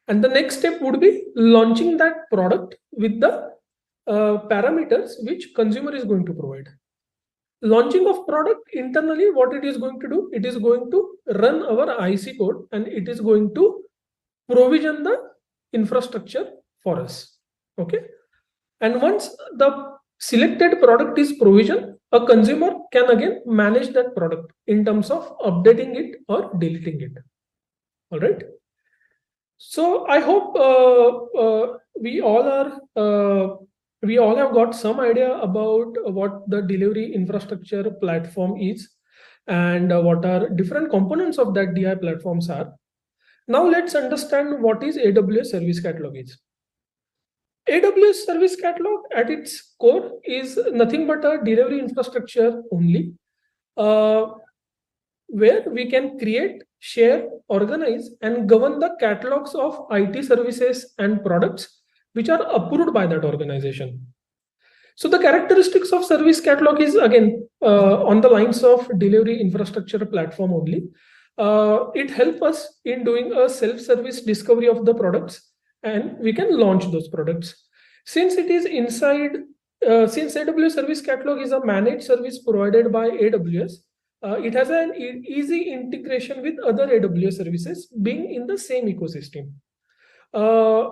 And the next step would be launching that product with the parameters which consumer is going to provide. Launching of product internally, what it is going to do, it is going to run our IaC code and it is going to provision the infrastructure for us. Okay. And once the selected product is provisioned, a consumer can again manage that product in terms of updating it or deleting it. All right. So I hope we all have got some idea about what the delivery infrastructure platform is and what are different components of that DI platforms are. Now let's understand what is AWS Service Catalog is. AWS Service Catalog at its core is nothing but a delivery infrastructure only, where we can create, share, organize, and govern the catalogs of IT services and products which are approved by that organization. So the characteristics of Service Catalog is again on the lines of delivery infrastructure platform only. It helps us in doing a self-service discovery of the products, and we can launch those products. Since it is inside, since AWS Service Catalog is a managed service provided by AWS, it has an easy integration with other AWS services being in the same ecosystem.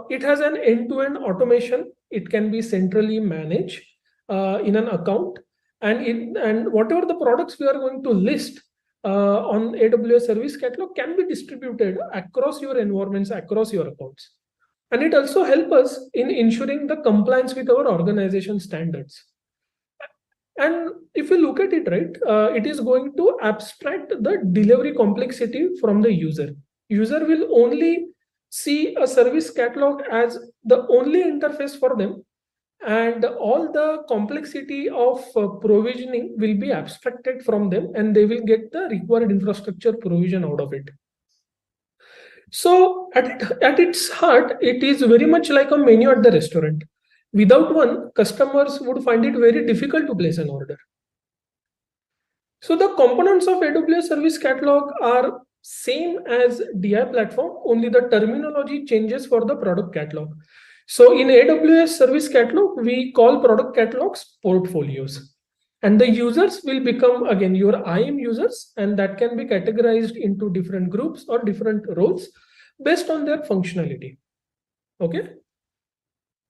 It has an end-to-end automation. It can be centrally managed in an account, and whatever the products we are going to list on AWS Service Catalog can be distributed across your environments, across your accounts. And it also helps us in ensuring the compliance with our organization standards. And if you look at it, right, it is going to abstract the delivery complexity from the user. User will only see a service catalog as the only interface for them, and all the complexity of provisioning will be abstracted from them, and they will get the required infrastructure provision out of it. So at its heart, it is very much like a menu at the restaurant. Without one, customers would find it very difficult to place an order. So the components of AWS Service Catalog are same as DI platform, only the terminology changes for the product catalog. So in AWS Service Catalog, we call product catalogs portfolios. And the users will become, again, your IAM users, and that can be categorized into different groups or different roles based on their functionality. Okay.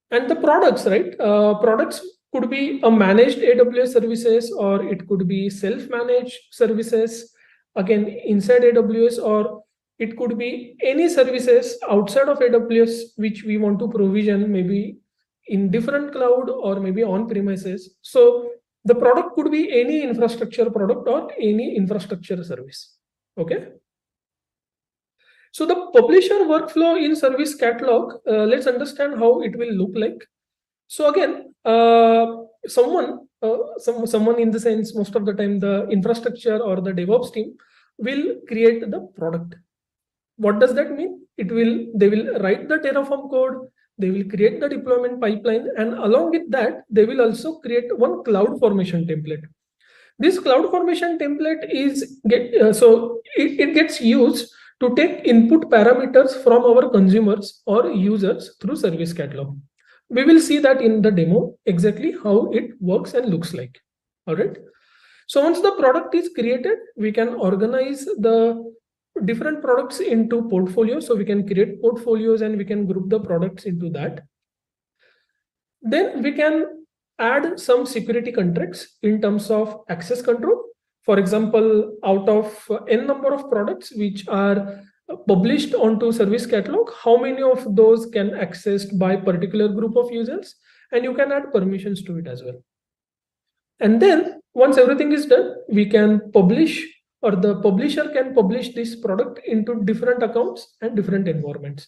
And the products, right? Products could be a managed AWS services, or it could be self-managed services, again, inside AWS, or it could be any services outside of AWS which we want to provision, maybe in different cloud or maybe on premises. So the product could be any infrastructure product or any infrastructure service. Okay. So the publisher workflow in Service Catalog, let's understand how it will look like. So again, someone in the sense, most of the time the infrastructure or the DevOps team will create the product. What does that mean? They will write the Terraform code, they will create the deployment pipeline, and along with that, they will also create one CloudFormation template. This CloudFormation template it gets used to take input parameters from our consumers or users through Service Catalog. We will see that in the demo exactly how it works and looks like. All right. So once the product is created, we can organize the different products into portfolios. So we can create portfolios and we can group the products into that. Then we can add some security contracts in terms of access control. For example, out of n number of products which are published onto Service Catalog, how many of those can accessed by particular group of users, and you can add permissions to it as well. And then once everything is done, we can publish, or the publisher can publish this product into different accounts and different environments.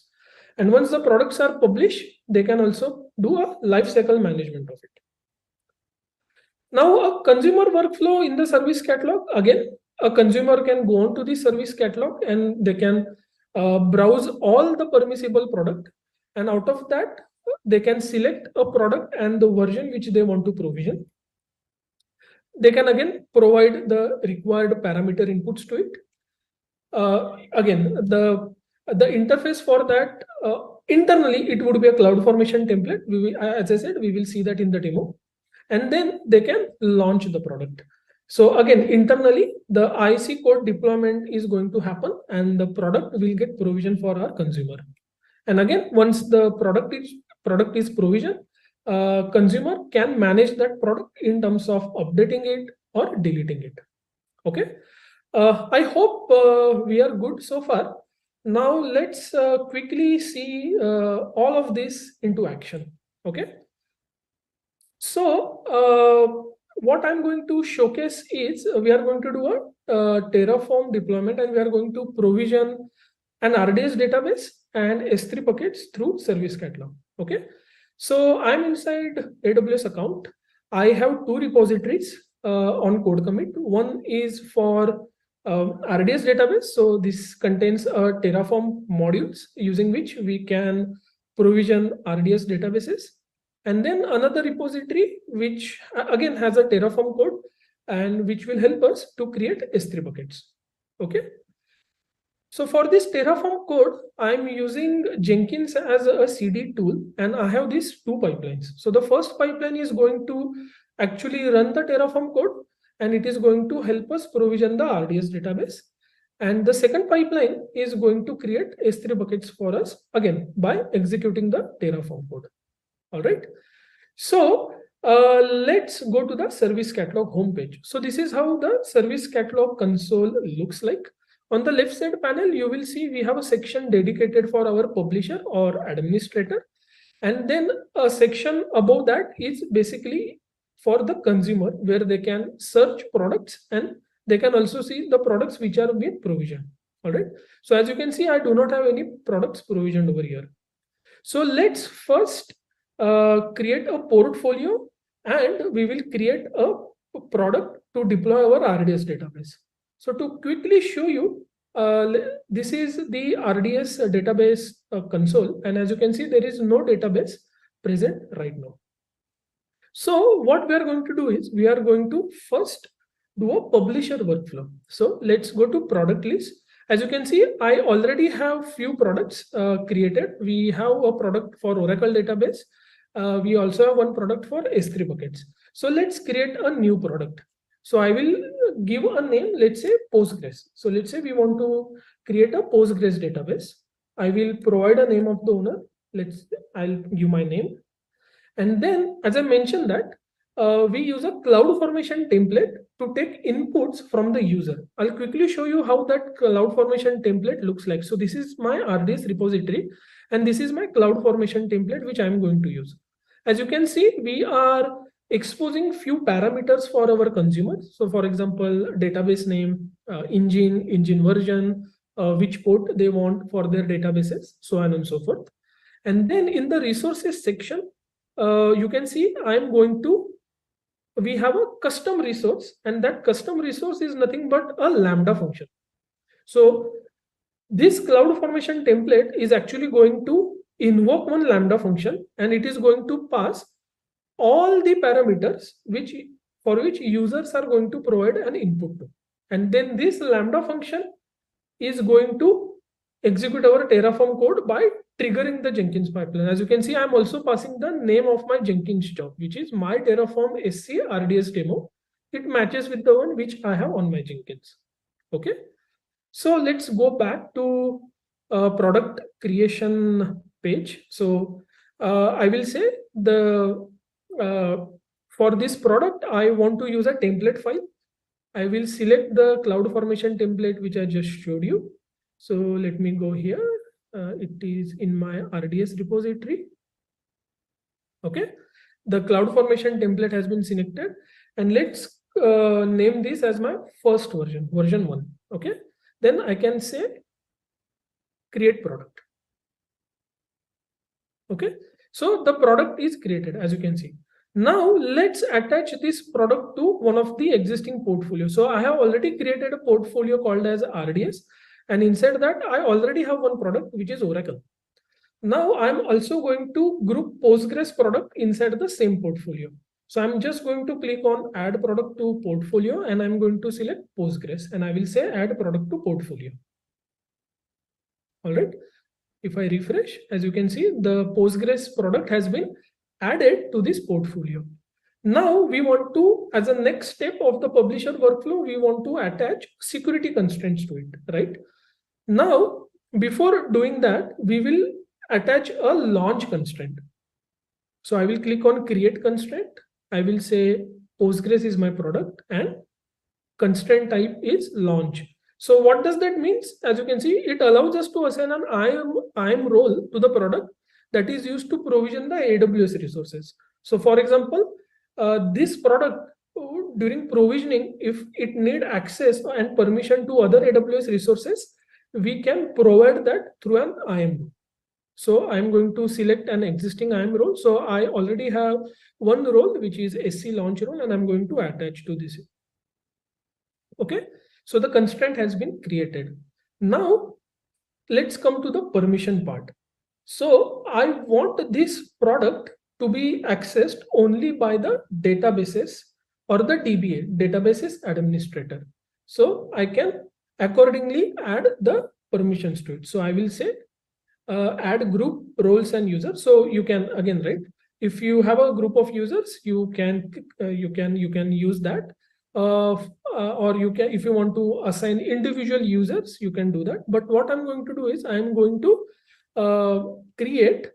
And once the products are published, they can also do a lifecycle management of it. Now, a consumer workflow in the Service Catalog, again, a consumer can go on to the Service Catalog and they can browse all the permissible product. And out of that, they can select a product and the version which they want to provision. They can again provide the required parameter inputs to it. Again, the interface for that, internally, it would be a CloudFormation template. As I said, we will see that in the demo. And then they can launch the product. So again, internally, the IaC code deployment is going to happen and the product will get provisioned for our consumer. And again, once the product is provisioned, consumer can manage that product in terms of updating it or deleting it. Okay. I hope we are good so far. Now let's quickly see all of this into action. Okay. So what I'm going to showcase is we are going to do a Terraform deployment, and we are going to provision an RDS database and S3 buckets through service catalog. Okay. So I'm inside AWS account. I have two repositories on code commit. One is for RDS database. So this contains Terraform modules using which we can provision RDS databases. And then another repository, which again has a Terraform code and which will help us to create S3 buckets. Okay. So for this Terraform code, I'm using Jenkins as a CD tool, and I have these two pipelines. So the first pipeline is going to actually run the Terraform code, and it is going to help us provision the RDS database. And the second pipeline is going to create S3 buckets for us, again, by executing the Terraform code. All right. So let's go to the service catalog homepage. So this is how the service catalog console looks like. On the left side panel, you will see we have a section dedicated for our publisher or administrator. And then a section above that is basically for the consumer, where they can search products and they can also see the products which are being provisioned. All right. So as you can see, I do not have any products provisioned over here. So let's first create a portfolio, and we will create a product to deploy our RDS database. So to quickly show you, this is the RDS database console. And as you can see, there is no database present right now. So what we are going to do is we are going to first do a publisher workflow. So let's go to product list. As you can see, I already have few products created. We have a product for Oracle database. We also have one product for S3 buckets. So let's create a new product. So I will give a name, let's say Postgres. So let's say we want to create a Postgres database. I will provide a name of the owner. I'll give my name. And then, as I mentioned that, we use a CloudFormation template to take inputs from the user. I'll quickly show you how that CloudFormation template looks like. So this is my RDS repository, and this is my CloudFormation template, which I'm going to use. As you can see, we are exposing few parameters for our consumers. So for example, database name, engine version, which port they want for their databases, so on and so forth. And then in the resources section, you can see we have a custom resource, and that custom resource is nothing but a Lambda function. So this CloudFormation template is actually going to invoke one Lambda function, and it is going to pass all the parameters for which users are going to provide an input to. And then this Lambda function is going to execute our Terraform code by triggering the Jenkins pipeline. As you can see, I'm also passing the name of my Jenkins job, which is my Terraform SC RDS demo. It matches with the one which I have on my Jenkins. Okay. So let's go back to product creation page. So I will say for this product, I want to use a template file. I will select the CloudFormation template, which I just showed you. So let me go here. It is in my RDS repository. Okay. The CloudFormation template has been selected, and let's name this as my first version 1. Okay. Then I can say create product. Okay. So the product is created, as you can see. Now let's attach this product to one of the existing portfolios. So I have already created a portfolio called as RDS, and inside that I already have one product, which is Oracle. Now I'm also going to group Postgres product inside the same portfolio. So I'm just going to click on add product to portfolio, and I'm going to select Postgres, and I will say add product to portfolio. All right. If I refresh, as you can see, the Postgres product has been added to this portfolio. Now we want to, as a next step of the publisher workflow, we want to attach security constraints to it, right? Now, before doing that, we will attach a launch constraint. So I will click on create constraint. I will say Postgres is my product and constraint type is launch. So what does that mean? As you can see, it allows us to assign an IAM role to the product that is used to provision the AWS resources. So for example, this product during provisioning, if it need access and permission to other AWS resources, we can provide that through an IAM role. So I'm going to select an existing IAM role. So I already have one role, which is SC launch role, and I'm going to attach to this. Okay, so the constraint has been created. Now let's come to the permission part. So I want this product to be accessed only by the databases or the DBA, databases administrator. So I can accordingly add the permissions to it. So I will say add group, roles, and users. So you can again, right? If you have a group of users, you can use that. Or you can, if you want to assign individual users, you can do that. But what I'm going to do is I'm going to create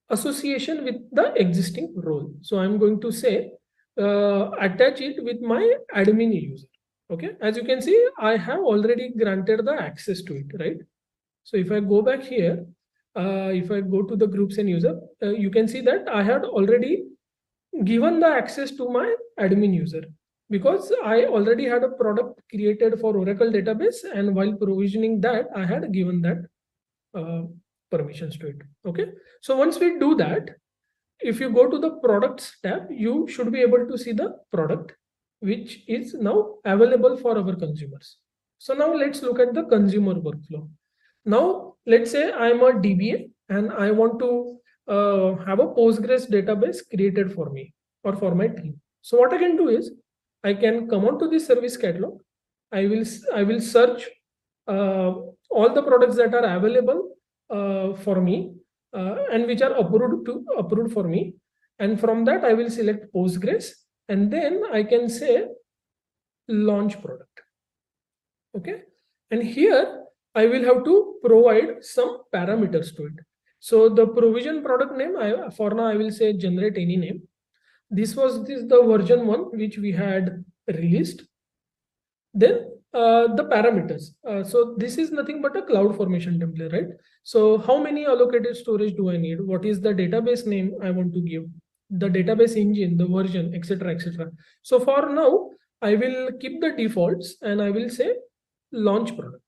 association with the existing role. So I'm going to say attach it with my admin user. Okay, as you can see, I have already granted the access to it, right? So if I go back here, if I go to the groups and user, you can see that I had already given the access to my admin user because I already had a product created for Oracle database, and while provisioning that, I had given that permissions to it. Okay, so once we do that, if you go to the products tab, you should be able to see the product which is now available for our consumers. So now let's look at the consumer workflow. Now let's say I'm a DBA and I want to have a Postgres database created for me or for my team. So what I can do is I can come on to this service catalog. I will search all the products that are available for me and which are approved for me. And from that, I will select Postgres, and then I can say launch product. Okay, and here I will have to provide some parameters to it. So the provision product name, for now I will say generate any name. This the version 1 which we had released. Then the parameters. So this is nothing but a cloud formation template, right? So how many allocated storage do I need? What is the database name I want to give? The database engine, the version, etc., etc. So for now, I will keep the defaults and I will say launch product.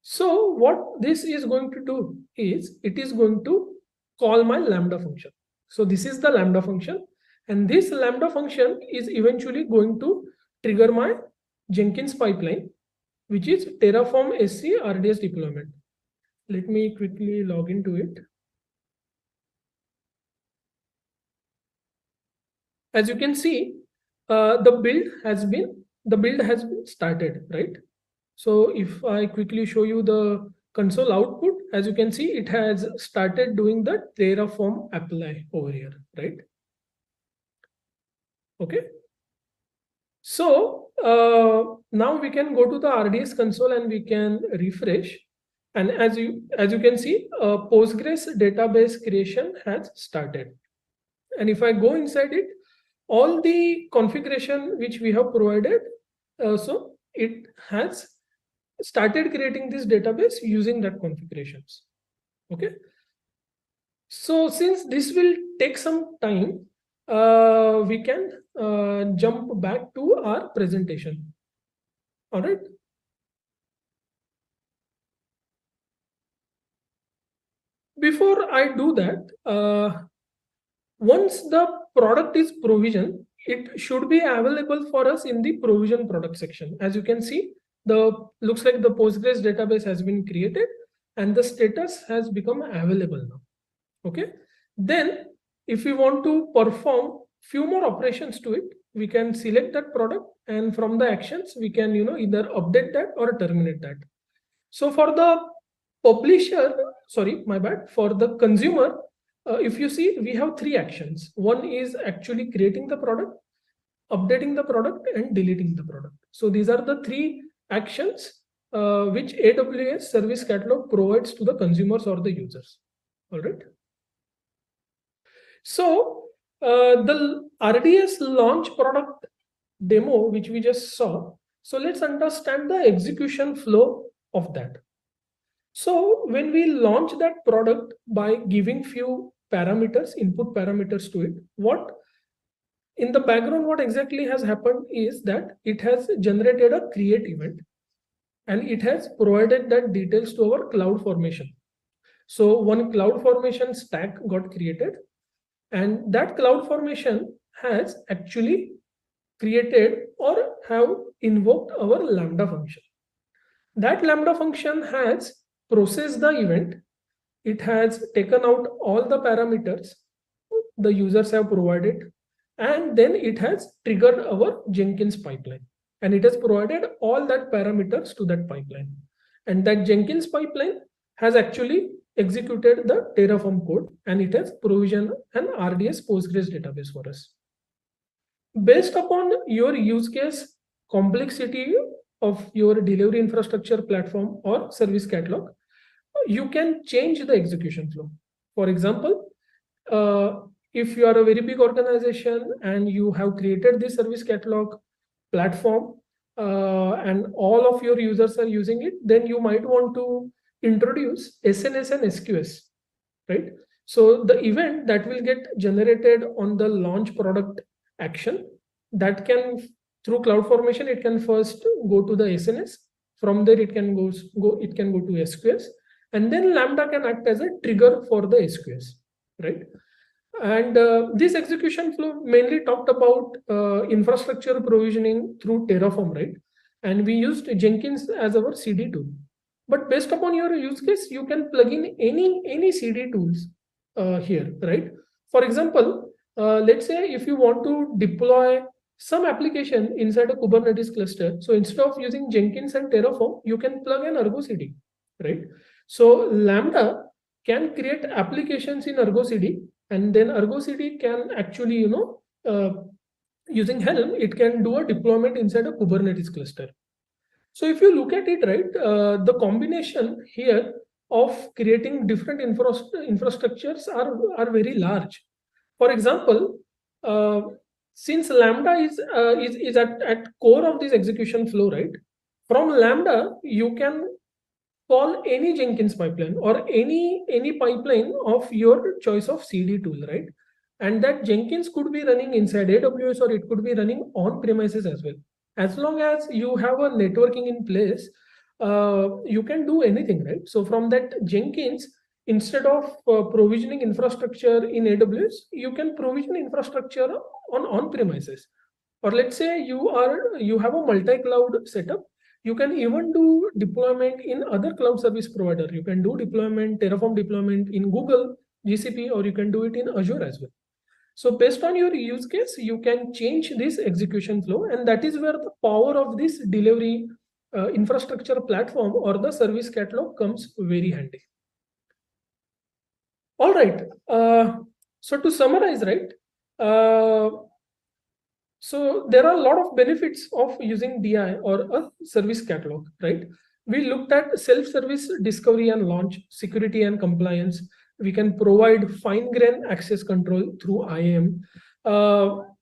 So what this is going to do is it is going to call my Lambda function. So this is the Lambda function, and this Lambda function is eventually going to trigger my Jenkins pipeline, which is Terraform SC RDS deployment. Let me quickly log into it. As you can see, the build has been started, right? So if I quickly show you the console output, as you can see, it has started doing the Terraform apply over here, right? Okay. So now we can go to the RDS console and we can refresh. And as you can see, Postgres database creation has started. And if I go inside it, all the configuration which we have provided, so it has started creating this database using that configurations. Okay. So since this will take some time, we can jump back to our presentation. All right. Before I do that, once the product is provisioned, it should be available for us in the provision product section. As you can see, looks like the Postgres database has been created and the status has become available now. Okay. Then if we want to perform few more operations to it, we can select that product, and from the actions we can either update that or terminate that. So for the publisher, sorry, my bad, for the consumer, if you see, we have 3 actions. One is actually creating the product, updating the product, and deleting the product. So these are the 3 actions which AWS Service Catalog provides to the consumers or the users. All right. So the RDS launch product demo, which we just saw. So let's understand the execution flow of that. So when we launch that product by giving few parameters, input parameters to it, what in the background, what exactly has happened is that it has generated a create event and it has provided that details to our CloudFormation. So one CloudFormation stack got created, and that CloudFormation has actually created or have invoked our Lambda function. That Lambda function has processed the event. It has taken out all the parameters the users have provided, and then it has triggered our Jenkins pipeline. And it has provided all that parameters to that pipeline. And that Jenkins pipeline has actually executed the Terraform code, and it has provisioned an RDS Postgres database for us. Based upon your use case complexity of your delivery infrastructure platform or service catalog, you can change the execution flow. For example, if you are a very big organization and you have created this service catalog platform and all of your users are using it, then you might want to introduce SNS and SQS, right? So the event that will get generated on the launch product action, that can, through CloudFormation, it can first go to the SNS. From there, it can go to SQS, and then Lambda can act as a trigger for the SQS, right? And this execution flow mainly talked about infrastructure provisioning through Terraform, right? And we used Jenkins as our CD tool. But based upon your use case, you can plug in any CD tools here, right? For example, let's say if you want to deploy some application inside a Kubernetes cluster, so instead of using Jenkins and Terraform, you can plug an Argo CD, right? So Lambda can create applications in Argo CD, and then Argo CD can actually, using Helm, it can do a deployment inside a Kubernetes cluster. So if you look at it, right, the combination here of creating different infrastructures are very large. For example, since Lambda is at core of this execution flow, right? From Lambda, you can call any Jenkins pipeline or any pipeline of your choice of CD tool, right? And that Jenkins could be running inside AWS or it could be running on premises as well. As long as you have a networking in place, you can do anything, right? So from that Jenkins, instead of provisioning infrastructure in AWS, you can provision infrastructure on premises. Or let's say you have a multi-cloud setup. You can even do deployment in other cloud service provider. You can do deployment, Terraform deployment in Google, GCP, or you can do it in Azure as well. So based on your use case, you can change this execution flow, and that is where the power of this delivery infrastructure platform or the service catalog comes very handy. All right. So to summarize, right? So there are a lot of benefits of using DI or a service catalog, right? We looked at self-service discovery and launch, security and compliance. We can provide fine-grained access control through IAM.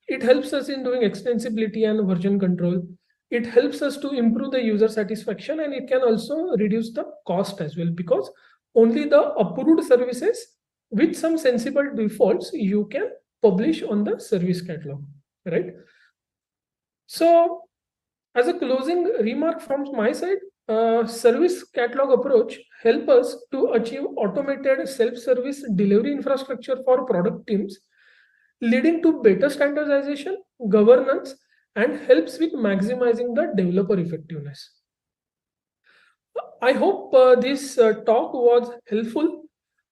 It helps us in doing extensibility and version control. It helps us to improve the user satisfaction, and it can also reduce the cost as well, because only the approved services with some sensible defaults you can publish on the service catalog, right? So as a closing remark from my side, service catalog approach help us to achieve automated self-service delivery infrastructure for product teams, leading to better standardization, governance, and helps with maximizing the developer effectiveness. I hope this talk was helpful.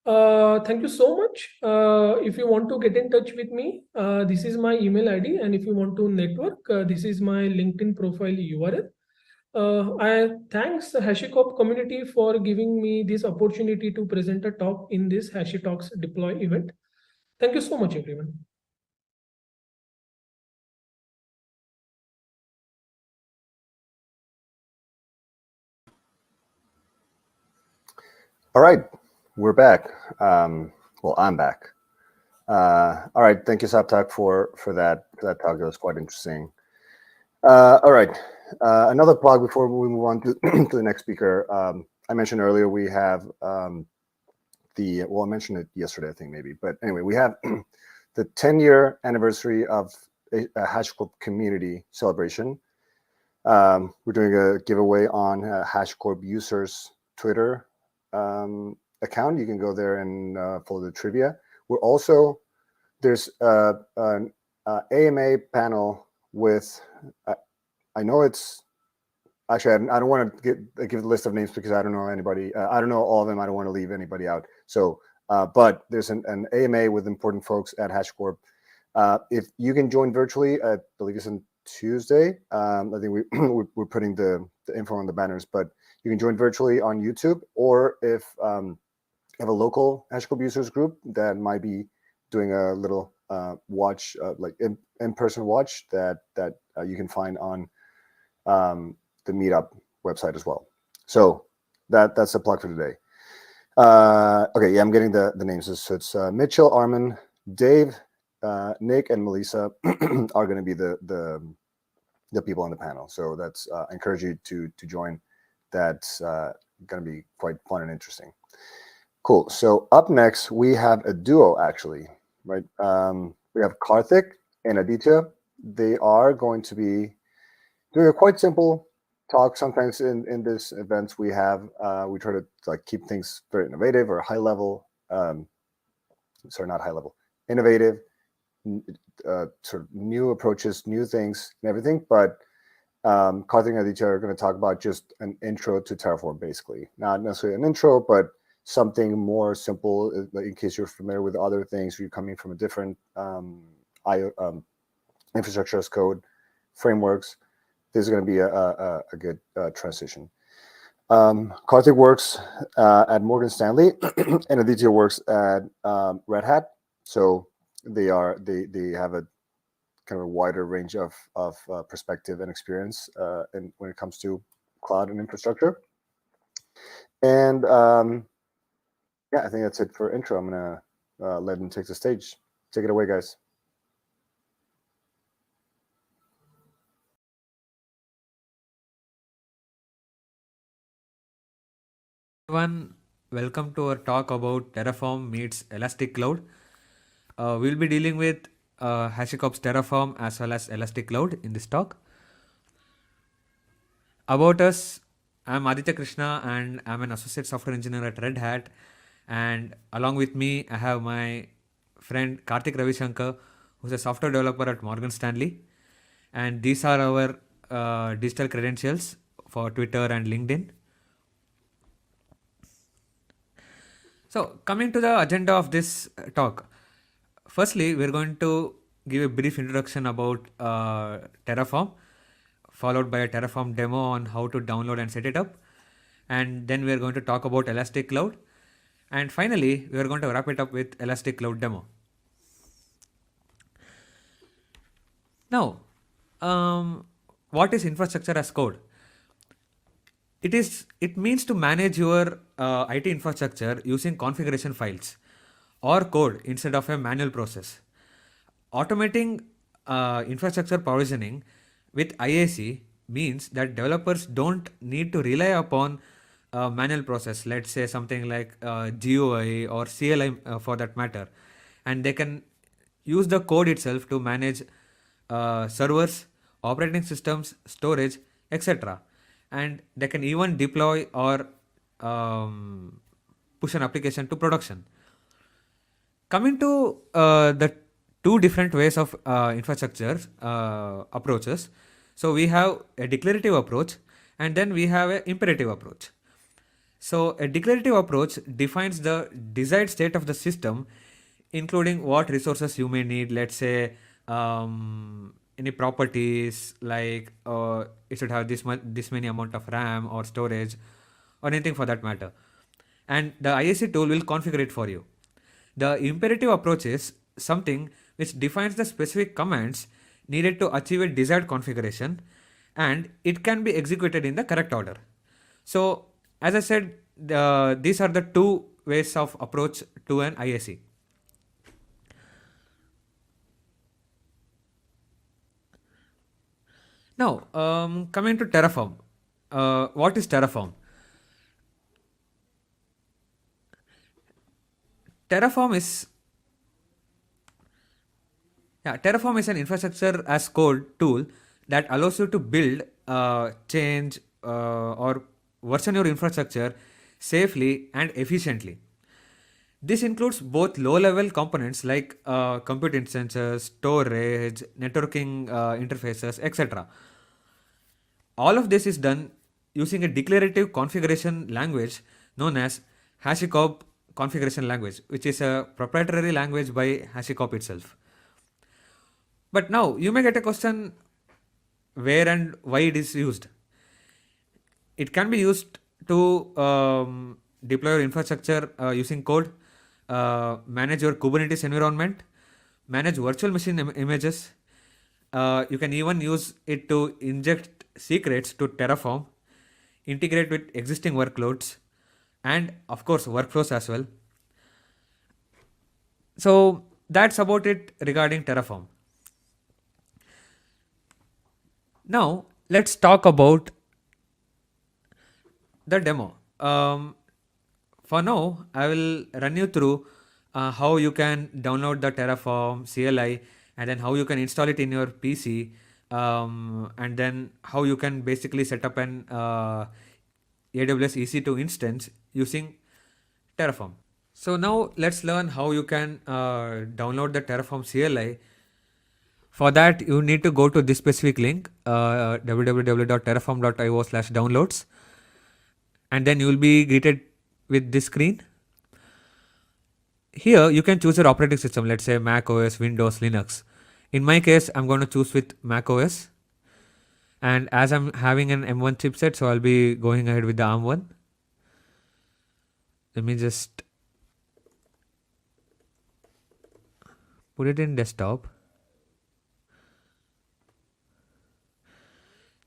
Thank you so much. If you want to get in touch with me, this is my email ID, and if you want to network, this is my LinkedIn profile URL. I thanks the HashiCorp community for giving me this opportunity to present a talk in this HashiTalks deploy event. Thank you so much, everyone. All right, we're back. Well, I'm back. All right, thank you, Saptak, for that talk. That was quite interesting. All right, another plug before we move on to to the next speaker. I mentioned earlier we have I mentioned it yesterday, I think maybe, but anyway, we have the 10-year anniversary of a HashiCorp community celebration. We're doing a giveaway on HashiCorp users Twitter account. You can go there and follow the trivia. We're also, there's an AMA panel with, I know it's, actually, I don't want to give a list of names because I don't know anybody. I don't know all of them. I don't want to leave anybody out. So, but there's an AMA with important folks at HashiCorp. If you can join virtually, I believe it's on Tuesday. I think we're putting the info on the banners, but you can join virtually on YouTube, or if you have a local HashiCorp users group that might be doing a little watch, like in-person watch that you can find on the Meetup website as well. So that's the plug for today. Okay, yeah, I'm getting the names. So it's Mitchell, Armin, Dave, Nick, and Melissa are going to be the people on the panel. So that's I encourage you to join. That's going to be quite fun and interesting. Cool. So up next we have a duo, actually, right? We have Karthik and Aditya. They are going to be doing a quite simple talk. Sometimes in these events we have we try to like keep things very innovative or high level. Sorry, not high level, innovative. Sort of new approaches, new things, and everything. But Karthik and Aditya are going to talk about just an intro to Terraform, basically. Not necessarily an intro, but something more simple in case you're familiar with other things. You're coming from a different infrastructure as code frameworks. This is going to be a good transition. Karthik works at Morgan Stanley, and Aditya works at Red Hat. So they have a kind of a wider range of perspective and experience and when it comes to cloud and infrastructure. And yeah, I think that's it for intro. I'm gonna let them take the stage. Take it away, guys. Everyone, welcome to our talk about Terraform meets Elastic Cloud. We'll be dealing with HashiCorp's Terraform as well as Elastic Cloud in this talk. About us, I'm Aditya Krishna and I'm an associate software engineer at Red Hat. And along with me, I have my friend Karthik Ravishankar, who's a software developer at Morgan Stanley. And these are our digital credentials for Twitter and LinkedIn. So coming to the agenda of this talk, firstly, we're going to give a brief introduction about Terraform, followed by a Terraform demo on how to download and set it up. And then we're going to talk about Elastic Cloud. And finally, we're going to wrap it up with Elastic Cloud demo. Now, what is infrastructure as code? It means to manage your IT infrastructure using configuration files or code instead of a manual process. Automating infrastructure provisioning with IaC means that developers don't need to rely upon a manual process, let's say something like GUI or CLI for that matter, and they can use the code itself to manage servers, operating systems, storage, etc. And they can even deploy or push an application to production. Coming to the two different ways of infrastructure approaches. So we have a declarative approach and then we have an imperative approach. So a declarative approach defines the desired state of the system, including what resources you may need, let's say any properties like it should have this many amount of RAM or storage or anything for that matter. And the IaC tool will configure it for you. The imperative approach is something which defines the specific commands needed to achieve a desired configuration, and it can be executed in the correct order. So as I said, these are the two ways of approach to an IaC. Now, coming to Terraform. What is Terraform? Terraform is an infrastructure as code tool that allows you to build, change, or version your infrastructure safely and efficiently. This includes both low-level components like compute instances, storage, networking interfaces, etc. All of this is done using a declarative configuration language known as HashiCorp configuration language, which is a proprietary language by HashiCorp itself. But now you may get a question where and why it is used. It can be used to deploy your infrastructure using code, manage your Kubernetes environment, manage virtual machine images. You can even use it to inject secrets to Terraform, integrate with existing workloads, and of course workflows as well. So that's about it regarding Terraform. Now let's talk about the demo. For now, I will run you through how you can download the Terraform CLI, and then how you can install it in your PC, and then how you can basically set up an AWS EC2 instance using Terraform. So now let's learn how you can download the Terraform CLI. For that, you need to go to this specific link, www.terraform.io/downloads, and then you will be greeted with this screen. Here you can choose your operating system, let's say Mac OS, Windows, Linux. In my case, I'm going to choose with Mac OS, and as I'm having an M1 chipset, so I'll be going ahead with the ARM one. Let me just put it in desktop.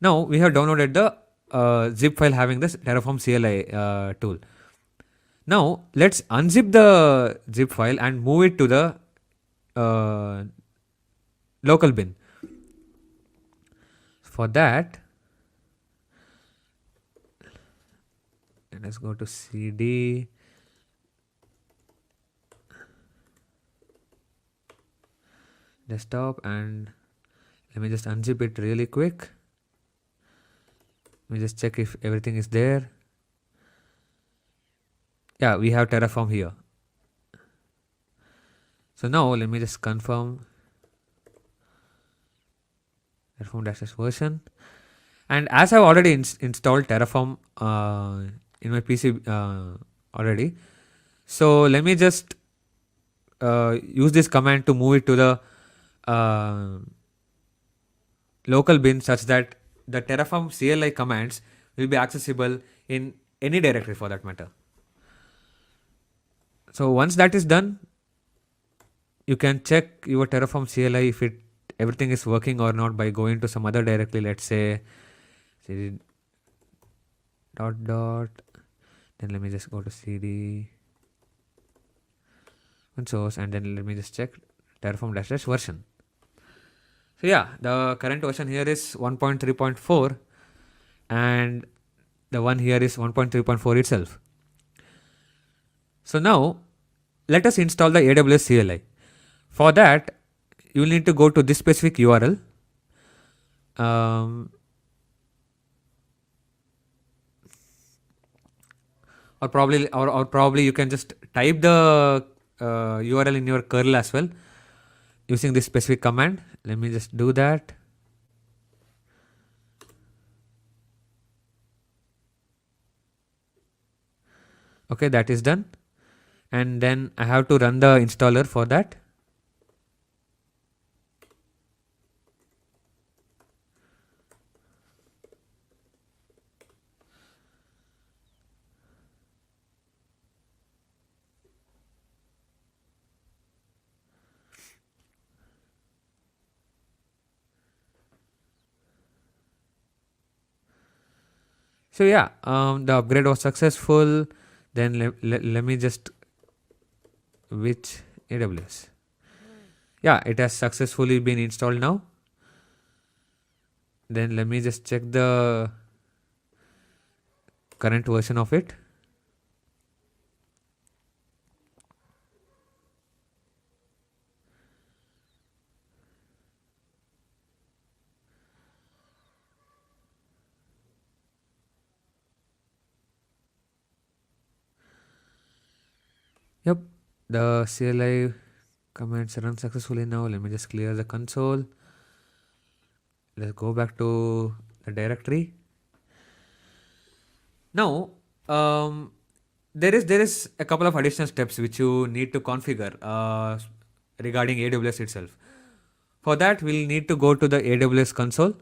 Now we have downloaded the zip file having this Terraform CLI tool. Now let's unzip the zip file and move it to the local bin. For that, let's go to CD, desktop, and let me just unzip it really quick. Let me just check if everything is there. Yeah, we have Terraform here. So now let me just confirm Terraform -s version. And as I've already installed Terraform in my PC already, so let me just use this command to move it to the local bin, such that the Terraform CLI commands will be accessible in any directory for that matter. So once that is done, you can check your Terraform CLI if everything is working or not by going to some other directory. Let's say cd dot dot, then let me just go to cd and source, and then let me just check Terraform -s version. So yeah, the current version here is 1.3.4, and the one here is 1.3.4 itself. So now let us install the AWS CLI. For that, you will need to go to this specific URL. Or probably you can just type the URL in your kernel as well using this specific command. Let me just do that. Okay, that is done. And then I have to run the installer for that. So yeah, the upgrade was successful. Then let me just, which AWS? Yeah, it has successfully been installed now. Then let me just check the current version of it. Yep, the CLI commands run successfully now. Let me just clear the console. Let's go back to the directory. Now, there is a couple of additional steps which you need to configure regarding AWS itself. For that, we'll need to go to the AWS console,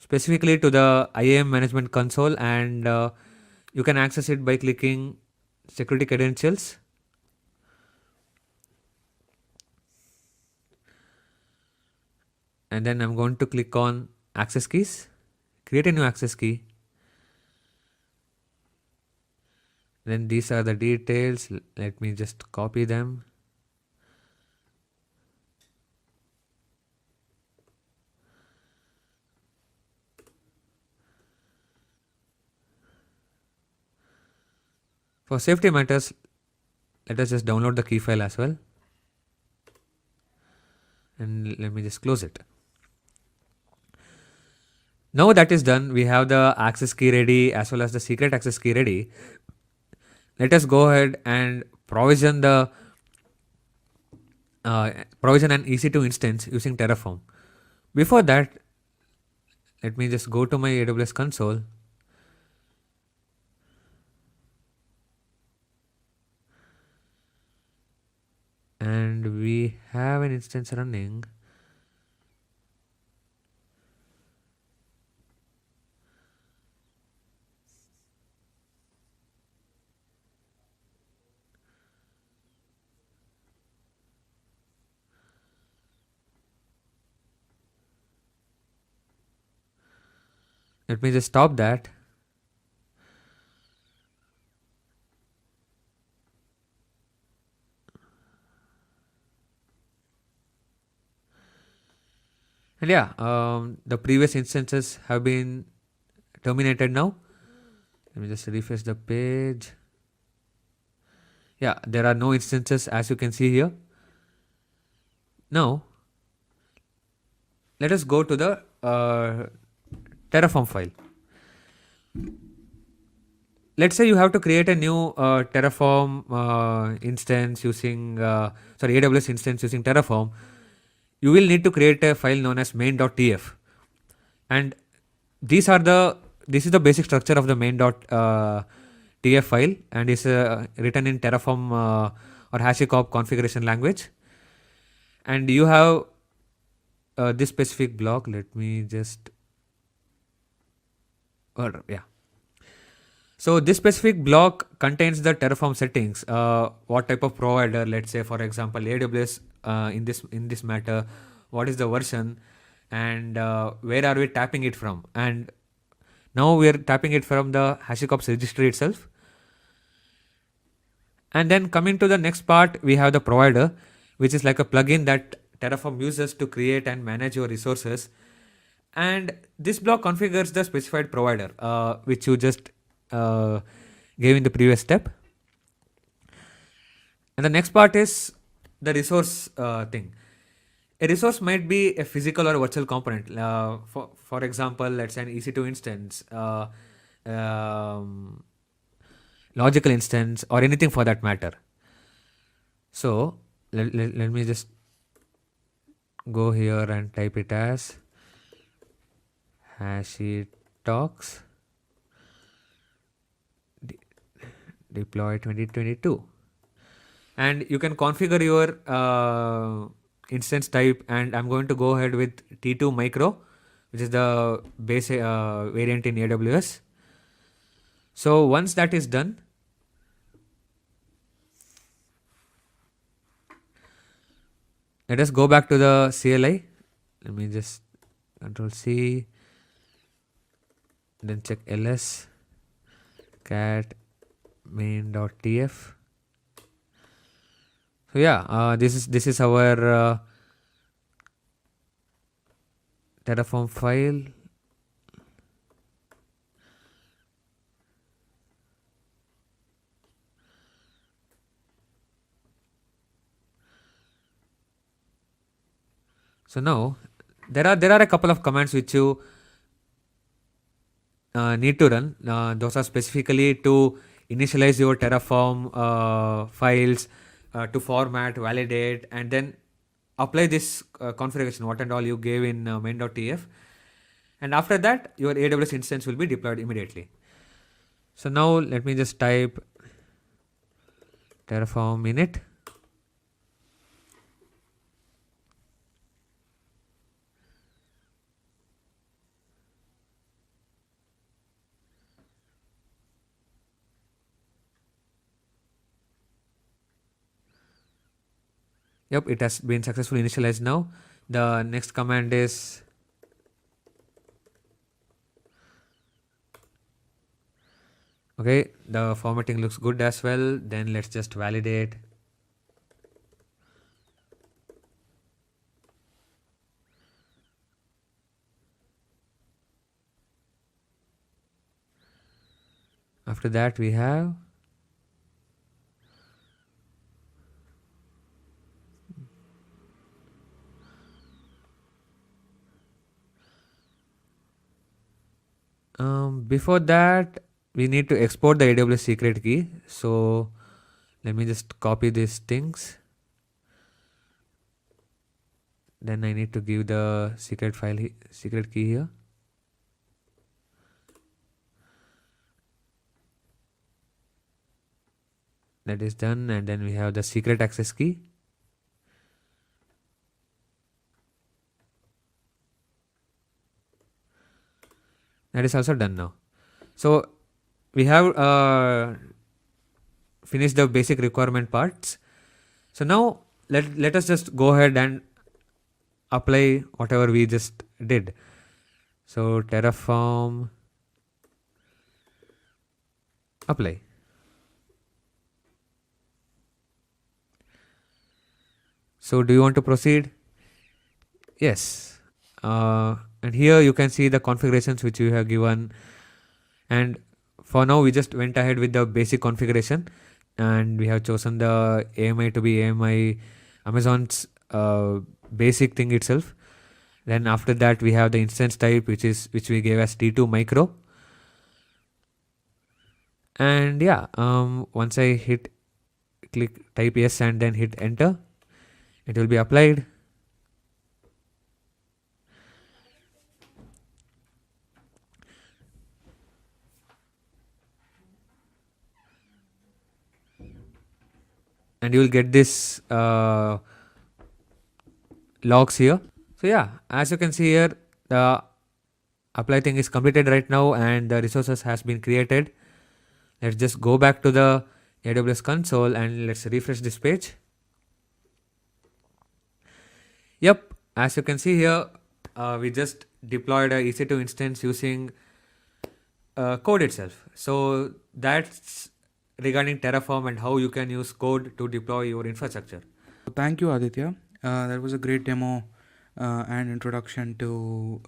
specifically to the IAM management console, and you can access it by clicking security credentials. And then I'm going to click on access keys, create a new access key. Then these are the details. Let me just copy them. For safety matters, let us just download the key file as well. And let me just close it. Now that is done, we have the access key ready as well as the secret access key ready. Let us go ahead and provision the provision an EC2 instance using Terraform. Before that, let me just go to my AWS console. And we have an instance running. Let me just stop that. And yeah, the previous instances have been terminated now. Let me just refresh the page. Yeah, there are no instances as you can see here. Now, let us go to the Terraform file. Let's say you have to create a new Terraform instance using, AWS instance using Terraform. You will need to create a file known as main.tf. And this is the basic structure of the main.tf file, and is written in Terraform or HashiCorp configuration language. And you have this specific block. Let me just, So this specific block contains the Terraform settings. What type of provider? Let's say, for example, AWS. In this matter, what is the version, and where are we tapping it from? And now we are tapping it from the HashiCorp registry itself. And then coming to the next part, we have the provider, which is like a plugin that Terraform uses to create and manage your resources. And this block configures the specified provider, which you just gave in the previous step. And the next part is the resource thing. A resource might be a physical or virtual component. For example, let's say an EC2 instance, logical instance, or anything for that matter. So let me just go here and type it as HashiTalks deploy 2022. And you can configure your instance type, and I'm going to go ahead with T2 micro, which is the base variant in AWS. So once that is done, let us go back to the CLI. Let me just Control C, then check ls cat main.tf. So yeah, this is our Terraform file. So now there are a couple of commands which you need to run. Those are specifically to initialize your Terraform files, to format, validate, and then apply this configuration what and all you gave in main.tf. And after that, your AWS instance will be deployed immediately. So now let me just type Terraform init. Yep, it has been successfully initialized now. The next command is okay, the formatting looks good as well. Then let's just validate. After that, we have before that, we need to export the AWS secret key. So let me just copy these things. Then I need to give the secret file, secret key here. That is done, and then we have the secret access key. That is also done now. So we have finished the basic requirement parts. So now let us just go ahead and apply whatever we just did. So Terraform apply. So do you want to proceed? Yes. And here you can see the configurations which you have given. And for now, we just went ahead with the basic configuration, and we have chosen the AMI to be AMI Amazon's basic thing itself. Then after that, we have the instance type, which we gave as T2 micro. And yeah, once I type yes and then hit enter, it will be applied. And you will get this logs here. So yeah, as you can see here, the apply thing is completed right now, and the resources has been created. Let's just go back to the AWS console and let's refresh this page. Yep, as you can see here, we just deployed a EC2 instance using code itself. So that's regarding Terraform and how you can use code to deploy your infrastructure. Thank you, Aditya. That was a great demo and introduction to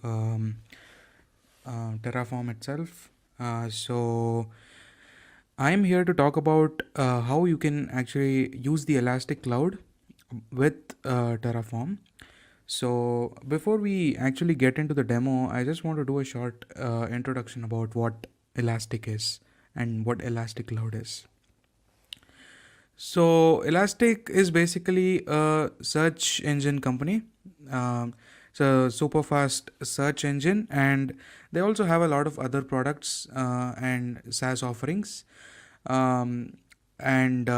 Terraform itself. So I'm here to talk about how you can actually use the Elastic Cloud with Terraform. So before we actually get into the demo, I just want to do a short introduction about what Elastic is and what Elastic Cloud is. So Elastic is basically a search engine company. It's a super fast search engine, and they also have a lot of other products and SaaS offerings. And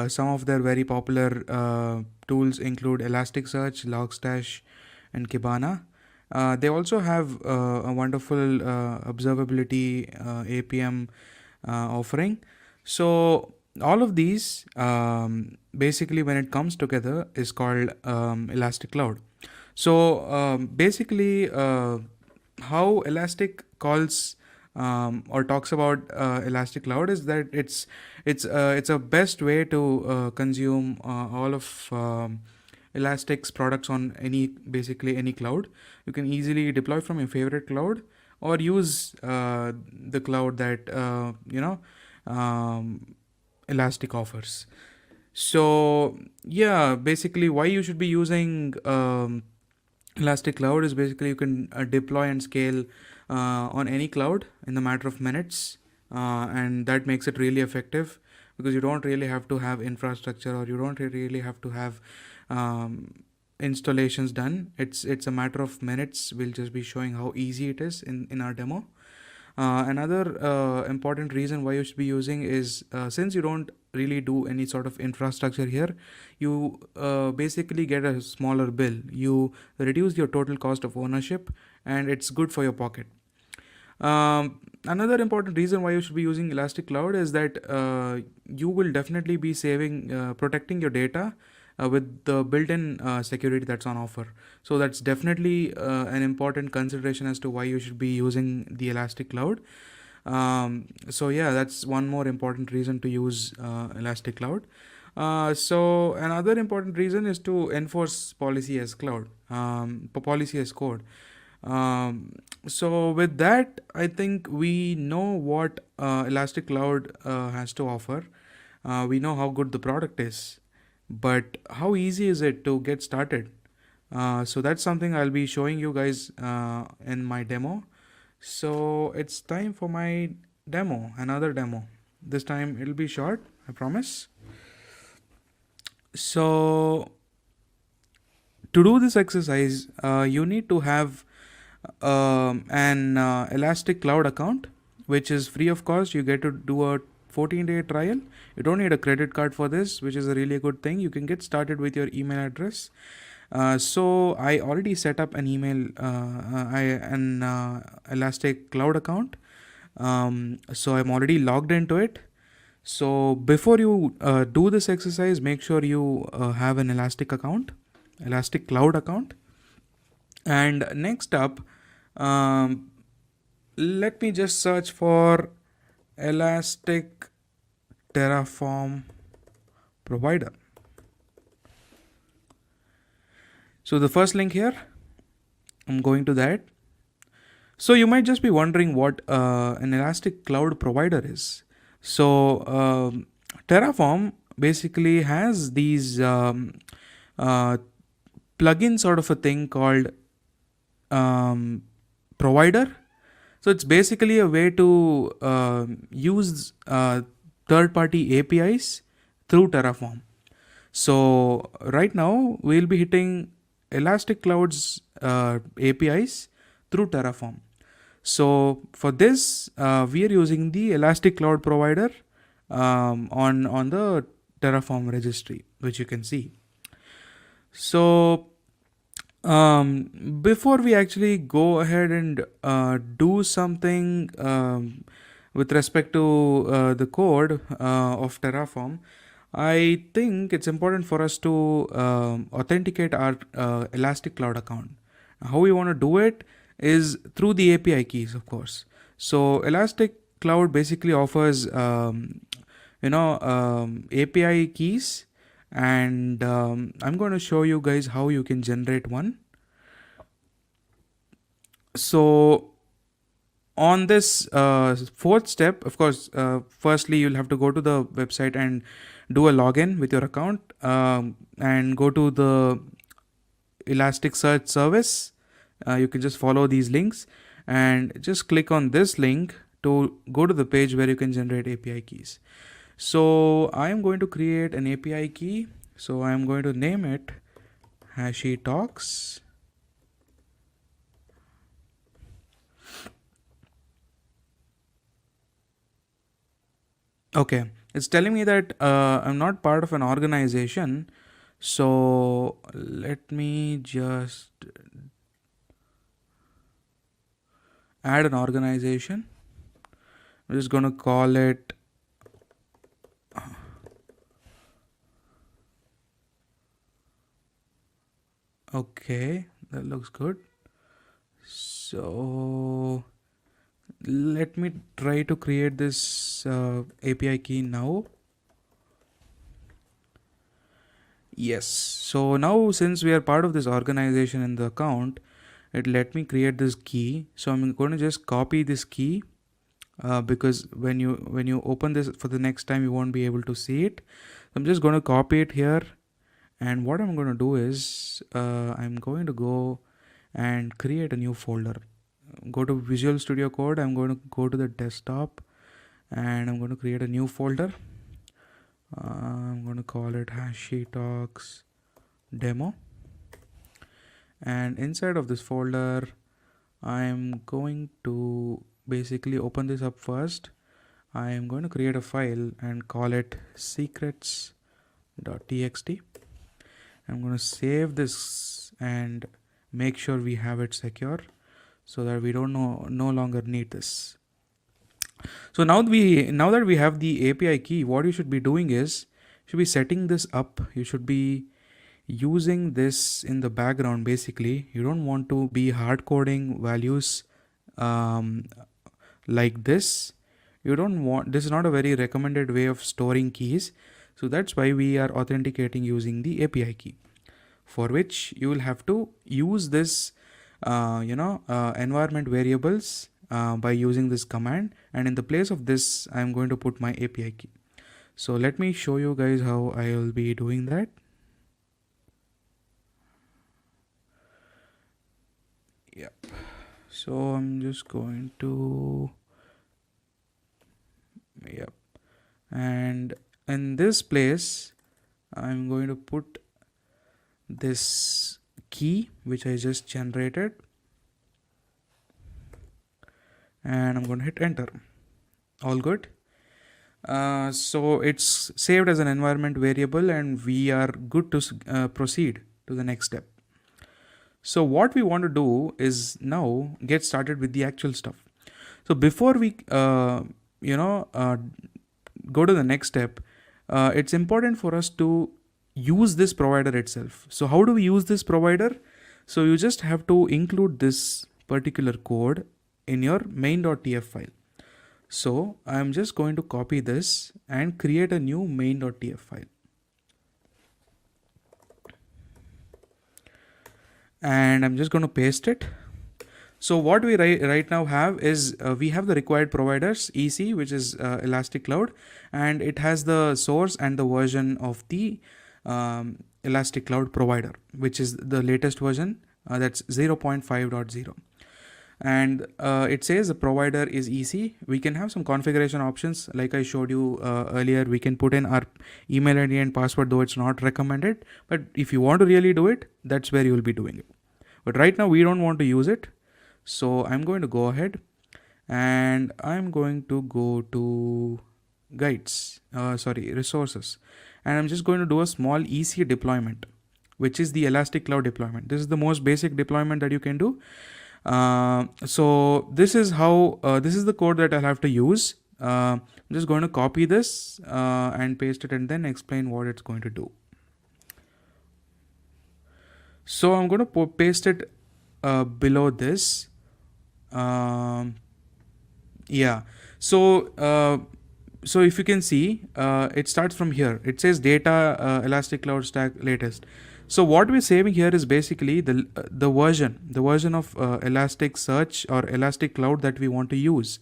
some of their very popular tools include Elasticsearch, Logstash, and Kibana. They also have a wonderful observability APM offering. So all of these basically, when it comes together, is called Elastic Cloud. So basically, how Elastic calls or talks about Elastic Cloud is that it's a best way to consume all of Elastic's products on basically any cloud. You can easily deploy from your favorite cloud or use the cloud that Elastic offers. So yeah, basically why you should be using Elastic Cloud is basically you can deploy and scale on any cloud in the matter of minutes, and that makes it really effective because you don't really have to have infrastructure, or you don't really have to have installations done. It's a matter of minutes. We'll just be showing how easy it is in our demo. Another important reason why you should be using is since you don't really do any sort of infrastructure here, you basically get a smaller bill. You reduce your total cost of ownership, and it's good for your pocket. Another important reason why you should be using Elastic Cloud is that you will definitely be protecting your data with the built-in security that's on offer. So that's definitely an important consideration as to why you should be using the Elastic Cloud. So yeah, that's one more important reason to use Elastic Cloud. So another important reason is to enforce policy as cloud, policy as code. So with that, I think we know what Elastic Cloud has to offer. We know how good the product is, but how easy is it to get started? So that's something I'll be showing you guys in my demo. So it's time for my demo, another demo. This time it'll be short, I promise. So to do this exercise, you need to have an Elastic Cloud account, which is free of cost. You get to do a 14-day trial. You don't need a credit card for this, which is a really good thing. You can get started with your email address. So I already set up an Elastic Cloud account. So I'm already logged into it. So before you do this exercise, make sure you have an Elastic Cloud account. And next up, let me just search for Elastic Terraform provider. So the first link here, I'm going to that. So you might just be wondering what an Elastic Cloud provider is. So Terraform basically has these plugin sort of a thing called provider. So it's basically a way to use third-party APIs through Terraform. So right now we'll be hitting Elastic Cloud's APIs through Terraform. So for this, we are using the Elastic Cloud provider on the Terraform registry, which you can see. So before we actually go ahead and do something with respect to the code of Terraform, I think it's important for us to authenticate our Elastic Cloud account. How we want to do it is through the API keys, of course. So Elastic Cloud basically offers API keys, and I'm going to show you guys how you can generate one. So on this fourth step, of course, firstly you'll have to go to the website and do a login with your account, and go to the Elasticsearch service. You can just follow these links and just click on this link to go to the page where you can generate API keys. So I am going to create an API key. So I am going to name it HashiTalks. Okay, it's telling me that I'm not part of an organization. So let me just add an organization. I'm just going to call it okay, that looks good. So let me try to create this API key now. Yes, so now since we are part of this organization in the account, it let me create this key. So I'm going to just copy this key because when you open this for the next time, you won't be able to see it. I'm just going to copy it here, and what I'm going to do is I'm going to go and create a new folder. Go to Visual Studio Code. I'm going to go to the desktop, and I'm going to create a new folder. I'm going to call it HashiTalks demo, and inside of this folder I'm going to basically open this up first. I am going to create a file and call it secrets.txt. I'm going to save this and make sure we have it secure so that we don't no longer need this. So now that we have the API key, what you should be doing is you should be setting this up. You should be using this in the background. Basically, you don't want to be hard coding values like this. You don't want, this is not a very recommended way of storing keys. So that's why we are authenticating using the API key, for which you will have to use this environment variables by using this command, and in the place of this I'm going to put my API key. So let me show you guys how I will be doing that. Yep. So I'm just going to, yep, and in this place I'm going to put this key which I just generated, and I'm going to hit enter. All good. So it's saved as an environment variable, and we are good to proceed to the next step. So what we want to do is now get started with the actual stuff. So before we go to the next step, it's important for us to use this provider itself. So how do we use this provider? So you just have to include this particular code in your main.tf file. So I'm just going to copy this and create a new main.tf file. And I'm just going to paste it. So what we right now have is we have the required providers, EC, which is Elastic Cloud, and it has the source and the version of the Elastic Cloud provider, which is the latest version, that's 0.5.0. And it says the provider is EC. We can have some configuration options like I showed you earlier. We can put in our email ID and password, though it's not recommended, but if you want to really do it, that's where you will be doing it. But right now we don't want to use it. So I'm going to go ahead and I'm going to go to resources, and I'm just going to do a small EC deployment, which is the Elastic Cloud deployment. This is the most basic deployment that you can do. So this is how this is the code that I'll have to use. I'm just going to copy this and paste it and then explain what it's going to do. So I'm going to paste it below this. Yeah. So if you can see, it starts from here. It says data Elastic Cloud Stack latest. So what we're saving here is basically the version of Elasticsearch or Elastic Cloud that we want to use.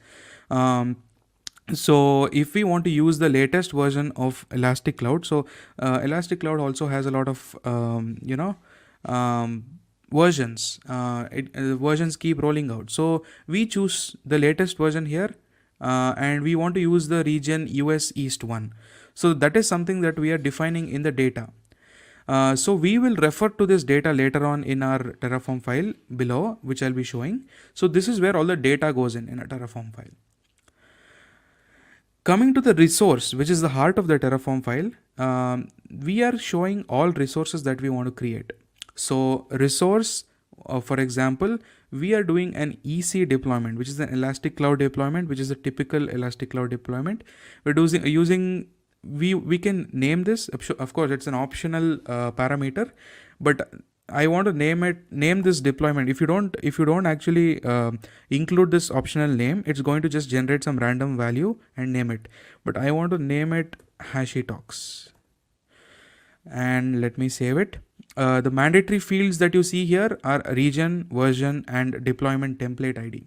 So if we want to use the latest version of Elastic Cloud, so Elastic Cloud also has a lot of versions. Versions keep rolling out. So we choose the latest version here, and we want to use the region US East 1. So that is something that we are defining in the data. So we will refer to this data later on in our Terraform file below, which I'll be showing. So this is where all the data goes in a Terraform file. Coming to the resource, which is the heart of the Terraform file, we are showing all resources that we want to create. So resource, for example, we are doing an EC deployment, which is an Elastic Cloud deployment, which is a typical Elastic Cloud deployment. We're using we can name this. Of course, it's an optional parameter, but I want to name this deployment. If you don't actually include this optional name, it's going to just generate some random value and name it. But I want to name it HashiTalks. And let me save it. The mandatory fields that you see here are region, version, and deployment template ID.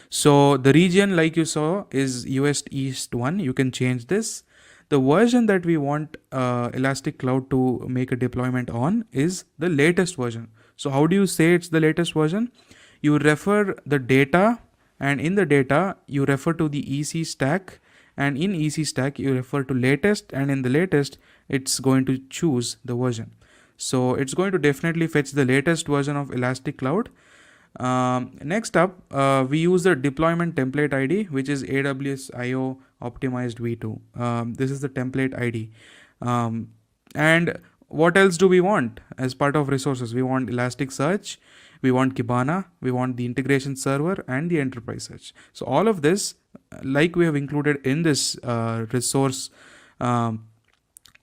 So the region, like you saw, is US East 1. You can change this. The version that we want Elastic Cloud to make a deployment on is the latest version. So how do you say it's the latest version? You refer the data, and in the data, you refer to the EC stack, and in EC stack, you refer to latest, and in the latest, it's going to choose the version. So it's going to definitely fetch the latest version of Elastic Cloud. Next up, we use the deployment template ID, which is AWS IO optimized v2. This is the template ID. And what else do we want as part of resources? We want Elasticsearch, we want Kibana, we want the integration server, and the enterprise search. So all of this, like we have included in this resource,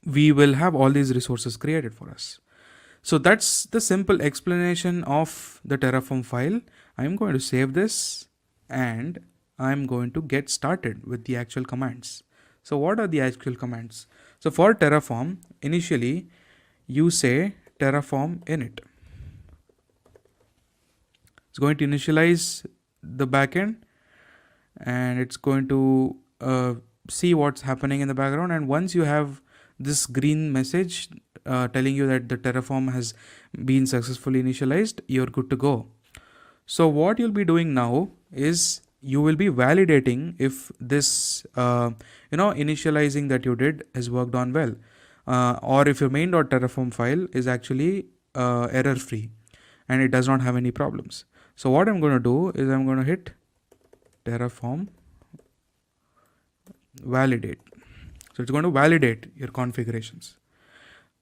we will have all these resources created for us. So that's the simple explanation of the Terraform file. I'm going to save this and I'm going to get started with the actual commands. So what are the actual commands? So for Terraform, initially you say Terraform init. It's going to initialize the backend and it's going to see what's happening in the background. And once you have this green message telling you that the Terraform has been successfully initialized, you're good to go. So what you'll be doing now is you will be validating if this initializing that you did has worked on well, or if your main.terraform file is actually error free and it does not have any problems. So what I'm going to do is I'm going to hit Terraform validate. So it's going to validate your configurations.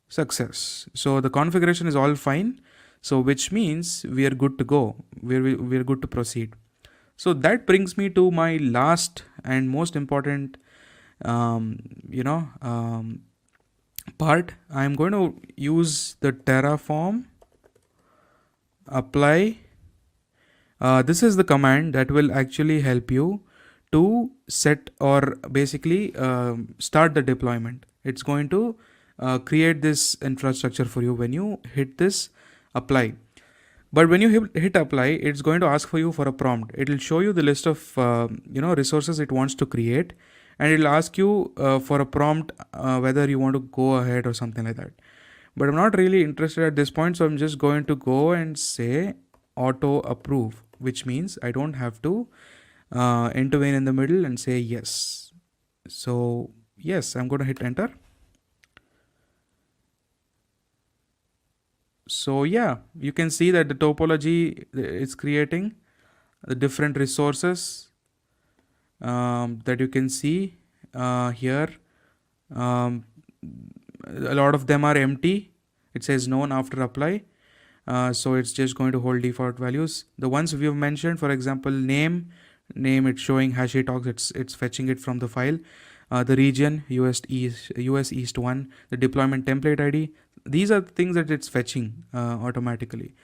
Success. So the configuration is all fine. So which means we are good to go. We are good to proceed. So that brings me to my last and most important, part. I'm going to use the Terraform apply. This is the command that will actually help you to set or basically start the deployment. It's going to create this infrastructure for you when you hit this apply. But when you hit apply, it's going to ask for you for a prompt. It will show you the list of resources it wants to create, and it will ask you for a prompt whether you want to go ahead or something like that. But I'm not really interested at this point, so I'm just going to go and say auto approve, which means I don't have to intervene in the middle and say yes. So yes, I'm going to hit enter. So yeah, you can see that the topology is creating the different resources that you can see here. A lot of them are empty. It says known after apply. So it's just going to hold default values. The ones we've mentioned, for example, name, it's showing HashiTalks, it's fetching it from the file. The region, US East 1, the deployment template ID. These are the things that it's fetching automatically.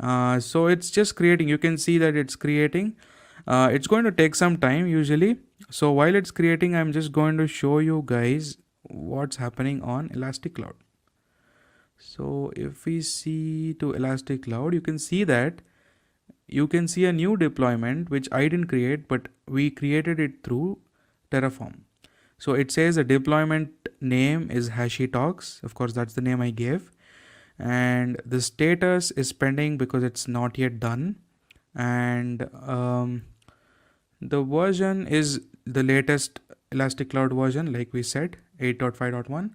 So it's just creating. You can see that it's creating. It's going to take some time usually. So while it's creating, I'm just going to show you guys what's happening on Elastic Cloud. So if we see to Elastic Cloud, you can see that you can see a new deployment which I didn't create, but we created it through Terraform. So it says the deployment name is HashiTalks. Of course, that's the name I gave. And the status is pending because it's not yet done. And the version is the latest Elastic Cloud version, like we said, 8.5.1.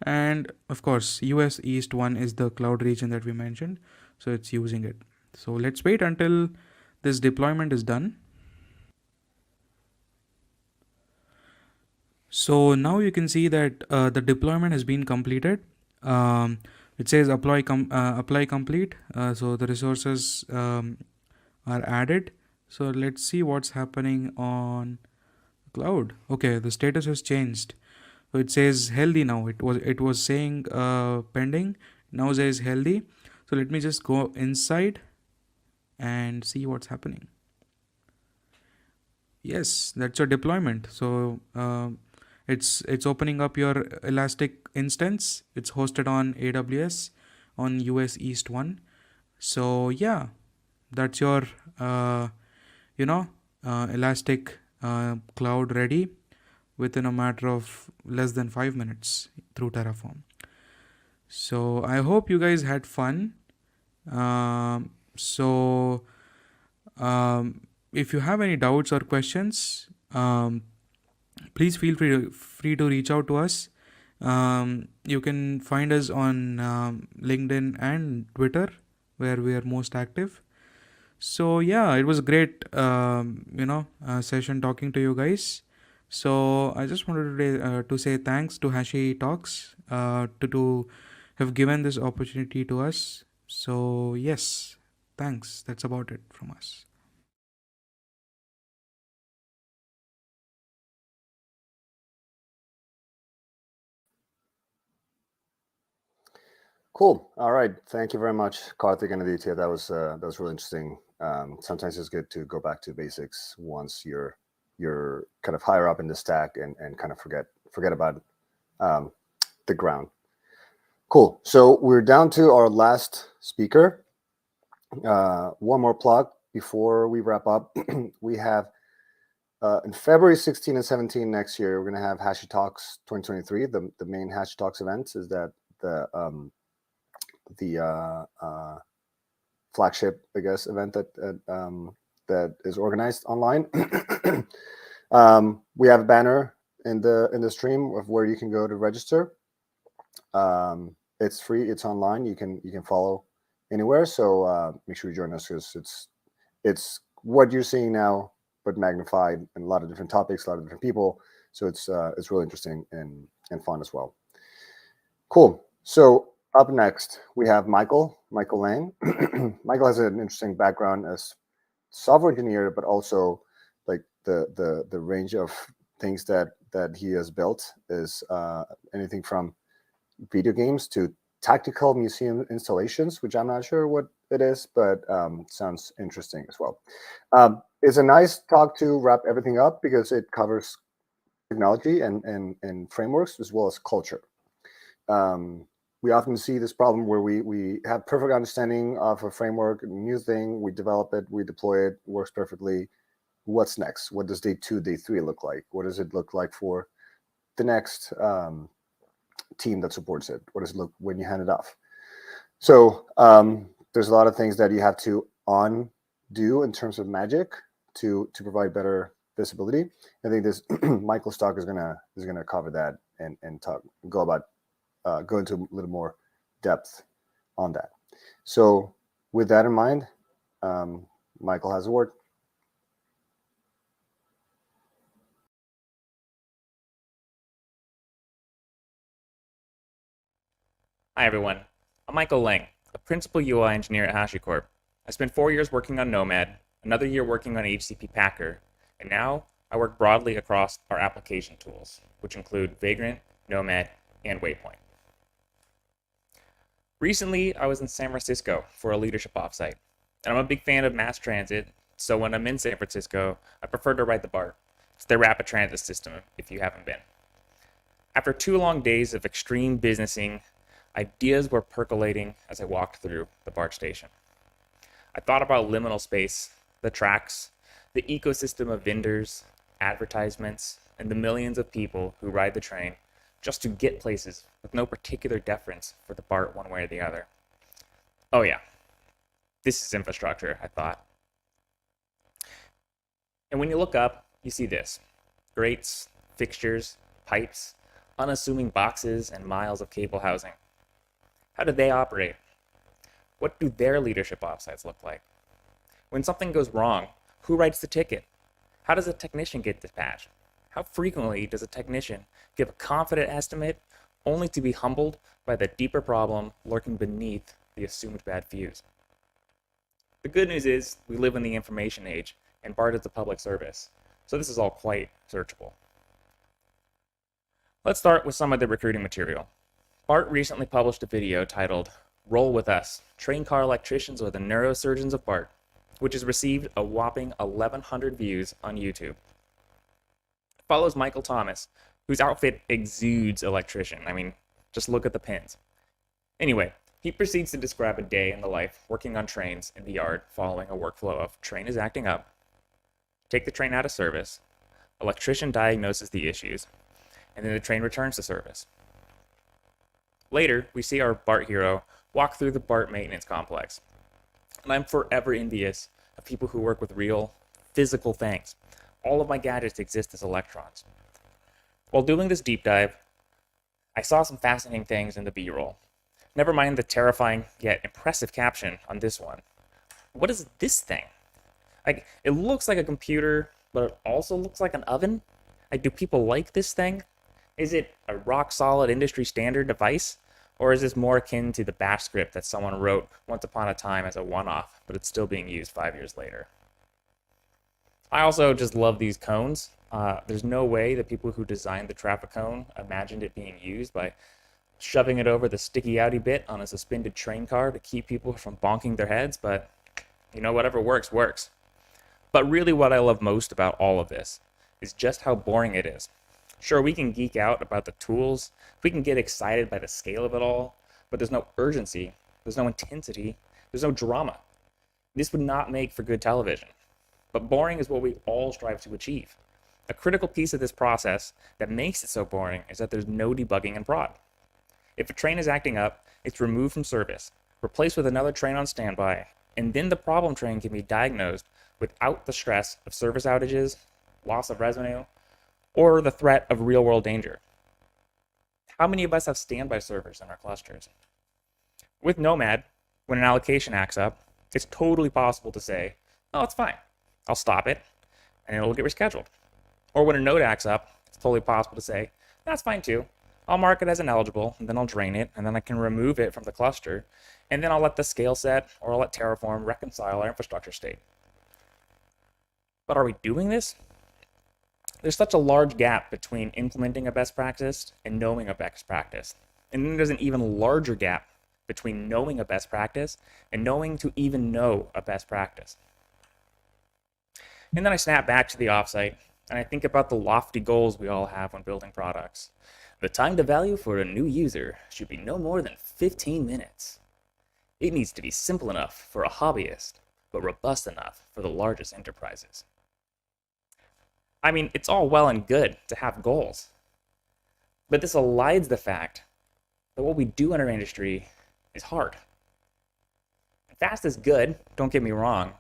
And of course, US East 1 is the cloud region that we mentioned. So it's using it. So let's wait until this deployment is done. So now you can see that the deployment has been completed. It says apply complete. So the resources are added. So let's see what's happening on cloud. Okay, the status has changed. So it says healthy now. It was saying pending. Now says healthy. So let me just go inside and see what's happening. Yes, that's your deployment. So it's opening up your Elastic instance. It's hosted on AWS on US East 1. So yeah, that's your Elastic cloud ready within a matter of less than 5 minutes through Terraform. So I hope you guys had fun. If you have any doubts or questions, please feel free to reach out to us. You can find us on LinkedIn and Twitter, where we are most active. So yeah, it was a great session talking to you guys. So I just wanted to say thanks to HashiTalks to have given this opportunity to us. So yes, thanks. That's about it from us. Cool. All right. Thank you very much, Karthik and Aditya. That was really interesting. Sometimes it's good to go back to basics once you're kind of higher up in the stack and kind of forget about the ground. Cool. So we're down to our last speaker. One more plug before we wrap up. We have in February 16 and 17 next year, we're going to have HashiTalks 2023. The main HashiTalks event is that the flagship, I guess, event that is organized online. We have a banner in the stream of where you can go to register. It's free. It's online. You can follow anywhere. So make sure you join us, because it's what you're seeing now, but magnified, and a lot of different topics, a lot of different people. So it's really interesting and fun as well. Cool. So up next, we have Michael Lang. Michael has an interesting background as software engineer, but also like the range of things that he has built is anything from video games to tactical museum installations, which I'm not sure what it is, but sounds interesting as well. It's a nice talk to wrap everything up, because it covers technology and frameworks as well as culture. We often see this problem where we have perfect understanding of a framework, a new thing, we develop it, we deploy it, works perfectly. What's next? What does day 2, day 3 look like? What does it look like for the next team that supports it? What does it look when you hand it off? So there's a lot of things that you have to undo in terms of magic to provide better visibility. I think this Michael's talk is gonna cover that and go into a little more depth on that. So with that in mind, Michael has a word. Hi everyone, I'm Michael Lang, a principal UI engineer at HashiCorp. I spent 4 years working on Nomad, another year working on HCP Packer, and now I work broadly across our application tools, which include Vagrant, Nomad, and Waypoint. Recently, I was in San Francisco for a leadership offsite, and I'm a big fan of mass transit, so when I'm in San Francisco, I prefer to ride the BART. It's their rapid transit system, if you haven't been. After 2 long days of extreme businessing, ideas were percolating as I walked through the BART station. I thought about liminal space, the tracks, the ecosystem of vendors, advertisements, and the millions of people who ride the train just to get places with no particular deference for the BART one way or the other. Oh yeah, this is infrastructure, I thought. And when you look up, you see this: grates, fixtures, pipes, unassuming boxes, and miles of cable housing. How do they operate? What do their leadership offsites look like? When something goes wrong, who writes the ticket? How does a technician get dispatched? How frequently does a technician give a confident estimate only to be humbled by the deeper problem lurking beneath the assumed bad views? The good news is we live in the information age, and BART is a public service, so this is all quite searchable. Let's start with some of the recruiting material. BART recently published a video titled, Roll with us. Train car electricians are the neurosurgeons of BART, which has received a whopping 1,100 views on YouTube. It follows Michael Thomas, whose outfit exudes electrician. I mean, just look at the pins. Anyway, he proceeds to describe a day in the life working on trains in the yard following a workflow of train is acting up, take the train out of service, electrician diagnoses the issues, and then the train returns to service. Later, we see our BART hero walk through the BART maintenance complex. And I'm forever envious of people who work with real, physical things. All of my gadgets exist as electrons. While doing this deep dive, I saw some fascinating things in the B-roll. Never mind the terrifying yet impressive caption on this one. What is this thing? Like, it looks like a computer, but it also looks like an oven. Like, do people like this thing? Is it a rock-solid industry standard device? Or is this more akin to the bash script that someone wrote once upon a time as a one-off, but it's still being used 5 years later? I also just love these cones. There's no way that people who designed the traffic cone imagined it being used by shoving it over the sticky outy bit on a suspended train car to keep people from bonking their heads, but you know, whatever works, works. But really what I love most about all of this is just how boring it is. Sure, we can geek out about the tools, we can get excited by the scale of it all, but there's no urgency, there's no intensity, there's no drama. This would not make for good television. But boring is what we all strive to achieve. A critical piece of this process that makes it so boring is that there's no debugging in prod. If a train is acting up, it's removed from service, replaced with another train on standby, and then the problem train can be diagnosed without the stress of service outages, loss of revenue, or the threat of real-world danger. How many of us have standby servers in our clusters? With Nomad, when an allocation acts up, it's totally possible to say, oh, it's fine. I'll stop it, and it'll get rescheduled. Or when a node acts up, it's totally possible to say, that's fine too. I'll mark it as ineligible, and then I'll drain it, and then I can remove it from the cluster, and then I'll let the scale set, or I'll let Terraform reconcile our infrastructure state. But are we doing this? There's such a large gap between implementing a best practice and knowing a best practice. And then there's an even larger gap between knowing a best practice and knowing to even know a best practice. And then I snap back to the offsite and I think about the lofty goals we all have when building products. The time to value for a new user should be no more than 15 minutes. It needs to be simple enough for a hobbyist, but robust enough for the largest enterprises. I mean, it's all well and good to have goals, but this elides the fact that what we do in our industry is hard. Fast is good, don't get me wrong,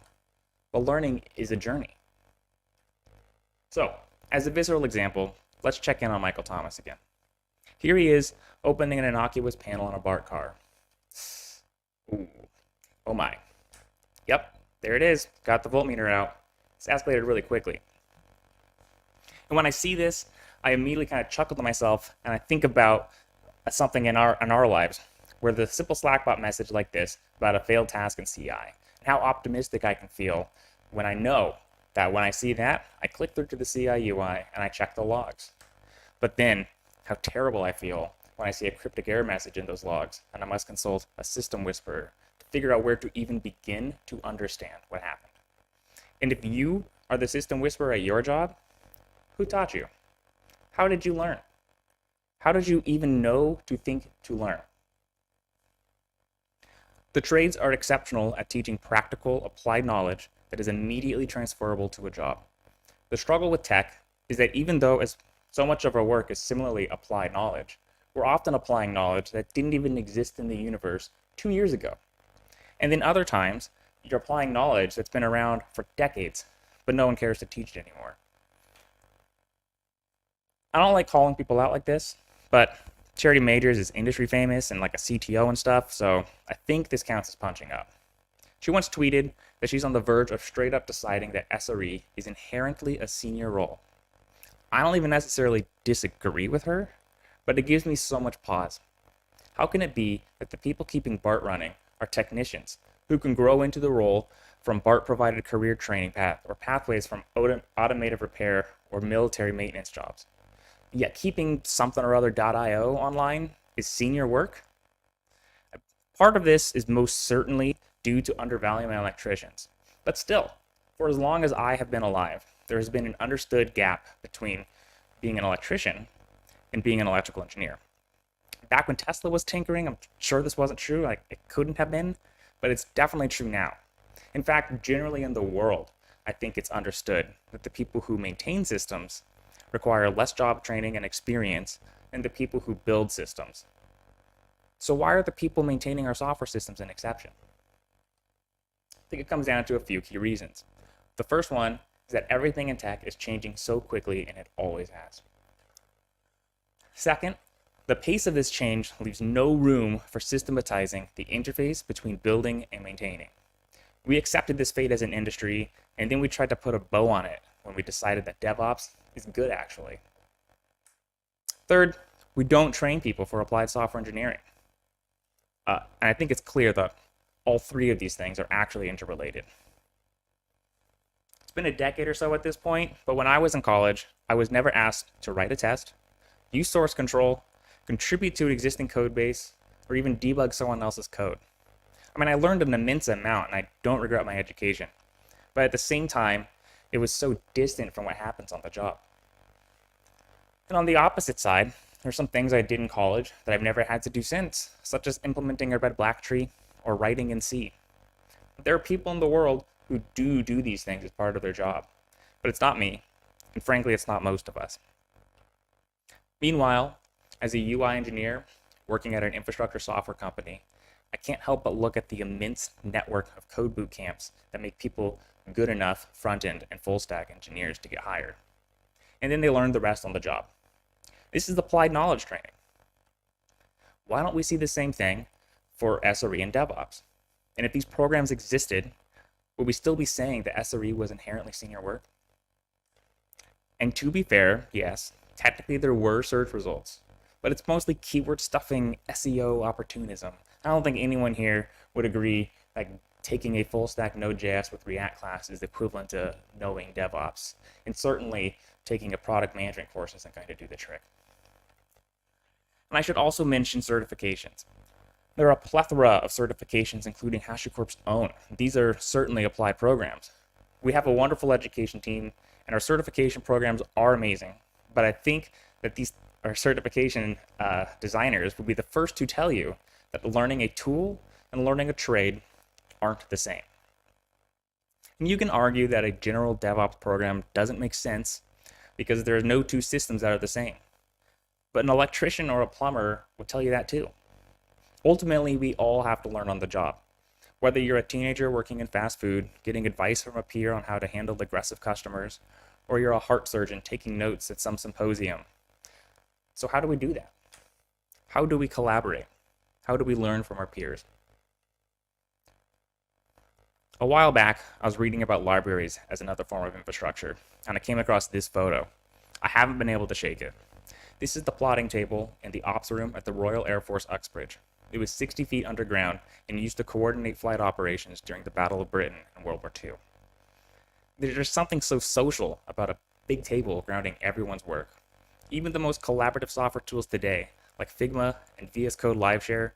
but learning is a journey. So, as a visceral example, let's check in on Michael Thomas again. Here he is, opening an innocuous panel on a BART car. Ooh, oh my. Yep, there it is, got the voltmeter out. It's escalated really quickly. And when I see this, I immediately kind of chuckle to myself and I think about something in our lives where the simple Slackbot message like this about a failed task in CI and how optimistic I can feel when I know that when I see that, I click through to the CI UI and I check the logs. But then how terrible I feel when I see a cryptic error message in those logs and I must consult a system whisperer to figure out where to even begin to understand what happened. And if you are the system whisperer at your job, who taught you? How did you learn? How did you even know to think to learn? The trades are exceptional at teaching practical, applied knowledge that is immediately transferable to a job. The struggle with tech is that even though so much of our work is similarly applied knowledge, we're often applying knowledge that didn't even exist in the universe 2 years ago. And then other times, you're applying knowledge that's been around for decades, but no one cares to teach it anymore. I don't like calling people out like this, but Charity Majors is industry famous and like a CTO and stuff, so I think this counts as punching up. She once tweeted that she's on the verge of straight up deciding that SRE is inherently a senior role. I don't even necessarily disagree with her, but it gives me so much pause. How can it be that the people keeping BART running are technicians who can grow into the role from BART-provided career training path or pathways from automated repair or military maintenance jobs? Yet keeping something or other .io online is senior work? Part of this is most certainly due to undervaluing electricians. But still, for as long as I have been alive, there has been an understood gap between being an electrician and being an electrical engineer. Back when Tesla was tinkering, I'm sure this wasn't true, like it couldn't have been, but it's definitely true now. In fact, generally in the world, I think it's understood that the people who maintain systems require less job training and experience than the people who build systems. So why are the people maintaining our software systems an exception? I think it comes down to a few key reasons. The first one is that everything in tech is changing so quickly, and it always has. Second, the pace of this change leaves no room for systematizing the interface between building and maintaining. We accepted this fate as an industry, and then we tried to put a bow on it when we decided that DevOps is good, actually. Third, we don't train people for applied software engineering. And I think it's clear that all three of these things are actually interrelated. It's been a decade or so at this point, but when I was in college, I was never asked to write a test, use source control, contribute to an existing code base, or even debug someone else's code. I mean, I learned an immense amount, and I don't regret my education. But at the same time, it was so distant from what happens on the job. And on the opposite side, there's some things I did in college that I've never had to do since, such as implementing a red black tree or writing in C. There are people in the world who do these things as part of their job, but it's not me, and frankly, it's not most of us. Meanwhile, as a UI engineer working at an infrastructure software company, I can't help but look at the immense network of code boot camps that make people good enough front-end and full-stack engineers to get hired. And then they learn the rest on the job. This is applied knowledge training. Why don't we see the same thing for SRE and DevOps? And if these programs existed, would we still be saying that SRE was inherently senior work? And to be fair, yes, technically there were search results, but it's mostly keyword stuffing, SEO opportunism. I don't think anyone here would agree like taking a full stack Node.js with React class is equivalent to knowing DevOps. And certainly taking a product management course isn't going to do the trick. And I should also mention certifications. There are a plethora of certifications, including HashiCorp's own. These are certainly applied programs. We have a wonderful education team, and our certification programs are amazing. But I think that our certification designers will be the first to tell you that learning a tool and learning a trade aren't the same. And you can argue that a general DevOps program doesn't make sense because there are no two systems that are the same. But an electrician or a plumber will tell you that too. Ultimately, we all have to learn on the job. Whether you're a teenager working in fast food, getting advice from a peer on how to handle aggressive customers, or you're a heart surgeon taking notes at some symposium. So how do we do that? How do we collaborate? How do we learn from our peers? A while back, I was reading about libraries as another form of infrastructure, and I came across this photo. I haven't been able to shake it. This is the plotting table in the ops room at the Royal Air Force Uxbridge. It was 60 feet underground and used to coordinate flight operations during the Battle of Britain in World War II. There's something so social about a big table grounding everyone's work. Even the most collaborative software tools today, like Figma and VS Code LiveShare,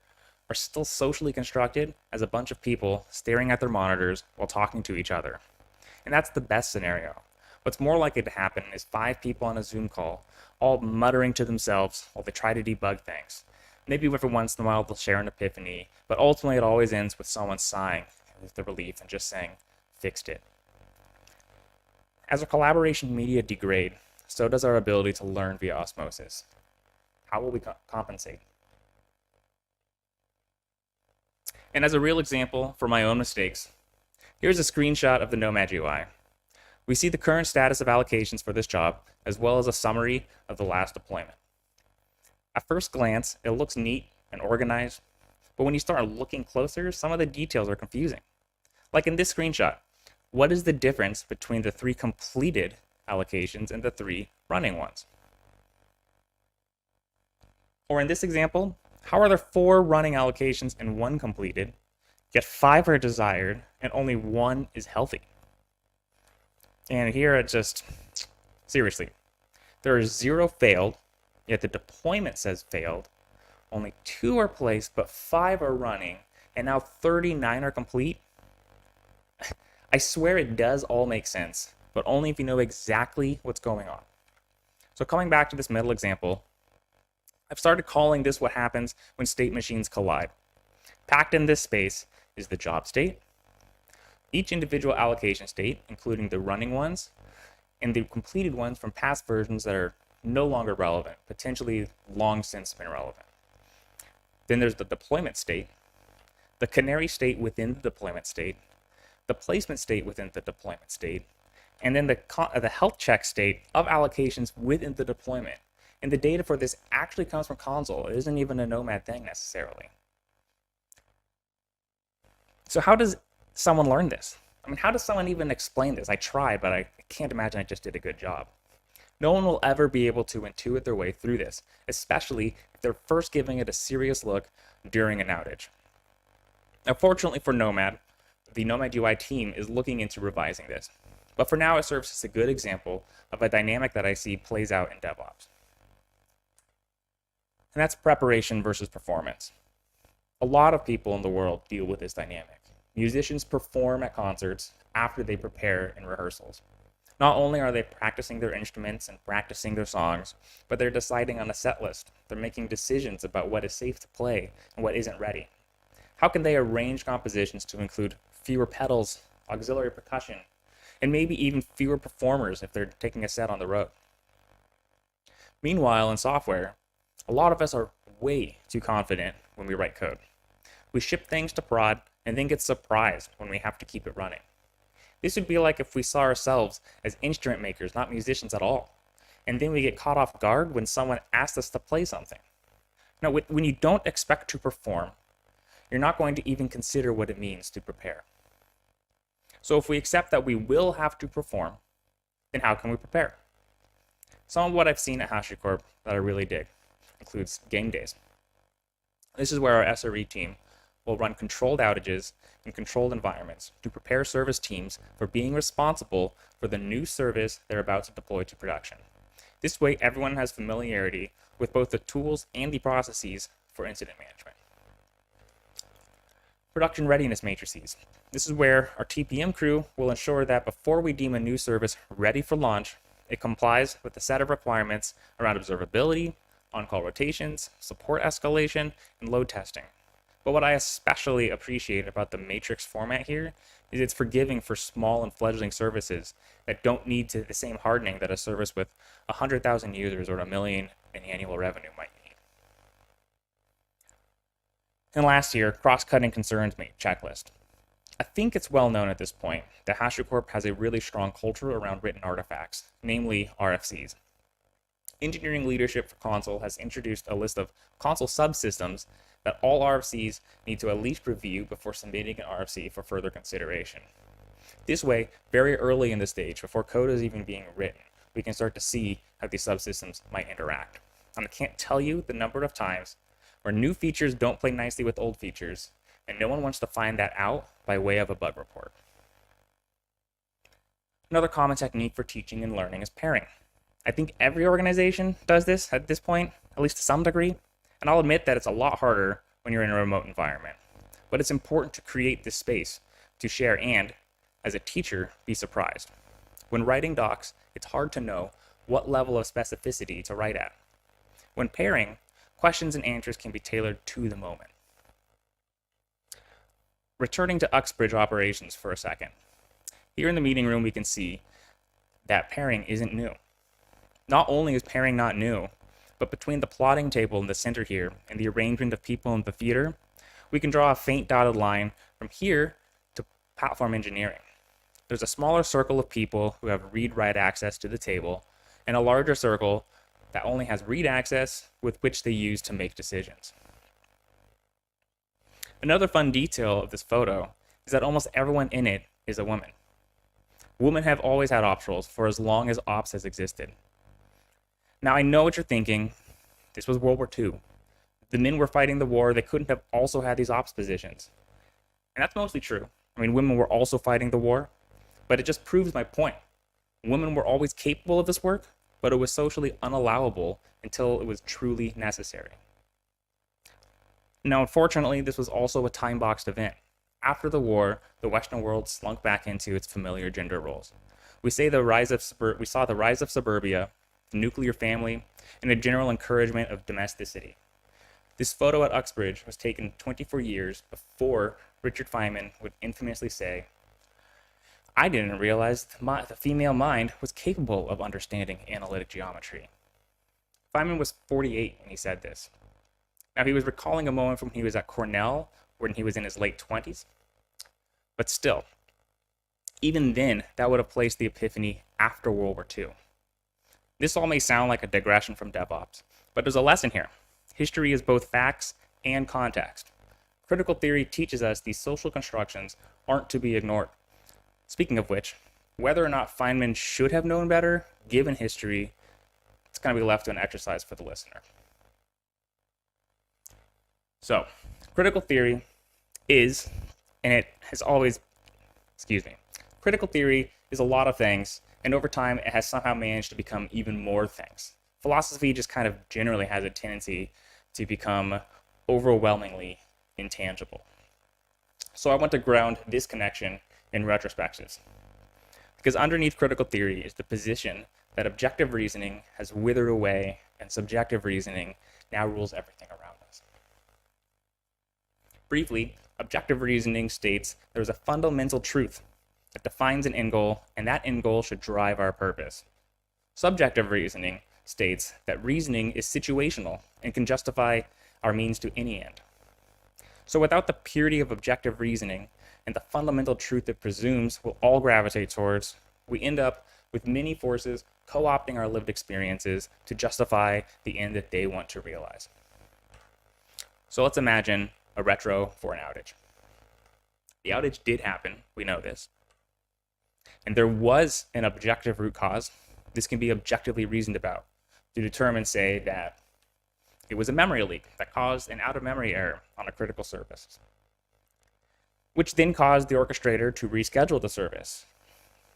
are still socially constructed as a bunch of people staring at their monitors while talking to each other. And that's the best scenario. What's more likely to happen is 5 people on a Zoom call, all muttering to themselves while they try to debug things. Maybe every once in a while they'll share an epiphany, but ultimately it always ends with someone sighing with the relief and just saying, fixed it. As our collaboration media degrade, so does our ability to learn via osmosis. How will we compensate? And as a real example for my own mistakes, here's a screenshot of the Nomad UI. We see the current status of allocations for this job, as well as a summary of the last deployment. At first glance, it looks neat and organized, but when you start looking closer, some of the details are confusing. Like in this screenshot, what is the difference between the 3 completed allocations and the 3 running ones? Or in this example, how are there 4 running allocations and 1 completed, yet 5 are desired and only 1 is healthy? And here it just, seriously, there are 0 failed, yet the deployment says failed. Only 2 are placed, but 5 are running, and now 39 are complete. I swear it does all make sense, but only if you know exactly what's going on. So coming back to this middle example, I've started calling this what happens when state machines collide. Packed in this space is the job state, each individual allocation state, including the running ones, and the completed ones from past versions that are no longer relevant, potentially long since been relevant. Then there's the deployment state, the canary state within the deployment state, the placement state within the deployment state, and then the health check state of allocations within the deployment. And the data for this actually comes from console. It isn't even a Nomad thing necessarily. So how does someone learn this? I mean, how does someone even explain this? I tried, but I can't imagine I just did a good job. No one will ever be able to intuit their way through this, especially if they're first giving it a serious look during an outage. Now, fortunately for Nomad, the Nomad UI team is looking into revising this. But for now, it serves as a good example of a dynamic that I see plays out in DevOps. And that's preparation versus performance. A lot of people in the world deal with this dynamic. Musicians perform at concerts after they prepare in rehearsals. Not only are they practicing their instruments and practicing their songs, but they're deciding on a set list. They're making decisions about what is safe to play and what isn't ready. How can they arrange compositions to include fewer pedals, auxiliary percussion, and maybe even fewer performers if they're taking a set on the road? Meanwhile, in software, a lot of us are way too confident when we write code. We ship things to prod and then get surprised when we have to keep it running. This would be like if we saw ourselves as instrument makers, not musicians at all, and then we get caught off guard when someone asks us to play something. Now, when you don't expect to perform, you're not going to even consider what it means to prepare. So if we accept that we will have to perform, then how can we prepare? Some of what I've seen at HashiCorp that I really dig includes game days. This is where our SRE team will run controlled outages in controlled environments to prepare service teams for being responsible for the new service they're about to deploy to production. This way, everyone has familiarity with both the tools and the processes for incident management. Production readiness matrices. This is where our TPM crew will ensure that before we deem a new service ready for launch, it complies with a set of requirements around observability, on-call rotations, support escalation, and load testing. But what I especially appreciate about the matrix format here is it's forgiving for small and fledgling services that don't need the same hardening that a service with 100,000 users or $1 million in annual revenue might need. And last year, cross-cutting concerns checklist. I think it's well known at this point that HashiCorp has a really strong culture around written artifacts, namely RFCs. Engineering leadership for console has introduced a list of console subsystems that all RFCs need to at least review before submitting an RFC for further consideration. This way, very early in the stage, before code is even being written, we can start to see how these subsystems might interact. And I can't tell you the number of times where new features don't play nicely with old features, and no one wants to find that out by way of a bug report. Another common technique for teaching and learning is pairing. I think every organization does this at this point, at least to some degree, and I'll admit that it's a lot harder when you're in a remote environment. But it's important to create this space to share and, as a teacher, be surprised. When writing docs, it's hard to know what level of specificity to write at. When pairing, questions and answers can be tailored to the moment. Returning to Uxbridge operations for a second. Here in the meeting room, we can see that pairing isn't new. Not only is pairing not new, but between the plotting table in the center here and the arrangement of people in the theater, we can draw a faint dotted line from here to platform engineering. There's a smaller circle of people who have read-write access to the table, and a larger circle that only has read access with which they use to make decisions. Another fun detail of this photo is that almost everyone in it is a woman. Women have always had ops roles for as long as ops has existed. Now I know what you're thinking. This was World War II. The men were fighting the war. They couldn't have also had these ops positions. And that's mostly true. I mean, women were also fighting the war, but it just proves my point. Women were always capable of this work, but it was socially unallowable until it was truly necessary. Now, unfortunately, this was also a time-boxed event. After the war, the Western world slunk back into its familiar gender roles. We saw the rise of suburbia, the nuclear family, and a general encouragement of domesticity. This photo at Uxbridge was taken 24 years before Richard Feynman would infamously say, "I didn't realize the female mind was capable of understanding analytic geometry." Feynman was 48 when he said this. Now, he was recalling a moment from when he was at Cornell, when he was in his late 20s. But still, even then, that would have placed the epiphany after World War II. This all may sound like a digression from DevOps, but there's a lesson here. History is both facts and context. Critical theory teaches us these social constructions aren't to be ignored. Speaking of which, whether or not Feynman should have known better, given history, it's going to be left to an exercise for the listener. So, critical theory is, and it has always, critical theory is a lot of things, and over time it has somehow managed to become even more things. Philosophy just kind of generally has a tendency to become overwhelmingly intangible. So I want to ground this connection in retrospectives, because underneath critical theory is the position that objective reasoning has withered away and subjective reasoning now rules everything around us. Briefly, objective reasoning states there is a fundamental truth that defines an end goal, and that end goal should drive our purpose. Subjective reasoning states that reasoning is situational and can justify our means to any end. So without the purity of objective reasoning and the fundamental truth it presumes we'll all gravitate towards, we end up with many forces co-opting our lived experiences to justify the end that they want to realize. So let's imagine a retro for an outage. The outage did happen, we know this. And there was an objective root cause. This can be objectively reasoned about to determine, say, that it was a memory leak that caused an out-of-memory error on a critical service, which then caused the orchestrator to reschedule the service.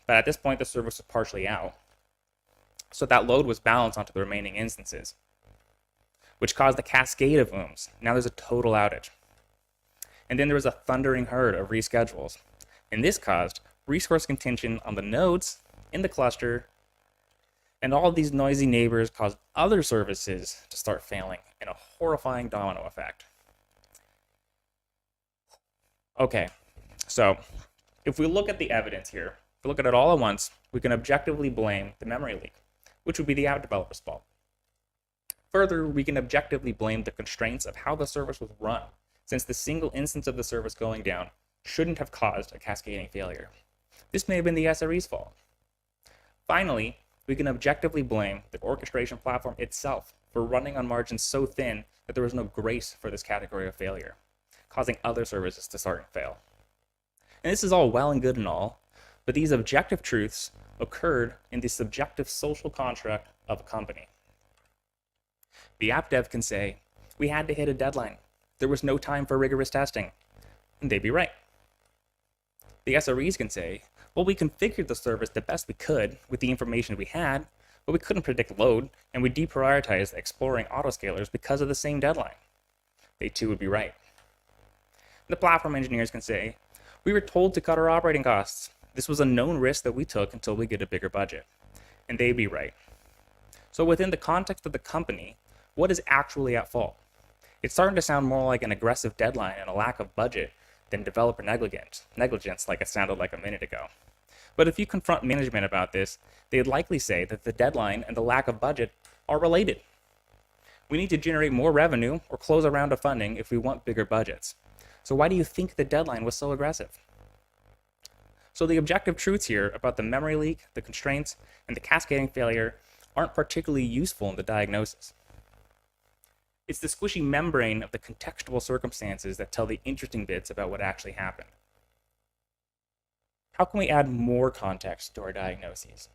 But at this point, the service was partially out, so that load was balanced onto the remaining instances, which caused a cascade of ooms. Now there's a total outage. And then there was a thundering herd of reschedules, and this caused resource contention on the nodes in the cluster, and all of these noisy neighbors caused other services to start failing in a horrifying domino effect. Okay, so if we look at the evidence here, if we look at it all at once, we can objectively blame the memory leak, which would be the app developer's fault. Further, we can objectively blame the constraints of how the service was run, since the single instance of the service going down shouldn't have caused a cascading failure. This may have been the SRE's fault. Finally, we can objectively blame the orchestration platform itself for running on margins so thin that there was no grace for this category of failure, causing other services to start and fail. And this is all well and good and all, but these objective truths occurred in the subjective social contract of a company. The app dev can say, "We had to hit a deadline. There was no time for rigorous testing." And they'd be right. The SREs can say, "Well, we configured the service the best we could with the information we had, but we couldn't predict load, and we deprioritized exploring autoscalers because of the same deadline." They too would be right. The platform engineers can say, "We were told to cut our operating costs. This was a known risk that we took until we get a bigger budget." And they'd be right. So within the context of the company, what is actually at fault? It's starting to sound more like an aggressive deadline and a lack of budget than developer negligence like it sounded like a minute ago. But if you confront management about this, they'd likely say that the deadline and the lack of budget are related. We need to generate more revenue or close a round of funding if we want bigger budgets. So why do you think the deadline was so aggressive? So the objective truths here about the memory leak, the constraints, and the cascading failure aren't particularly useful in the diagnosis. It's the squishy membrane of the contextual circumstances that tell the interesting bits about what actually happened. How can we add more context to our diagnoses?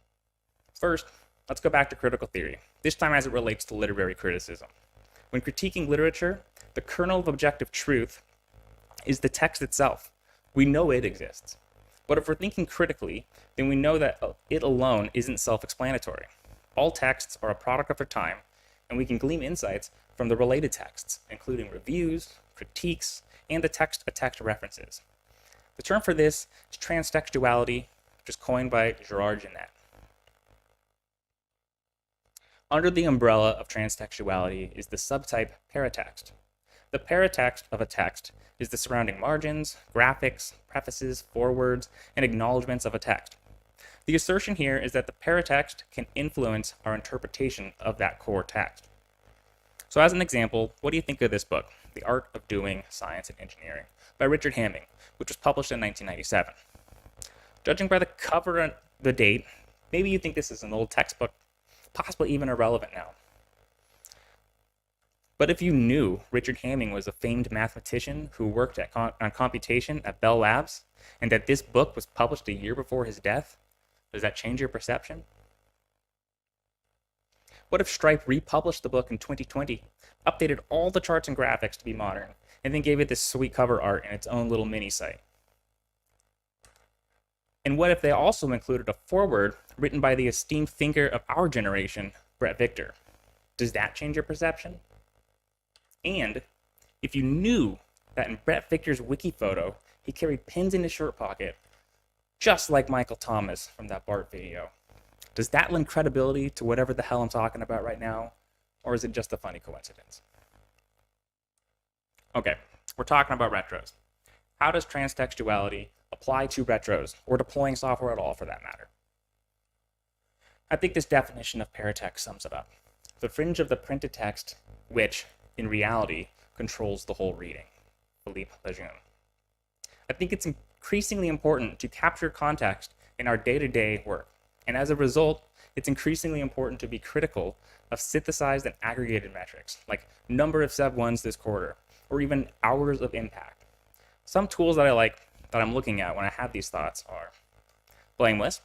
First, let's go back to critical theory, this time as it relates to literary criticism. When critiquing literature, the kernel of objective truth is the text itself. We know it exists. But if we're thinking critically, then we know that it alone isn't self-explanatory. All texts are a product of their time, and we can glean insights from the related texts, including reviews, critiques, and the text-to-text references. The term for this is transtextuality, which was coined by Gerard Genette. Under the umbrella of transtextuality is the subtype paratext. The paratext of a text is the surrounding margins, graphics, prefaces, forewords, and acknowledgments of a text. The assertion here is that the paratext can influence our interpretation of that core text. So as an example, what do you think of this book, The Art of Doing Science and Engineering, by Richard Hamming, which was published in 1997? Judging by the cover and the date, maybe you think this is an old textbook, possibly even irrelevant now. But if you knew Richard Hamming was a famed mathematician who worked on computation at Bell Labs, and that this book was published a year before his death, does that change your perception? What if Stripe republished the book in 2020, updated all the charts and graphics to be modern, and then gave it this sweet cover art in its own little mini site? And what if they also included a foreword written by the esteemed thinker of our generation, Brett Victor? Does that change your perception? And if you knew that in Brett Victor's wiki photo, he carried pins in his shirt pocket, just like Michael Thomas from that BART video, does that lend credibility to whatever the hell I'm talking about right now? Or is it just a funny coincidence? Okay, we're talking about retros. How does transtextuality apply to retros, or deploying software at all for that matter? I think this definition of paratext sums it up. The fringe of the printed text, which, in reality, controls the whole reading. Philippe Lejeune. I think it's increasingly important to capture context in our day-to-day work, and as a result, it's increasingly important to be critical of synthesized and aggregated metrics, like number of Sev1s this quarter, or even hours of impact. Some tools that I like, that I'm looking at when I have these thoughts, are Blameless,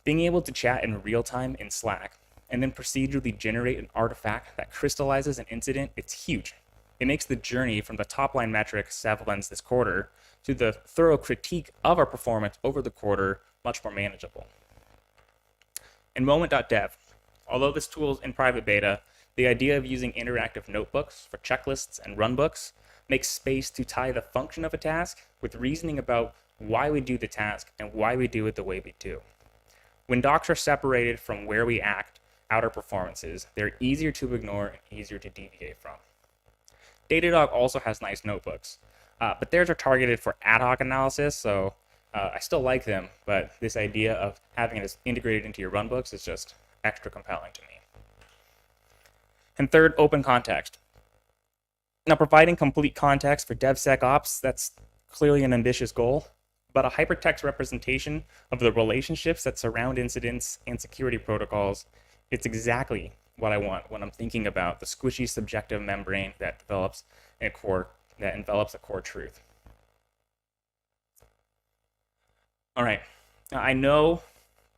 being able to chat in real time in Slack, and then procedurally generate an artifact that crystallizes an incident. It's huge. It makes the journey from the top-line metric, Sev1s this quarter, to the thorough critique of our performance over the quarter much more manageable. And Moment.dev, although this tool is in private beta, the idea of using interactive notebooks for checklists and runbooks makes space to tie the function of a task with reasoning about why we do the task and why we do it the way we do. When docs are separated from where we act out our performances, they're easier to ignore and easier to deviate from. Datadog also has nice notebooks, but theirs are targeted for ad hoc analysis, so I still like them, but this idea of having it integrated into your runbooks is just extra compelling to me. And third, open context. Now, providing complete context for DevSecOps, that's clearly an ambitious goal, but a hypertext representation of the relationships that surround incidents and security protocols, it's exactly what I want when I'm thinking about the squishy subjective membrane that envelops a core truth. All right, now, I know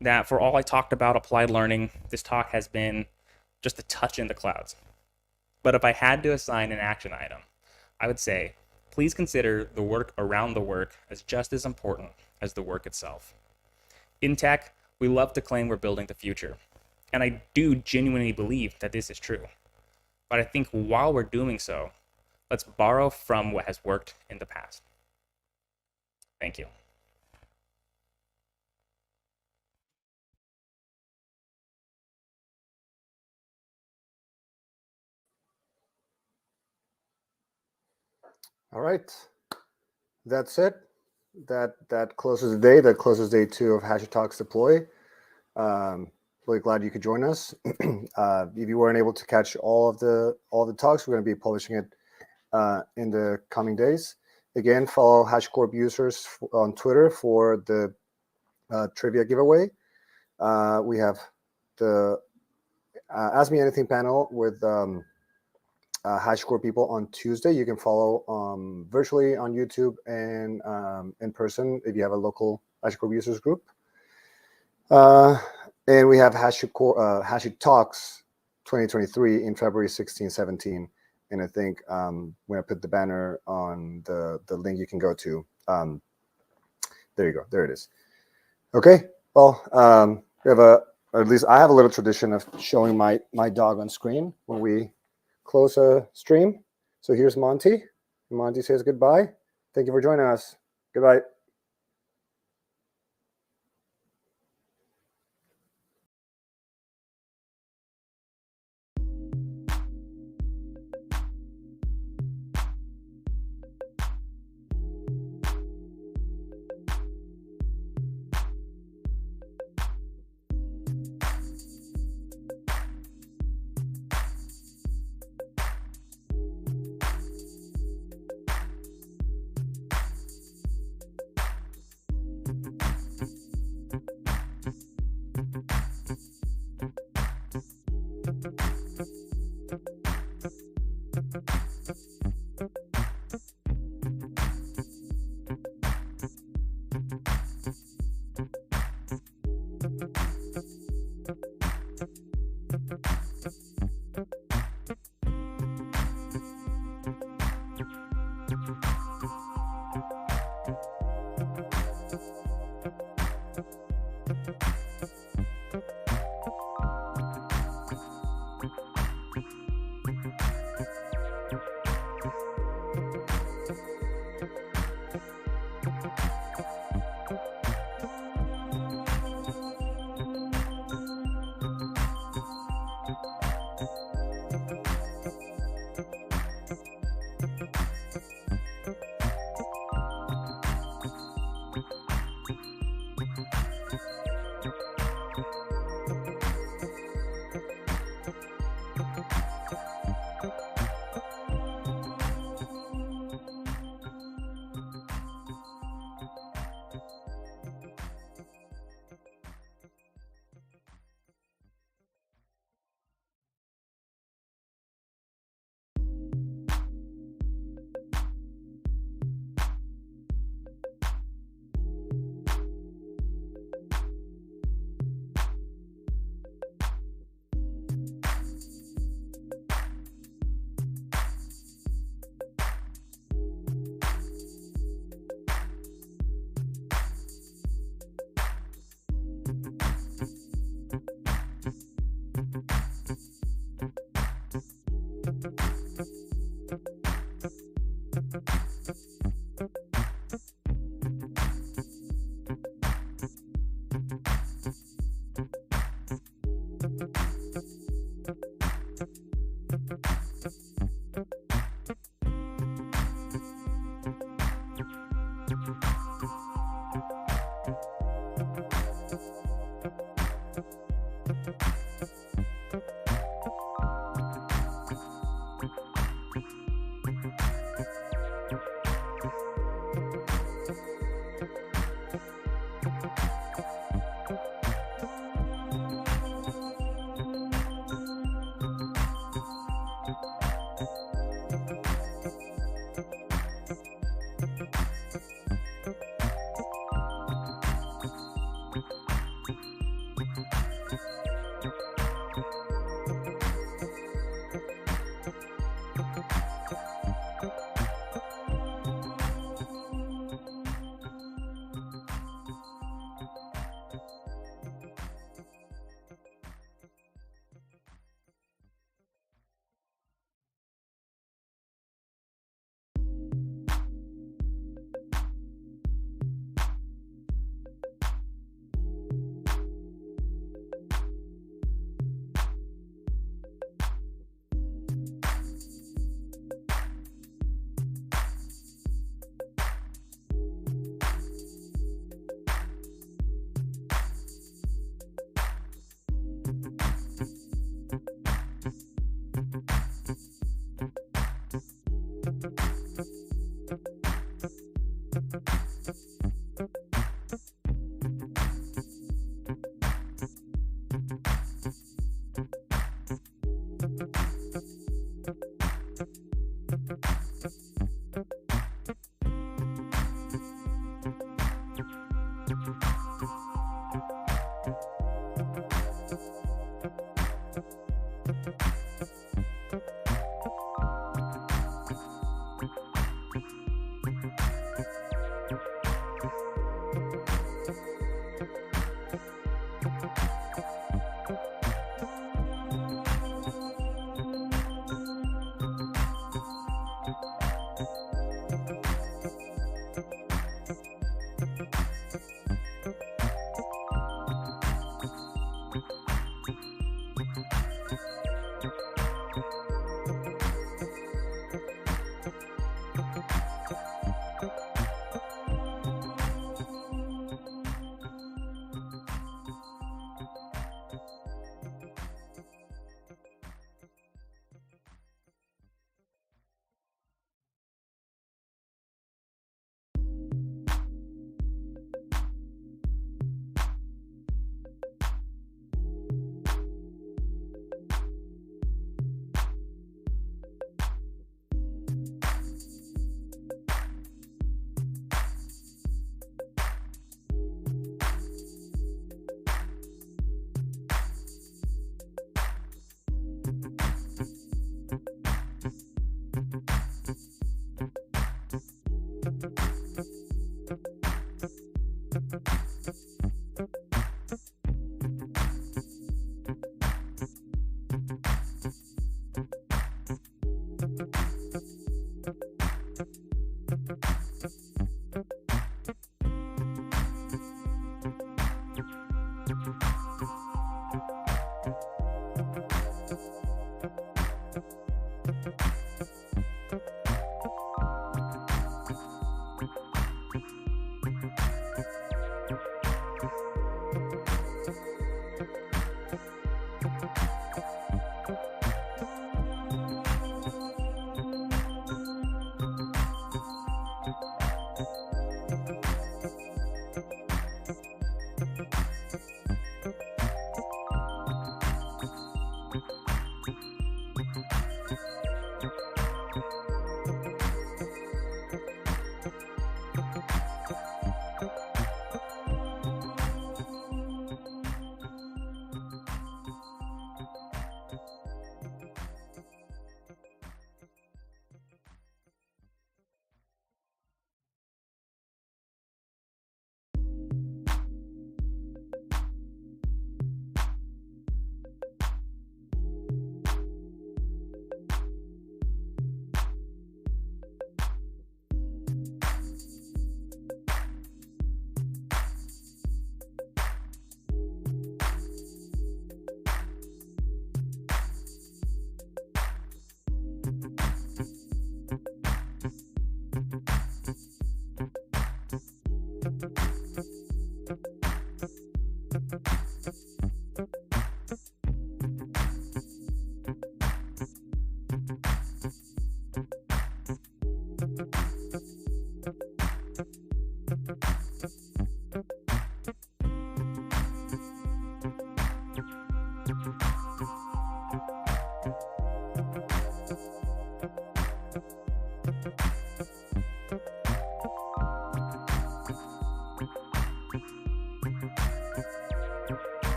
that for all I talked about applied learning, this talk has been just a touch in the clouds. But if I had to assign an action item, I would say, please consider the work around the work as just as important as the work itself. In tech, we love to claim we're building the future. And I do genuinely believe that this is true. But I think while we're doing so, let's borrow from what has worked in the past. Thank you. All right, that's it. That closes the day. That closes day 2 of HashiTalks Deploy. Really glad you could join us. If you weren't able to catch all the talks, we're going to be publishing it in the coming days. Again, follow HashiCorp users on Twitter for the trivia giveaway. We have the Ask Me Anything panel with HashiCorp people on Tuesday. You can follow virtually on YouTube and in person if you have a local HashiCorp users group. And we have HashiTalks 2023 in February 16, 17. And I think when I put the banner on the link you can go to, there you go. There it is. Okay. Well, we have or at least I have a little tradition of showing my dog on screen when we close a stream. So here's Monty. Monty says goodbye. Thank you for joining us. Goodbye.